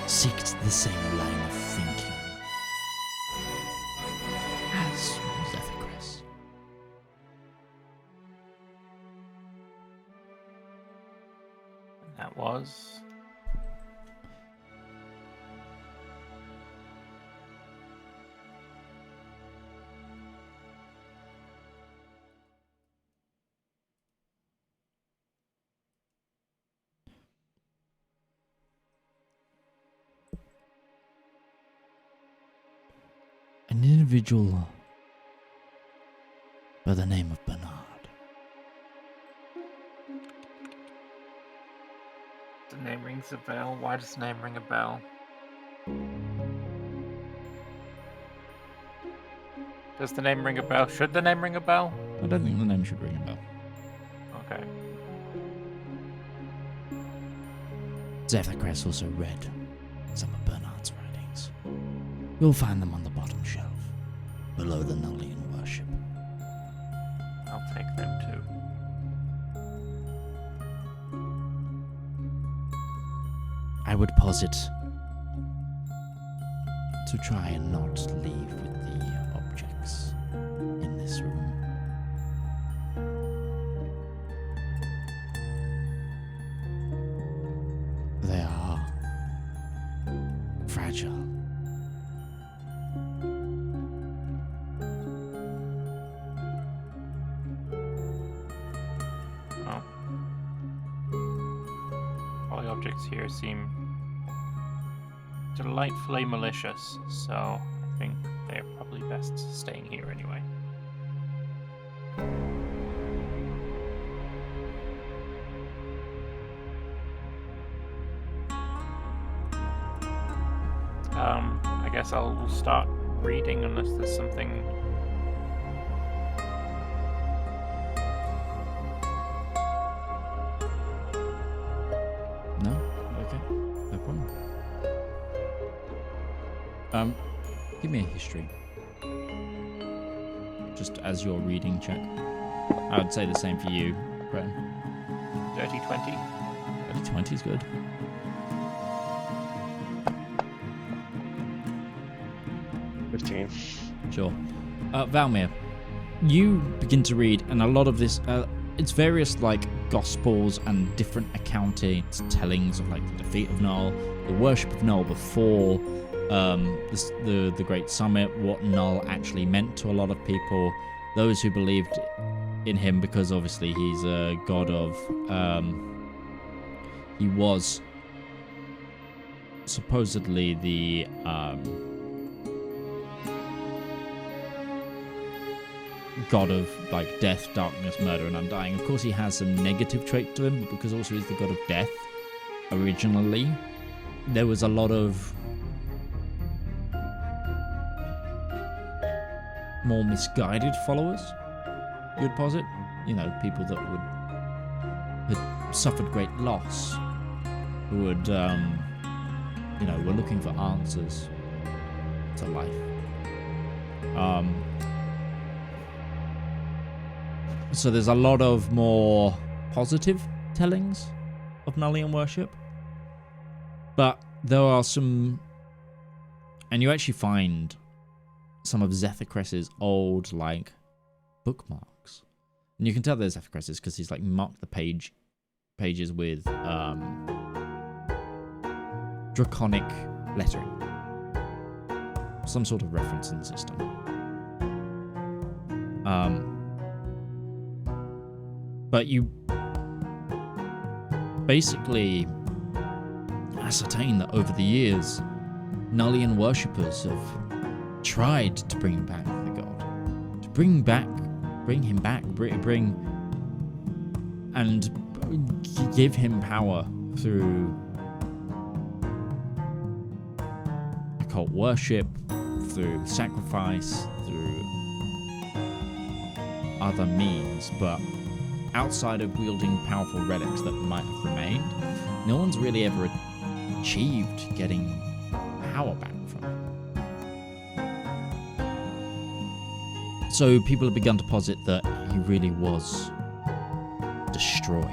Seeked the same line of thinking as Zethacris. That was... An individual by the name of Bernard. The name rings a bell. Why does the name ring a bell? Does the name ring a bell? Should the name ring a bell? I don't think the name should ring a bell. Okay. Zethacris also read some of Bernard's writings. You'll find them on the bottom shelf, below the Nullian worship. I'll take them too. I would posit to try and not leave with the objects in this room. They are fragile. Oh. All the objects here seem delightfully malicious, so I think they're probably best staying here anyway. I guess I'll start reading unless there's something. No? Okay. No problem. Give me a history. Just as your reading check. I would say the same for you, Breton. Dirty 20. Early 20s, good. Sure. Valymr, you begin to read, and a lot of this, it's various like gospels and different accountings, tellings of like the defeat of Null, the worship of Null before the Great Summit, what Null actually meant to a lot of people, those who believed in him because obviously he's a god of, he was supposedly the god of like death, darkness, murder, and undying. Of course, he has some negative trait to him, but because also he's the god of death originally, there was a lot of more misguided followers, you would posit. You know, people that had suffered great loss, who would, you know, were looking for answers to life. So there's a lot of more positive tellings of Nullian worship. But there are some... And you actually find some of Zethacres's old, like, bookmarks. And you can tell they're Zethacres's because he's, like, marked the pages with draconic lettering. Some sort of referencing system. But you basically ascertain that over the years, Nullian worshippers have tried to bring back the god. To bring him back, and give him power through occult worship, through sacrifice, through other means, but outside of wielding powerful relics that might have remained, no one's really ever achieved getting power back from it. So people have begun to posit that he really was destroyed.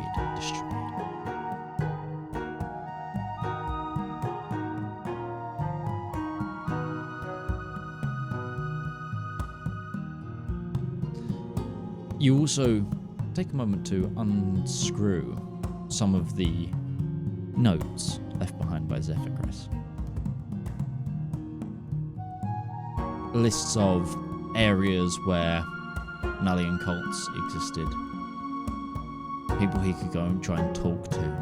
You also take a moment to unscrew some of the notes left behind by Zethacres. Lists of areas where Nullian cults existed. People he could go and try and talk to.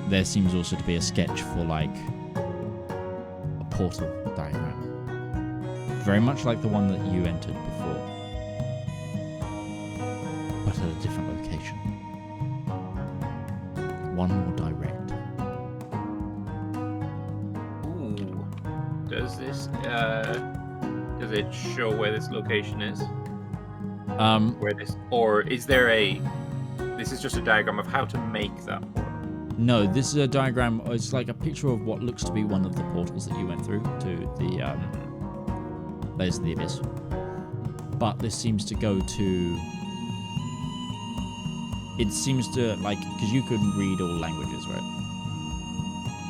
There seems also to be a sketch for, like, a portal diagram. Very much like the one that you entered before. But at a different location. One more direct. Ooh. Does this, does it show where this location is? Where this, or is there this is just a diagram of how to make that portal? No, this is a diagram, it's like a picture of what looks to be one of the portals that you went through to the, there's the Abyss. But this seems to go to... It seems to, like, because you can read all languages, right?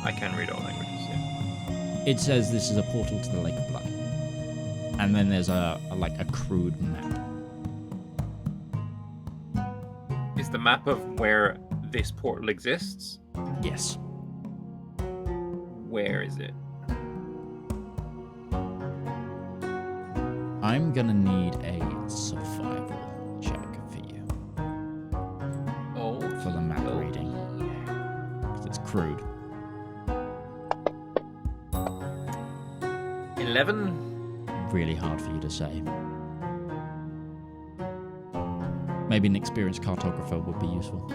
I can read all languages, yeah. It says this is a portal to the Lake of Blood. And then there's a crude map. Is the map of where this portal exists? Yes. Where is it? I'm gonna need a survival check for you. Oh. For the map reading. Because it's crude. 11? Really hard for you to say. Maybe an experienced cartographer would be useful.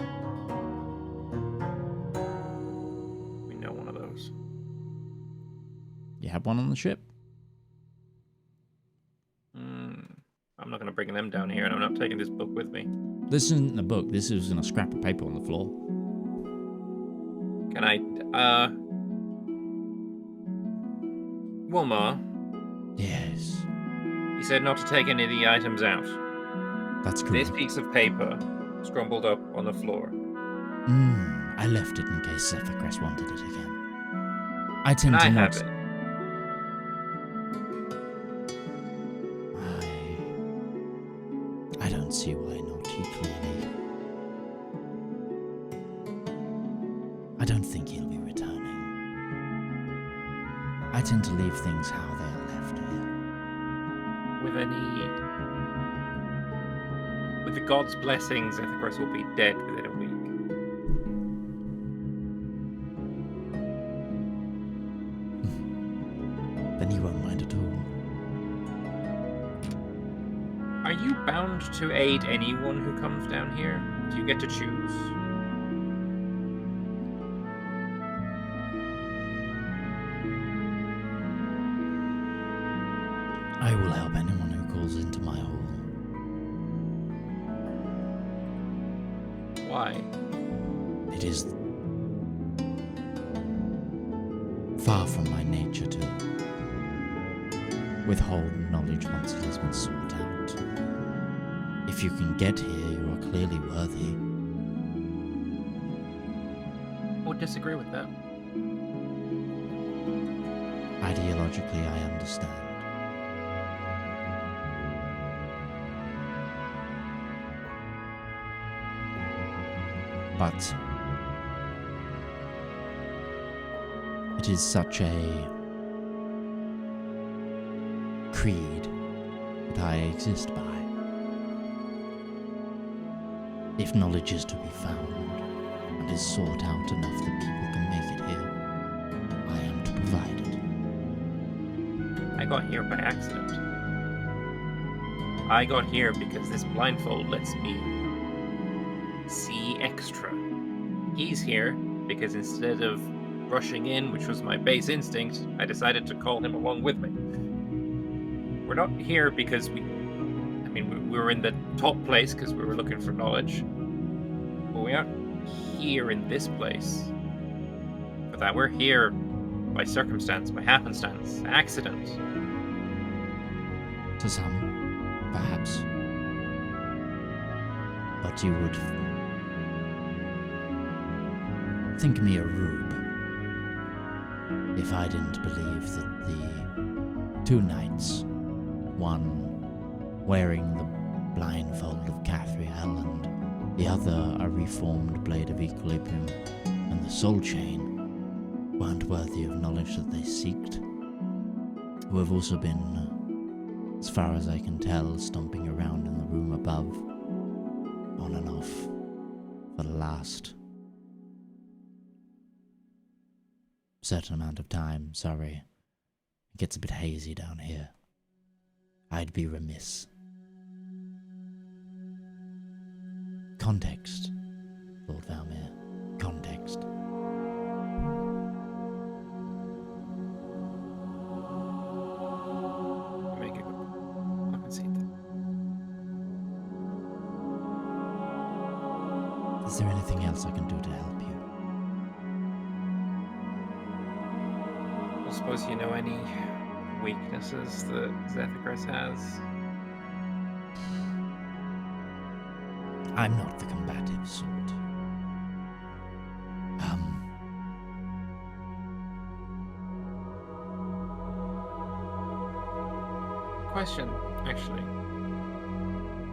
We know one of those. You have one on the ship? I'm not going to bring them down here, and I'm not taking this book with me. This isn't the book. This is a scrap of paper on the floor. Can I, Wilma? Yes. You said not to take any of the items out. That's correct. This piece of paper scrumbled up on the floor. I left it in case Zephyrcrest wanted it again. I tend And to I not. have it. I don't see why not, he clearly. I don't think he'll be returning. I tend to leave things how they are left here. With the god's blessings, Zephyrcrest will be dead within a week. Then he won't mind at all. Are you bound to aid anyone who comes down here? Do you get to choose? I will help anyone who calls into my hall. Why? It is far from my nature to withhold knowledge once it has been sought out. If you can get here, you are clearly worthy. I would disagree with that. Ideologically, I understand. But it is such a creed that I exist by. If knowledge is to be found and is sought out enough that people can make it here, I am to provide it. I got here by accident. I got here because this blindfold lets me see extra. He's here because instead of rushing in, which was my base instinct, I decided to call him along with me. We're not here because we were in the top place because we were looking for knowledge. But we aren't here in this place for that. We're here by circumstance, by happenstance, accident. To some, perhaps. But you would think me a rube if I didn't believe that the two knights, one wearing the blindfold of Cathriel and the other a reformed blade of Equilibrium and the soul chain, weren't worthy of knowledge that they seeked, who have also been, as far as I can tell, stomping around in the room above, on and off, for the last certain amount of time. Sorry, it gets a bit hazy down here. I'd be remiss. Context, Lord Valymr. Context. Make it go. I can see that. Is there anything else I can do to help you? I suppose you know any weaknesses that Zephyrcrest has? I'm not the combative sort. Question, actually.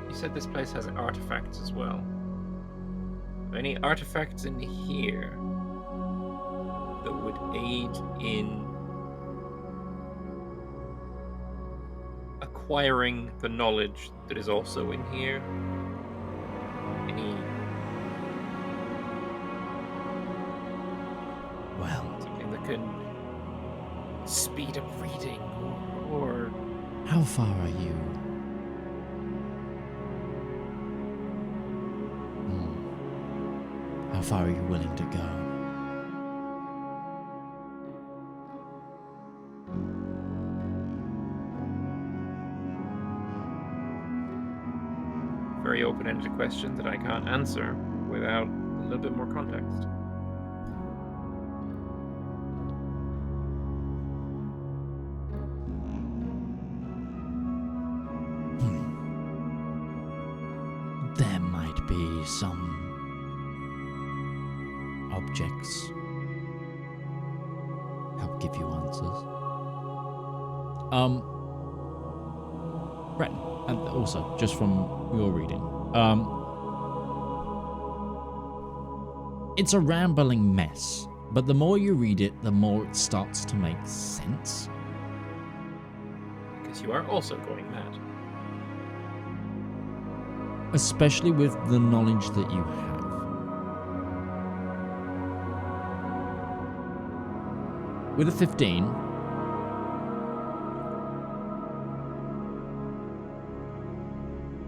You said this place has artifacts as well. Are there any artifacts in here that would aid in acquiring the knowledge that is also in here? Any... Well, something that can speed up reading, or... how far are you? How far are you willing to go? Very open-ended question that I can't answer without a little bit more context. There might could be some objects help give you answers. Breton, and also just from your reading, it's a rambling mess, but the more you read it, the more it starts to make sense. Because you are also going mad. Especially with the knowledge that you have. With a 15,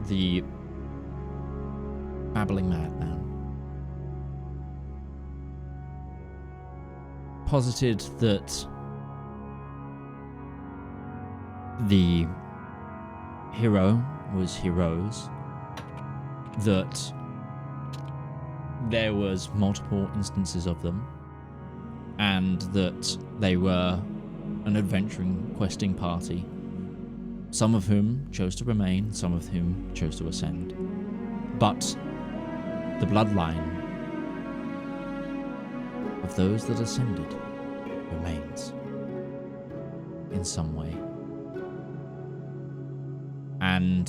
the babbling madman posited that the hero was heroes, that there was multiple instances of them, and that they were an adventuring, questing party, some of whom chose to remain, some of whom chose to ascend. But the bloodline of those that ascended remains in some way. And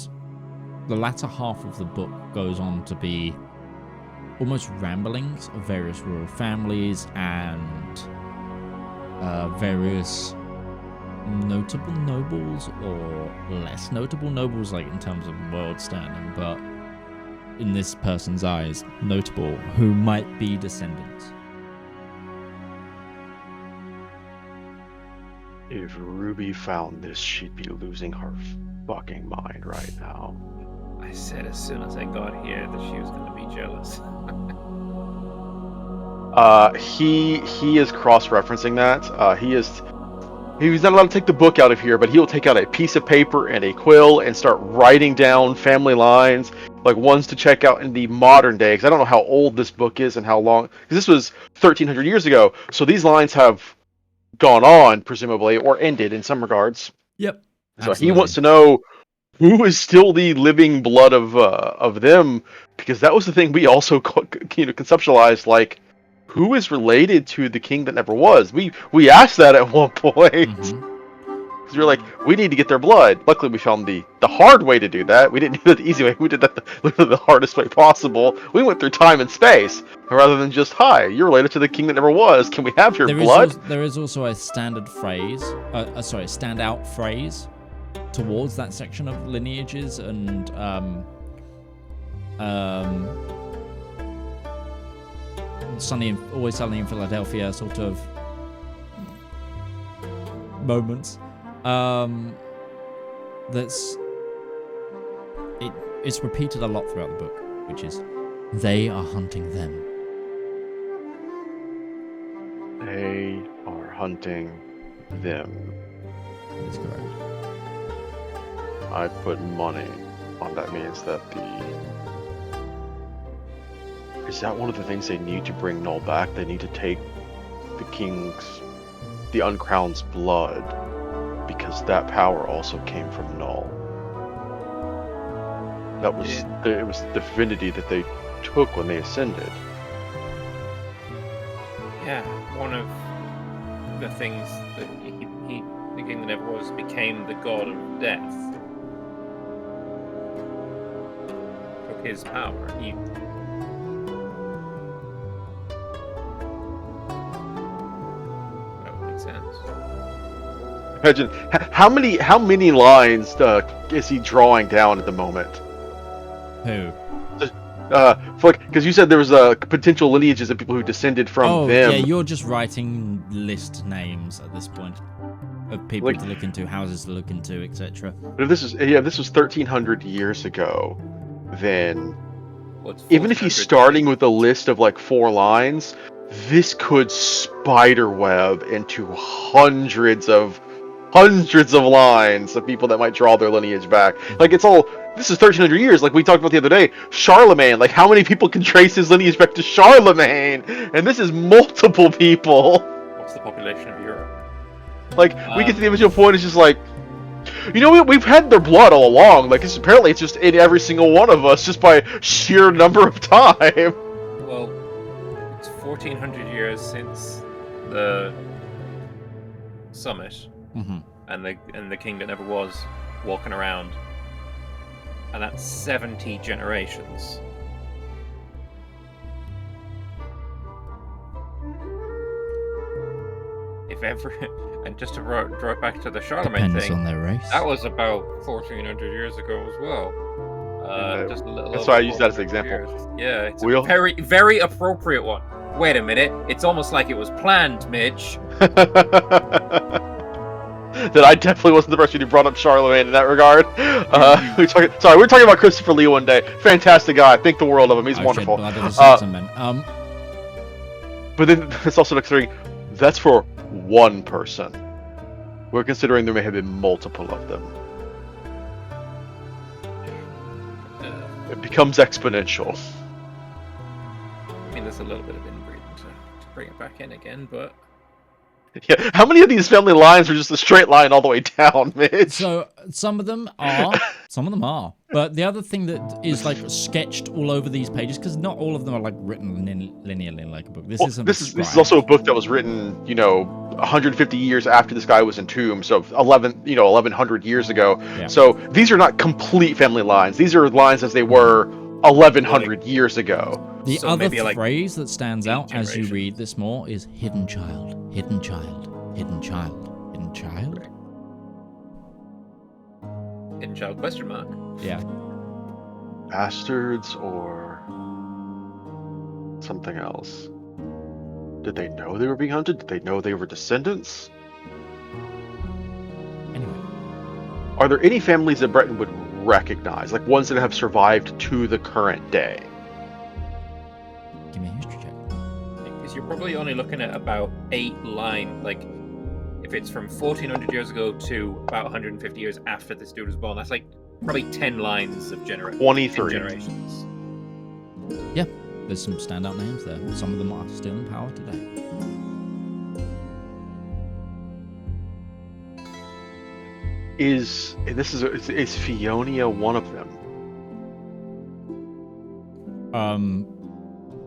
the latter half of the book goes on to be almost ramblings of various royal families and various notable nobles or less notable nobles, like in terms of world standing, but in this person's eyes, notable, who might be descendants. If Ruby found this, she'd be losing her fucking mind right now. I said as soon as I got here that she was going to be jealous. He is cross-referencing that. He's not allowed to take the book out of here, but he'll take out a piece of paper and a quill and start writing down family lines, like ones to check out in the modern day. Because I don't know how old this book is and how long. Because this was 1,300 years ago, so these lines have gone on, presumably, or ended in some regards. Yep. So he wants to know who is still the living blood of them, because that was the thing we also conceptualized, like, who is related to the king that never was? We asked that at one point. Because we were like, we need to get their blood. Luckily, we found the hard way to do that. We didn't do it the easy way. We did that the hardest way possible. We went through time and space, rather than just, hi, you're related to the king that never was. Can we have your blood? There is also a standout phrase towards that section of lineages and Always Sunny in Philadelphia sort of moments. It's repeated a lot throughout the book, which is, they are hunting them. They are hunting them. That is correct. I put money on that means that Is that one of the things they need to bring Null back? They need to take the Uncrowned's blood, because that power also came from Null. It was the divinity that they took when they ascended. Yeah, one of the things that the king that never was, became the god of death. Took his power. Imagine how many lines is he drawing down at the moment? Who? Because you said there was potential lineages of people who descended from them. Yeah, you're just writing list names at this point of people to look into, houses to look into, etc. But if this was 1,300 years ago, then even if he's starting with a list of like 4 lines, this could spiderweb into hundreds of lines of people that might draw their lineage back. Like, this is 1,300 years, like we talked about the other day. Charlemagne, like, how many people can trace his lineage back to Charlemagne? And this is multiple people. What's the population of Europe? Like, we get to the original point, it's just like, You know, we've had their blood all along. Like, apparently it's just in every single one of us, just by sheer number of time. Well, it's 1400 years since the summit, and the king that never was walking around, and that's 70 generations. If ever, and just to draw it back to the Charlemagne Depends thing, on their race. that was about 1400 years ago as well. Just a little. That's over why I use that as an 1400 example. years. Yeah, it's We'll- a very, very appropriate one. Wait a minute, it's almost like it was planned, Mitch. That I definitely wasn't the person who brought up Charlemagne in that regard. We're talking about Christopher Lee one day. Fantastic guy. Think the world of him. He's I wonderful. shed blood of the Saxon men. But then it's also considering that's for one person. We're considering there may have been multiple of them. It becomes exponential. I mean, there's a little bit of inbreeding to bring it back in again, but Yeah, how many of these family lines are just a straight line all the way down, Mitch? So some of them are, but the other thing that is like sketched all over these pages, because not all of them are like written linearly like a book. This is also a book that was written, 150 years after this guy was entombed, so 1100 years ago. Yeah. So these are not complete family lines. These are lines as they were 1100 years ago. The So other maybe, like, phrase that stands out as you generations. read this more is hidden child, hidden child, hidden child, hidden child. hidden child question mark. Yeah. Bastards or something else. Did they know they were being hunted? Did they know they were descendants? Anyway, Are there any families that Breton would recognize, like ones that have survived to the current day? give me a history check. Because you're probably only looking at about 8 lines. Like, if it's from 1400 years ago to about 150 years after this dude was born, that's like probably 10 lines of 23. generations. Yeah, there's some standout names there. Some of them are still in power today. Is Fionia one of them?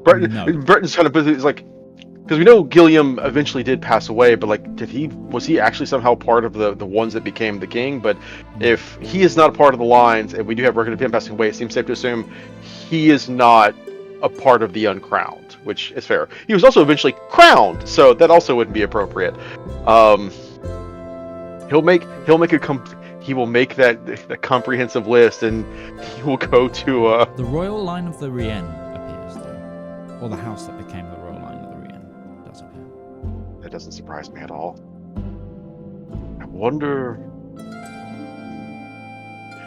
Breton, No. Breton's kind of is like, because we know Gilliam eventually did pass away, but like, was he actually somehow part of the ones that became the king? But if he is not a part of the lines, and we do have record of him passing away, it seems safe to assume he is not a part of the uncrowned, which is fair. He was also eventually crowned, so that also wouldn't be appropriate. He will make that comprehensive list, and he will go to The royal line of the Rien appears though, or the house that became the royal line of the Rien does appear. That doesn't surprise me at all. I wonder.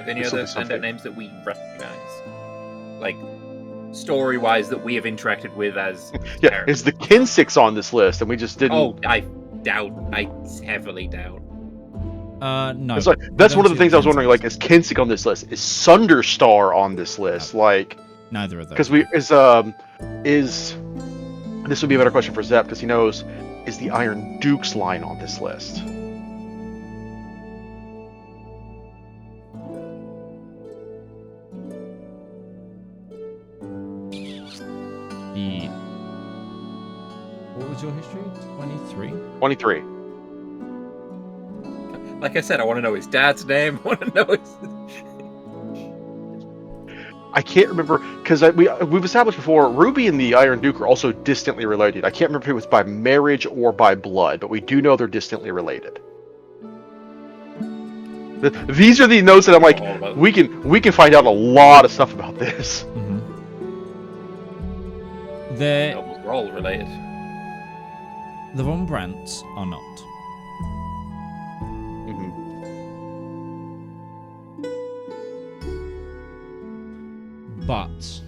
Any This will other be something. standout names that we recognize? Like, story-wise, that we have interacted with as Yeah, characters? is the Kenseks on this list, and we just didn't. Oh, I heavily doubt. No. It's like, that's one of the things I was wondering. Like, is Kensek on this list? Is Sunderstar on this list? Like, Neither of those. because is this would be a better question for Zep because he knows. Is the Iron Duke's line on this list? What was your history? 23? 23. Like I said, I want to know his dad's name. I want to know his... I can't remember because we've established before Ruby and the Iron Duke are also distantly related. I can't remember if it was by marriage or by blood, but we do know they're distantly related. These are the notes that I'm like, All about- we can find out a lot of stuff about this. Mm-hmm. They're We're all related. the Von Brandts are not. Mhm. But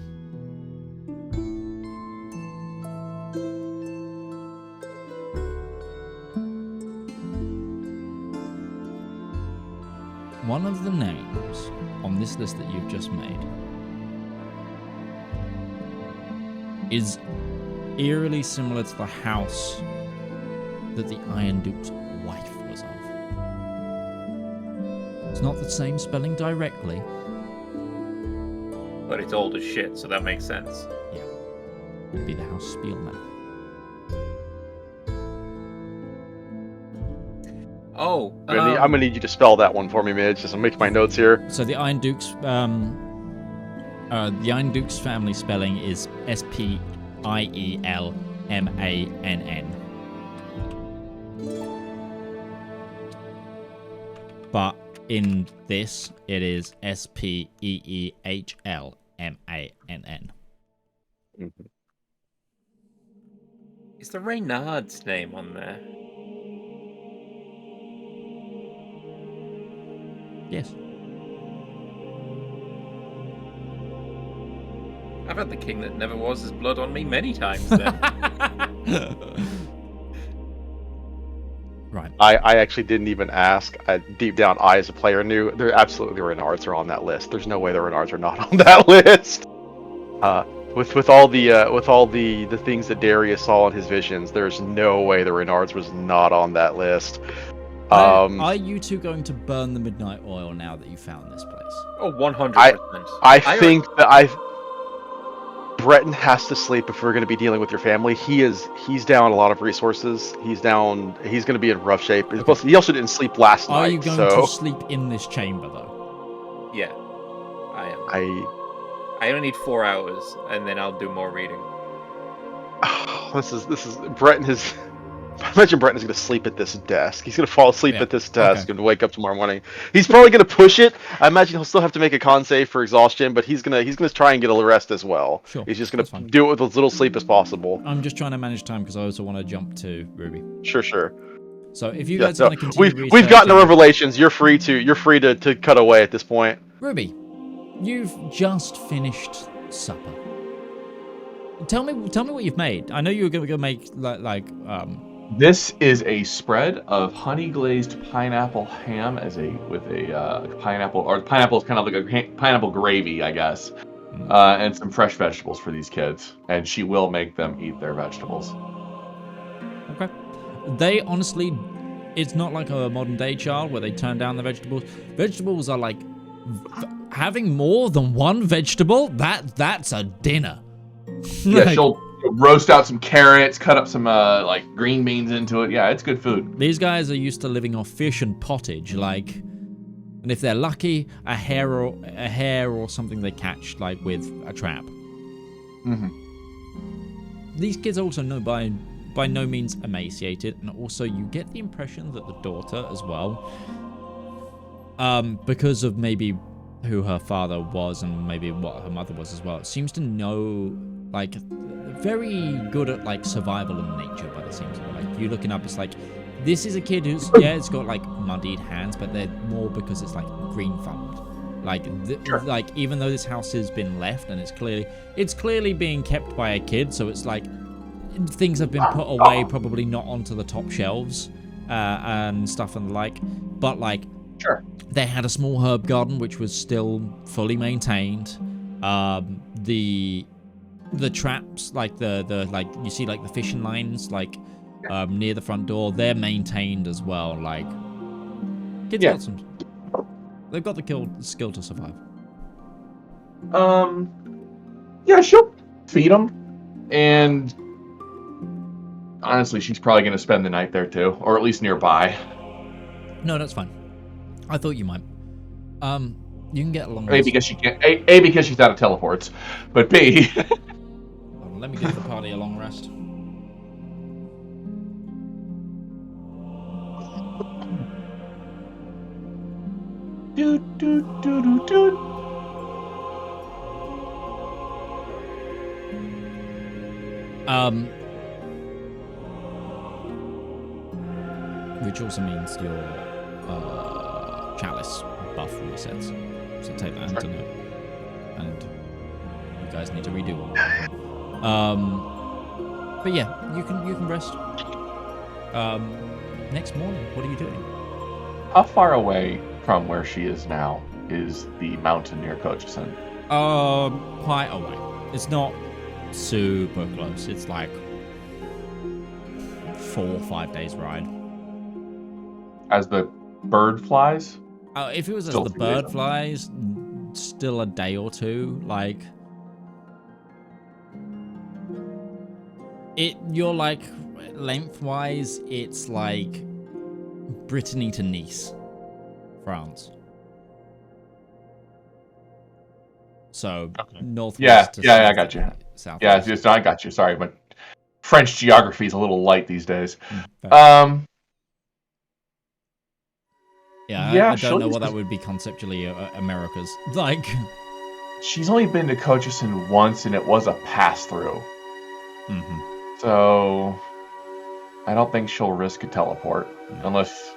one of the names on this list that you've just made is eerily similar to the house that the Iron Duke's wife was of. It's not the same spelling directly. But it's old as shit, so that makes sense. Yeah. Would be the House Spielman. Oh, I'm gonna need you to spell that one for me, Midge. Just make my notes here. So the Iron Duke's family spelling is Spielmann. But in this, it is Speehlmann. Is the Reynard's name on there? Yes. I've had the king that never was his blood on me many times then. Right. I actually didn't even ask. Deep down, I as a player knew. There absolutely the Reynards are on that list. There's no way the Reynards are not on that list. With all the things that Darius saw in his visions, there's no way the Reynards was not on that list. Are you two going to burn the midnight oil now that you found this place? Oh, 100%. I think that Breton has to sleep if we're going to be dealing with your family. He's down a lot of resources. He's going to be in rough shape. Okay. Plus, he also didn't sleep last night. Are you going to sleep in this chamber though? Yeah, I am. I only need 4 hours, and then I'll do more reading. This is Breton is. I imagine Breton is going to sleep at this desk. He's going to fall asleep at this desk and wake up tomorrow morning. He's probably going to push it. I imagine he'll still have to make a con save for exhaustion, but he's going to try and get a rest as well. Sure. He's just going to do it with as little sleep as possible. I'm just trying to manage time because I also want to jump to Ruby. Sure. So if you guys want to continue we've gotten the revelations. You're free to cut away at this point. Ruby, you've just finished supper. Tell me what you've made. I know you were going to make This is a spread of honey glazed pineapple ham with a pineapple, or pineapple is kind of like a pineapple gravy, I guess, and some fresh vegetables for these kids. And she will make them eat their vegetables. Okay. They honestly, it's not like a modern day child where they turn down the vegetables. Vegetables are like having more than one vegetable. That's a dinner. Yeah, she'll roast out some carrots, cut up some green beans into it. Yeah, it's good food. These guys are used to living off fish and pottage, and if they're lucky, a hare or something they catch, with a trap. Mm-hmm. These kids also know by no means emaciated, and also you get the impression that the daughter as well, because of maybe who her father was and maybe what her mother was as well, seems to know very good at survival in nature by the seems of it. You looking up, it's this is a kid who's it's got muddied hands, but they're more because it's green thumbed. Even though this house has been left and it's clearly being kept by a kid, so it's things have been put away, probably not onto the top shelves and stuff and the like, but sure. They had a small herb garden which was still fully maintained. The traps, you see the fishing lines near the front door, they're maintained as well. Kids got some. They've got the skill to survive. Yeah, she'll feed them, and honestly, she's probably going to spend the night there too, or at least nearby. No, that's fine. I thought you might. You can get along. A, because she can't. A, because she's out of teleports, but B. Let me give the party a long rest. Which also means your chalice buff resets. So take that into note. And you guys need to redo one. But yeah, you can rest. Next morning, what are you doing? How far away from where she is now is the mountain near Cochison? Quite away. It's not super close. It's 4 or 5 days ride. As the bird flies? If it was as Still the 3 days bird out. flies, still a day or two. Like, you're like, lengthwise, it's like Brittany to Nice, France. So, Okay. northwest to I got you. south. Yeah, I got you. Sorry, but French geography is a little light these days. Fair. Yeah, yeah, I don't know she'll- what that would be conceptually America's. Like, She's only been to Cochison once, and it was a pass-through. mhm. So I don't think she'll risk a teleport. Unless...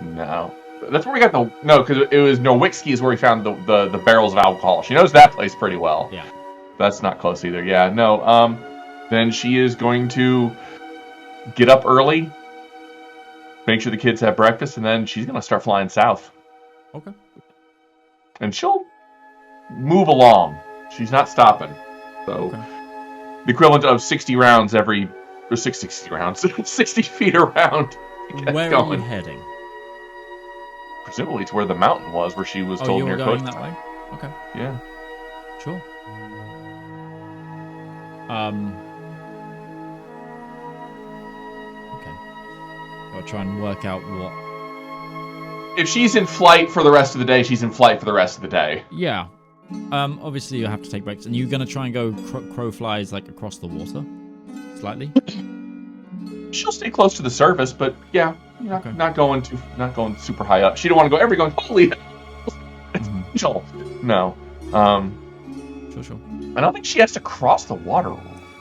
No. That's where we got the... No, because it was Nowitzki is where we found the barrels of alcohol. She knows that place pretty well. Yeah. That's not close either. Yeah, no. Then she is going to get up early, make sure the kids have breakfast, and then she's going to start flying south. Okay. And she'll move along. She's not stopping. So, Okay. the equivalent of 60 rounds every... Or 60 rounds. 60 feet around. to get Where are going. you heading? Presumably to where the mountain was, where she was Oh, told you were near going Coast. that way? Okay, Yeah. sure. Okay. I'll try and work out what... If she's in flight for the rest of the day, she's in flight for the rest of the day. Yeah. Obviously you have to take breaks. And you're going to try and go crow flies, like, across the water? Slightly? She'll stay close to the surface, but yeah, Okay. not going super high up. She don't want to go every going, holy hell. Mhm. Angel. No. Sure. I don't think she has to cross the water,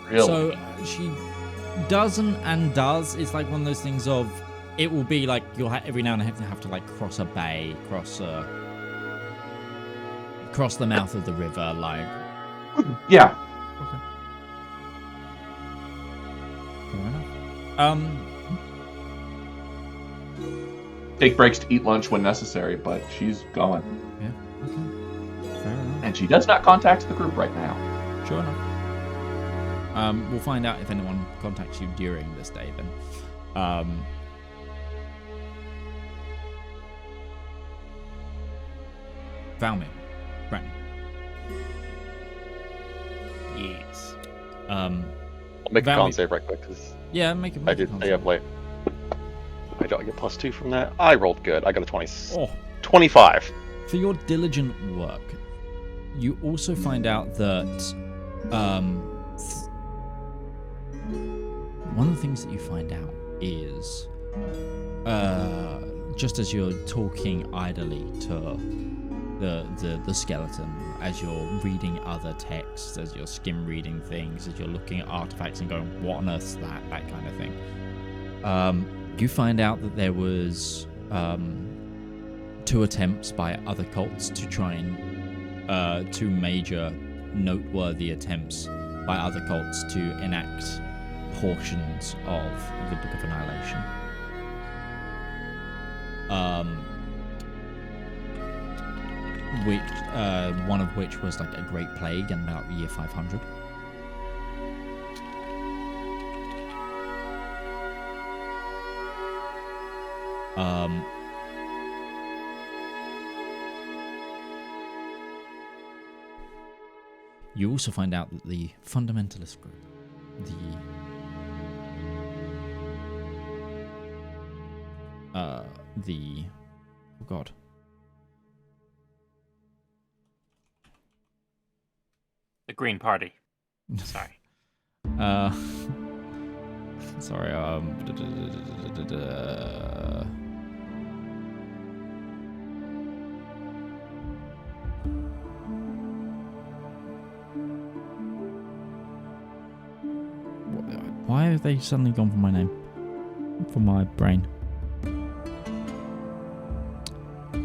really. So she doesn't and does. It's like one of those things of, it will be like you'll every now and then have to like cross a bay, cross the mouth of the river, like. Yeah. Okay. Fair enough. Take breaks to eat lunch when necessary, but she's going. Yeah. Okay. Fair enough. And she does not contact the group right now. Sure enough. We'll find out if anyone contacts you during this day then. Valymr. Breton. Yes. I'll make a Valymr- con save right quick because Yeah, make it. I did stay up late. I don't get +2 from that. I rolled good. I got a 20, Oh, 25. for your diligent work, you also find out that one of the things that you find out is just as you're talking idly to the skeleton, as you're reading other texts, as you're skim reading things, as you're looking at artifacts and going, what on earth's that kind of thing, you find out that there was 2 attempts by other cults to try and 2 major noteworthy attempts by other cults to enact portions of the Book of Annihilation. One of which was like a great plague in about year 500. You also find out that the fundamentalist group, oh god. The Green Party. Sorry. Sorry, why have they suddenly gone for my name? From my brain.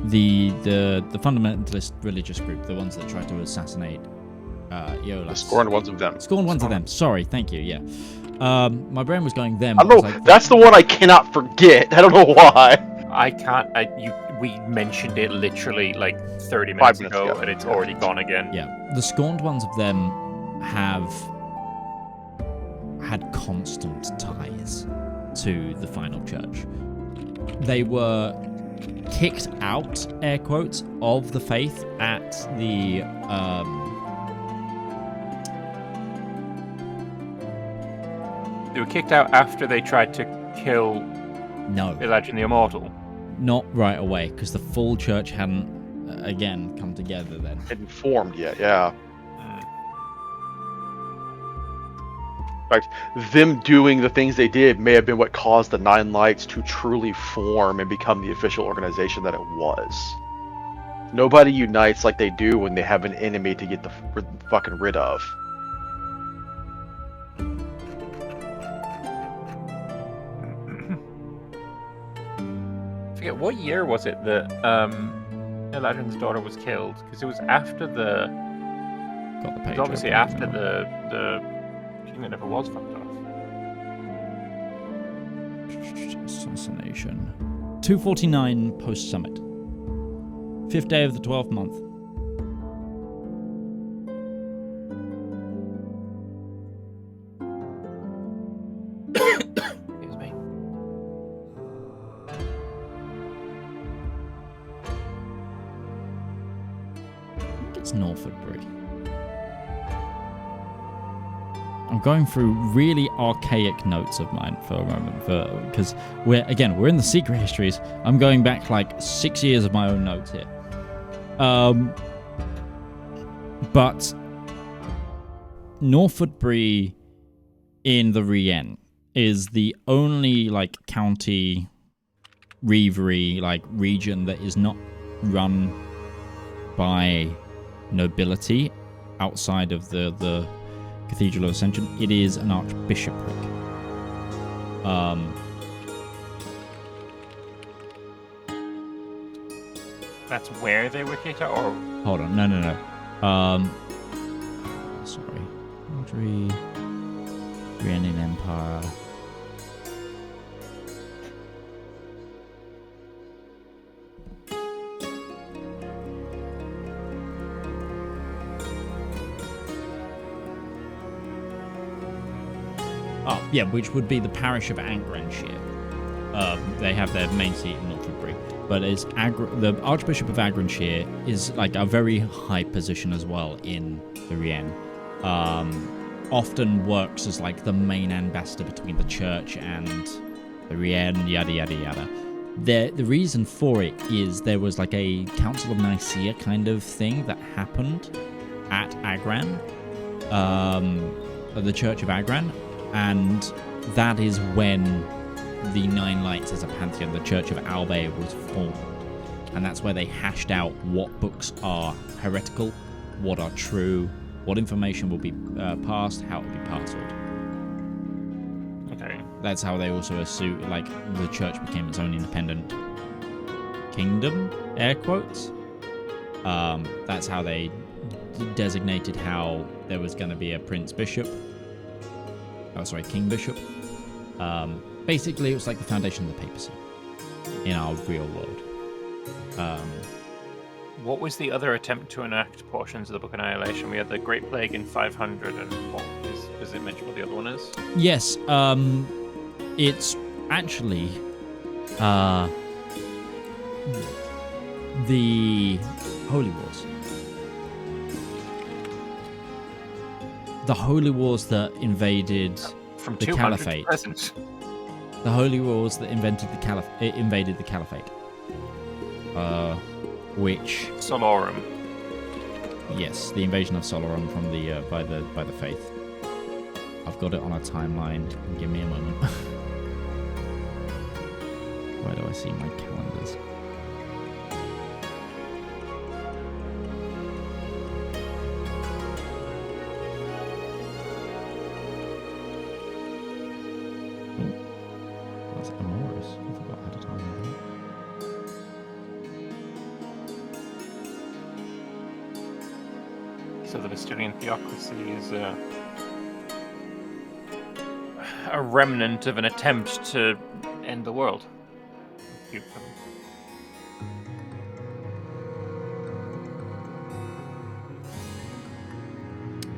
The fundamentalist religious group, the ones that try to assassinate Iolas. The scorned ones of them. Scorned ones of them. Sorry, thank you. Yeah. My brain was going them. I don't know. That's the one I cannot forget. I don't know why. I can't. We mentioned it literally like 30 5 minutes minutes ago, ago. and it's already gone again. Yeah, the scorned ones of them have had constant ties to the final church. They were kicked out, air quotes, of the faith at the They were kicked out after they tried to kill no, Elijah the Immortal. not right away, because the full church hadn't again come together then. Hadn't formed yet, yeah. Hmm. In fact, them doing the things they did may have been what caused the Nine Lights to truly form and become the official organization that it was. Nobody unites like they do when they have an enemy to get the fucking rid of. I forget what year was it that Elijah's daughter was killed? Because it was after the. Got the It page was obviously open, after so- the king that never was fucked off. Assassination. 249 post summit. 5th day of the 12th month. Excuse me. It's Norfolkbury. I'm going through really archaic notes of mine for a moment, because we're in the secret histories. I'm going back like 6 years of my own notes here. But Norfolkbury in the Rien is the only like county reverie like region that is not run by nobility outside of the Cathedral of Ascension. It is an archbishopric. That's where they were kicked out, or Hold on, no. Sorry, Audrey, Reigning Empire. Oh, yeah, which would be the parish of Anrayne. They have their main seat in Norfolkbury. But the Archbishop of Anrayne is like a very high position as well in the Rien. Often works as like the main ambassador between the church and the Rien, yada yada yada. The reason for it is there was like a Council of Nicaea kind of thing that happened at Agran, the Church of Agran. And that is when the Nine Lights as a pantheon, the Church of Albay, was formed. And that's where they hashed out what books are heretical, what are true, what information will be passed, how it will be passed. okay. That's how they also assume, like, the church became its own independent kingdom, air quotes. That's how they designated how there was going to be a Prince Bishop. King Bishop. Basically, it was like the foundation of the papacy in our real world. What was the other attempt to enact portions of the Book of Annihilation? We had the Great Plague in 500, and what does it mention what the other one is? Yes, it's actually the Holy Wars. The Holy Wars that invaded From the 200 Caliphate. to present. The Holy Wars that invaded the Caliphate. Which, Solorum. yes, the invasion of Solorum from the by the Faith. I've got it on a timeline. Give me a moment. Where do I see my calendars? That's Amoris. I forgot how to time that. So the Vestinian theocracy is a remnant of an attempt to end the world.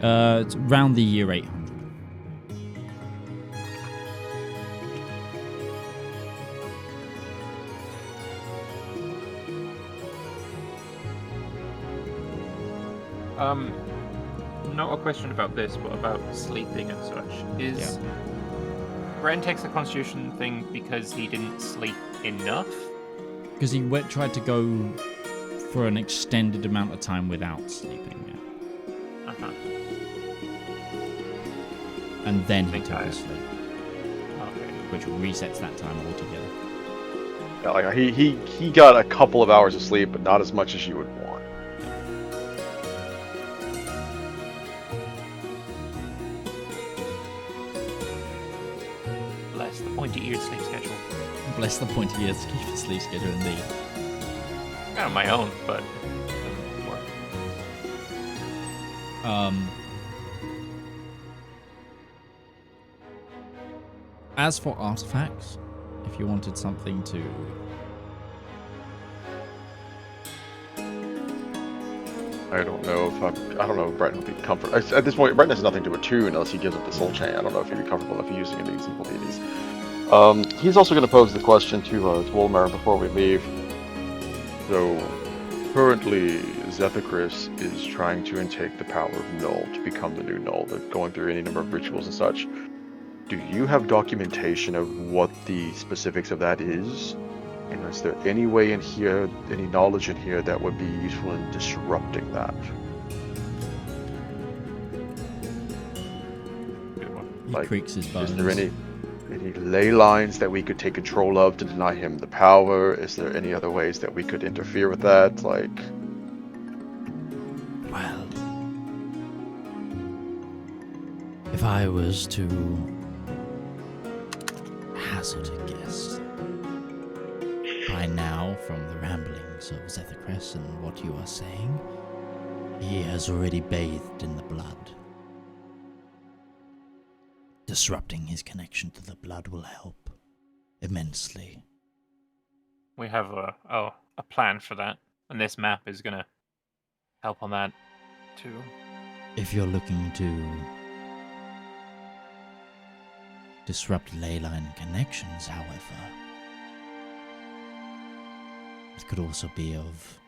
It's around the year 800. Not a question about this, but about sleeping and such. Bren takes the Constitution thing because he didn't sleep enough? Because he tried to go for an extended amount of time without sleeping. Yeah. Uh-huh. And then he Big took his time. sleep, Okay. which resets that time altogether. Yeah, like he got a couple of hours of sleep, but not as much as you would want. Bless the pointy-eared sleep schedule. Bless the pointy ears to keep his sleep schedule indeed. Kind of my own, but it doesn't work. As for artifacts, if you wanted something to... I don't know if I don't know if Breton would be comfortable. At this point, Breton has nothing to attune unless he gives up the soul chain. I don't know if he'd be comfortable if using any of these evil deities. He's also going to pose the question to Walmar before we leave. So, currently, Zethacris is trying to intake the power of Null to become the new Null. They're going through any number of rituals and such. Do you have documentation of what the specifics of that is? And is there any way in here, any knowledge in here that would be useful in disrupting that? Good one. He Like, creaks his bones. Is there any ley lines that we could take control of to deny him the power? Is there any other ways that we could interfere with that? Like, Well, if I was to hazard a guess, by now, from the ramblings of Zethacris and what you are saying, he has already bathed in the blood. Disrupting his connection to the blood will help immensely. We have a plan for that, and this map is gonna help on that too. If you're looking to disrupt leyline connections, however, it could also be of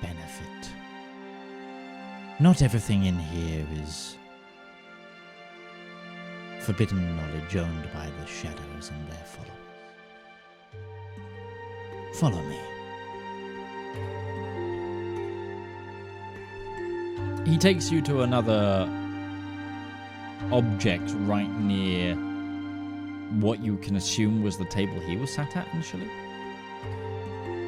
benefit. Not everything in here is forbidden knowledge owned by the shadows and their followers. Follow me. He takes you to another object right near what you can assume was the table he was sat at initially.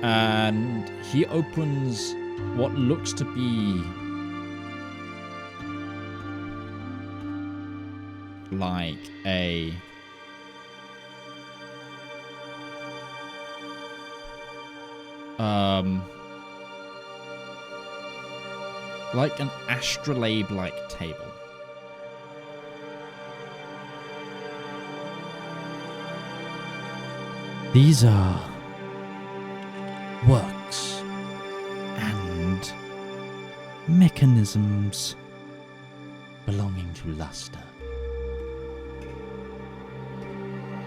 And he opens what looks to be like a like an astrolabe-like table. These are works and mechanisms belonging to Luster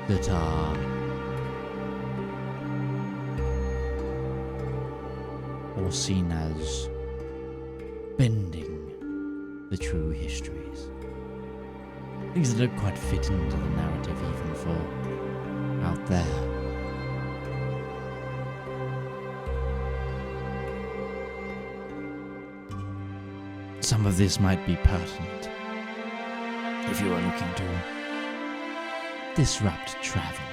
that are or seen as bending the true histories. Things that don't quite fit into the narrative even for out there. Some of this might be pertinent if you are looking to disrupt travel.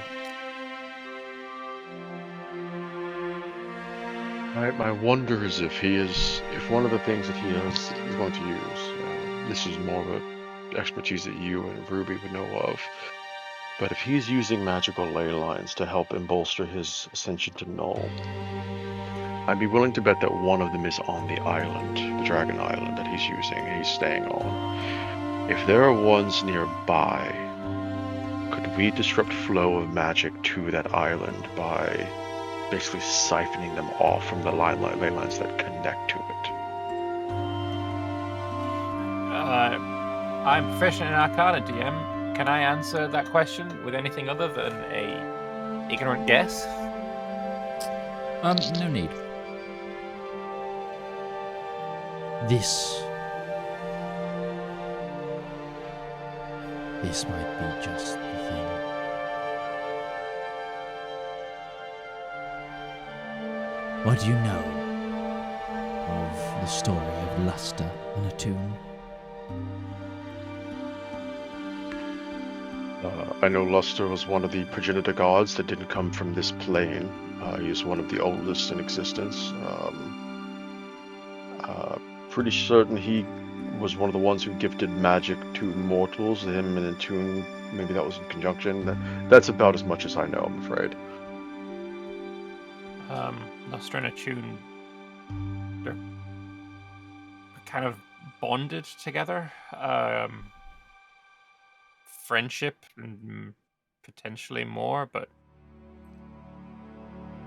my wonder is if one of the things that he is going to use, this is more of an expertise that you and Ruby would know of, but if he's using magical ley lines to help bolster his ascension to Null, I'd be willing to bet that one of them is on the island, the Dragon Island that he's staying on. If there are ones nearby, could we disrupt flow of magic to that island by basically siphoning them off from the ley lines that connect to it? I'm proficient in Arcana, DM. Can I answer that question with anything other than a ignorant guess? No need. This might be just the thing. What do you know of the story of Luster and Attune? I know Luster was one of the progenitor gods that didn't come from this plane. He is one of the oldest in existence. Pretty certain he was one of the ones who gifted magic to mortals. Him and Attune, maybe that was in conjunction. That's about as much as I know, I'm afraid. Luster and Attune, they're kind of bonded together. Friendship and potentially more, but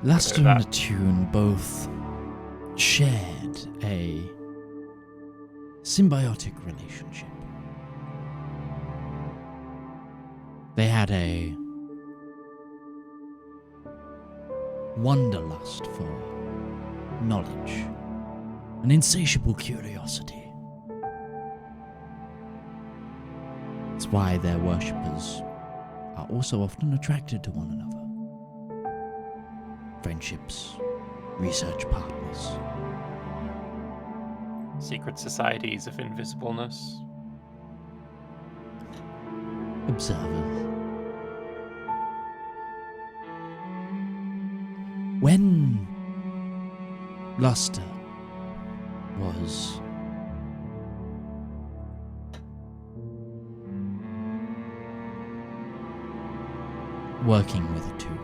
Luster and Attune both shared a symbiotic relationship. They had a wanderlust for knowledge, an insatiable curiosity. It's why their worshippers are also often attracted to one another. Friendships, research partners. secret societies of invisibleness. Observers. When Luster was working with the two,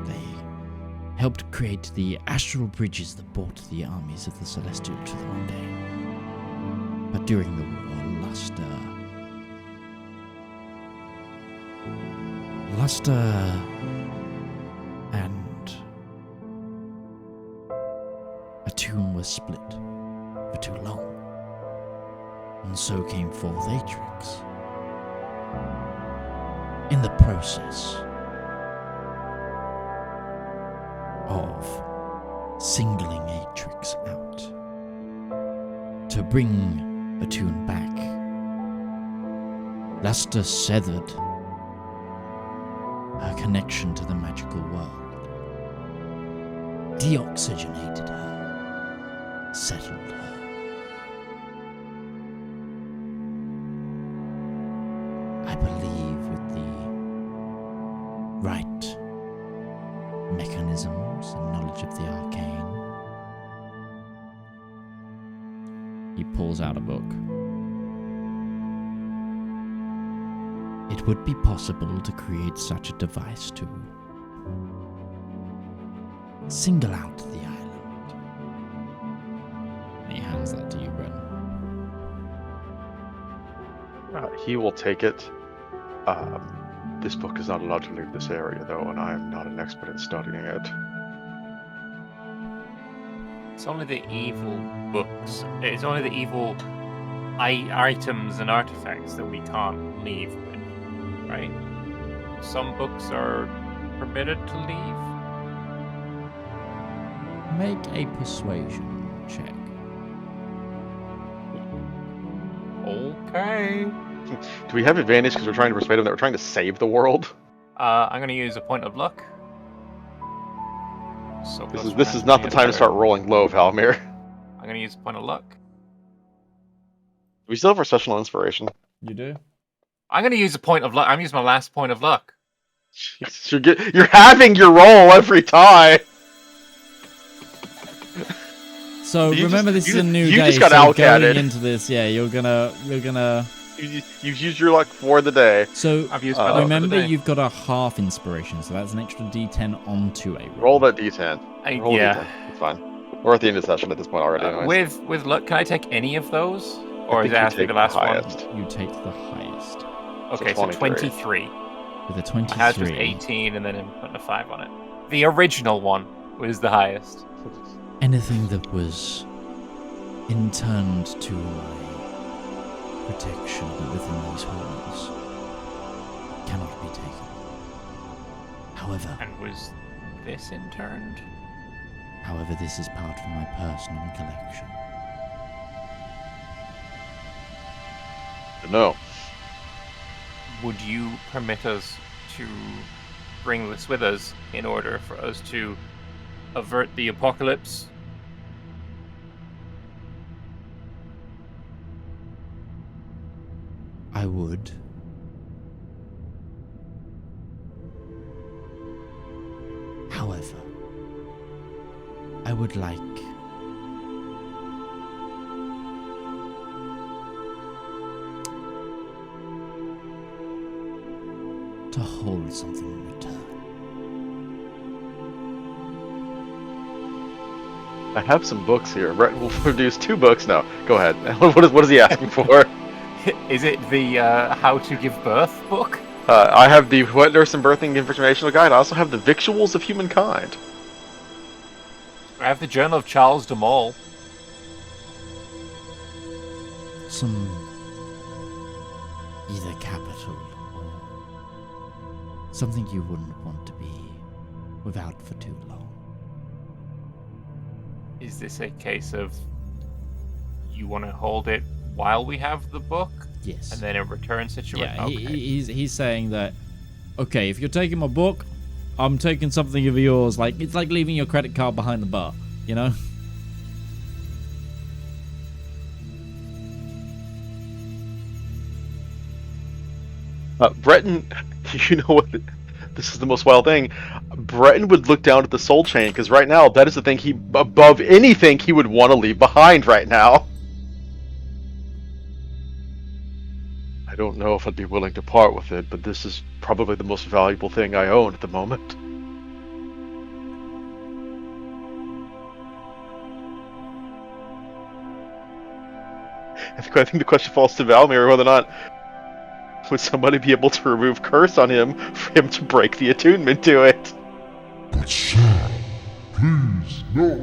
they helped create the astral bridges that brought the armies of the Celestial to the mundane. But during the war, Luster and Attune was split for too long, and so came forth Atrix. In the process of singling Atrix out to bring Attune back, Luster severed her connection to the magical world, deoxygenated her, settled her. I believe with the right mechanisms and knowledge of the arcane. He pulls out a book. It would be possible to create such a device to single out the island. And he hands that to you, Breton. He will take it. This book is not allowed to leave this area, though, and I am not an expert in studying it. It's only the evil books. It's only the evil items and artifacts that we can't leave with, right? Some books are permitted to leave. Make a persuasion check. Okay. Do we have advantage because we're trying to persuade them that we're trying to save the world? I'm going to use a point of luck. So This is not the time to start rolling low, Valymr. I'm going to use a point of luck. We still have our sessional inspiration. You do? I'm going to use a point of luck. I'm using my last point of luck. You're having your roll every time. So remember, this is a new you day. just got so out-catted. going into this, yeah, you're gonna. You've used your luck for the day. So I've used my luck for the remember, day. you've got a half inspiration, so that's an extra D10 onto a roll. Roll that D10. Roll yeah. D10. It's fine. We're at the end of the session at this point already. Anyways. With luck, can I take any of those? Or I is think it you has to be take the last one? highest. You take the highest. Okay, so 23. 23. With a 23. Highest was 18, and then I'm putting a 5 on it. The original one was the highest. Anything that was interned to my protection within these halls cannot be taken. However, And was this interned? this is part of my personal collection. to know. Would you permit us to bring this with us in order for us to avert the apocalypse? I would. However, I would like to hold something in return. I have some books here. Breton will produce 2 books now. Go ahead. What is he asking for? Is it the How to Give Birth book? I have the Wet Nurse and Birthing Informational Guide. I also have the Victuals of Humankind. I have the Journal of Charles de Maulle. Some either capital or something you wouldn't want to be without for too long. Is this a case of you want to hold it while we have the book? Yes. And then a return situation? Yeah, Okay. he's saying that, okay, if you're taking my book, I'm taking something of yours. Like, it's like leaving your credit card behind the bar, you know? Breton, you know what? This is the most wild thing. Breton would look down at the soul chain, because right now, that is the thing above anything he would want to leave behind right now. I don't know if I'd be willing to part with it, but this is probably the most valuable thing I own at the moment. I think the question falls to Valymr whether or not would somebody be able to remove curse on him for him to break the attunement to it. But sir, please, no.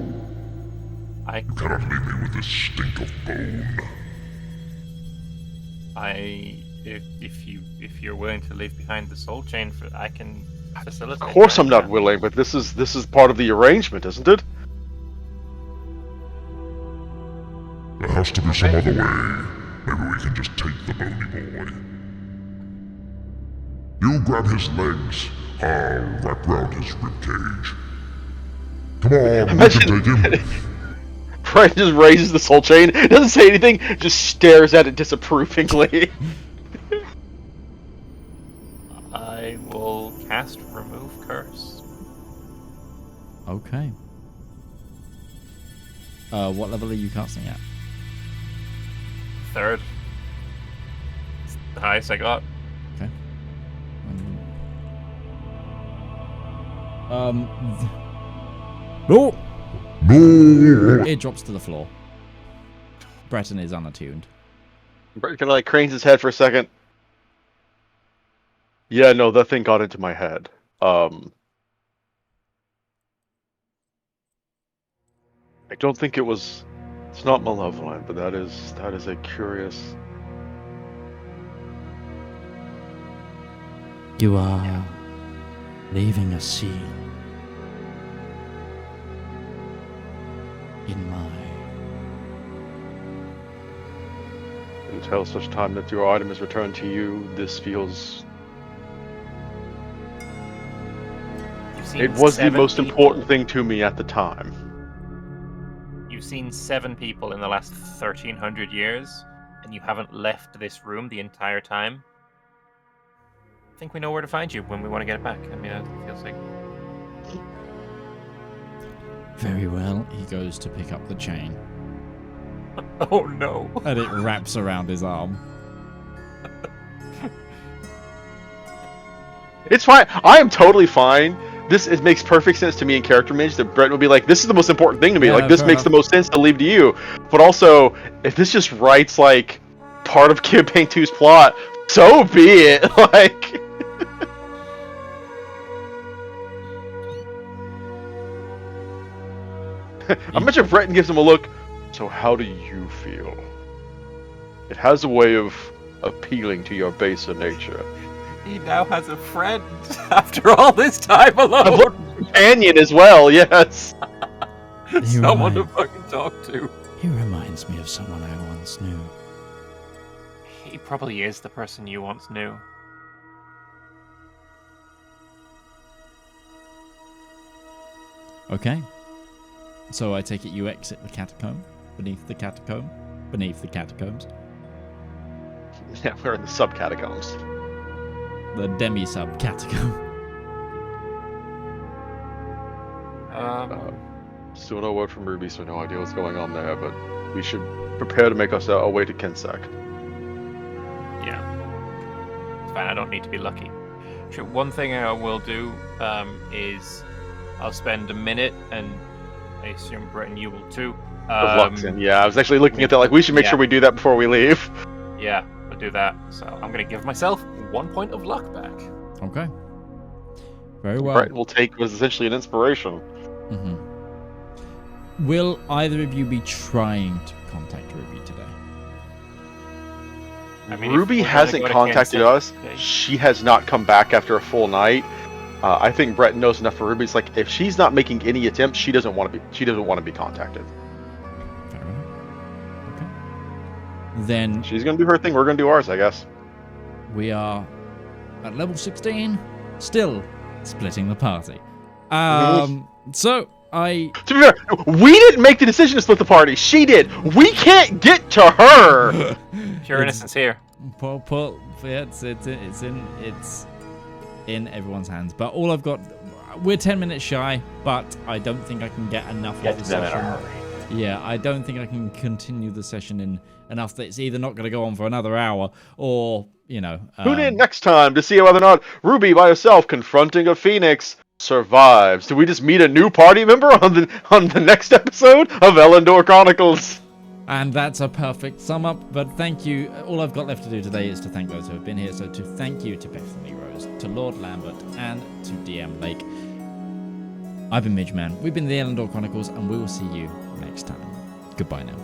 You cannot leave me with this stink of bone. If you're willing to leave behind the soul chain, I can facilitate. Of course that. I'm not willing, but this is part of the arrangement, isn't it? There has to be some other way. Maybe we can just take the bony boy. You grab his legs. I'll wrap round his ribcage. Come on, we can take him. Brian just raises the soul chain, doesn't say anything, just stares at it disapprovingly. I will cast Remove Curse. Okay. What level are you casting at? 3rd. It's the highest I got. Okay. No! No! It drops to the floor. Breton is unattuned. Breton kind of like cranes his head for a second. Yeah, no, that thing got into my head. I don't think it was. It's not malevolent, but that is a curious. You are leaving a seal in my. Until such time that your item is returned to you, this feels. It was the most important thing to me at the time. You've seen 7 people in the last 1300 years, and you haven't left this room the entire time. I think we know where to find you when we want to get it back. I mean, it feels like... Very well, he goes to pick up the chain. Oh no. And it wraps around his arm. It's fine. I am totally fine. It makes perfect sense to me in character image that Brett will be like, this is the most important thing to me. Yeah, like, this makes the most sense to leave to you. But also, if this just writes, like, part of Campaign 2's plot, so be it. Like... I imagine Breton gives him a look. So how do you feel? It has a way of appealing to your baser nature. He now has a friend after all this time alone. A companion as well, yes. Someone to fucking talk to. He reminds me of someone I once knew. He probably is the person you once knew. Okay. So I take it you exit the catacomb, beneath the catacomb, beneath the catacombs. Yeah, we're in the sub-catacombs. The demi-sub catacomb. Still no word from Ruby, so no idea what's going on there, but we should prepare to make our way to Kensek. Yeah. It's fine, I don't need to be lucky. Sure, one thing I will do is I'll spend a minute, and I assume Breton you will too. Of luck, yeah, I was actually looking at that like we should make sure we do that before we leave. Yeah, I'll do that. So I'm going to give myself 1 point of luck back. Okay. Very well. Breton will take what is essentially an inspiration. Mm-hmm. Will either of you be trying to contact Ruby today? I mean, Ruby hasn't contacted us. She has not come back after a full night. I think Breton knows enough for Ruby. It's like if she's not making any attempts, she doesn't want to be. She doesn't want to be contacted. Fair enough. Okay. Then She's gonna do her thing. We're gonna do ours, I guess. we are at level 16, still splitting the party. So I. To be fair, we didn't make the decision to split the party. She did. We can't get to her. Pure innocence here. Paul, yeah, it's in everyone's hands. But all I've got, we're 10 minutes shy, but I don't think I can get enough of the session. Yeah, I don't think I can continue the session in enough that it's either not going to go on for another hour or, you know. Tune in next time to see whether or not Ruby by herself confronting a phoenix survives. Do we just meet a new party member on the next episode of Elendor Chronicles? And that's a perfect sum up. But thank you. All I've got left to do today is to thank those who have been here. So to thank you to Bethany Rose, to Lord Lambert, and to DM Lake. I've been Midgeman. We've been the Elendor Chronicles, and we will see you next time. Goodbye now.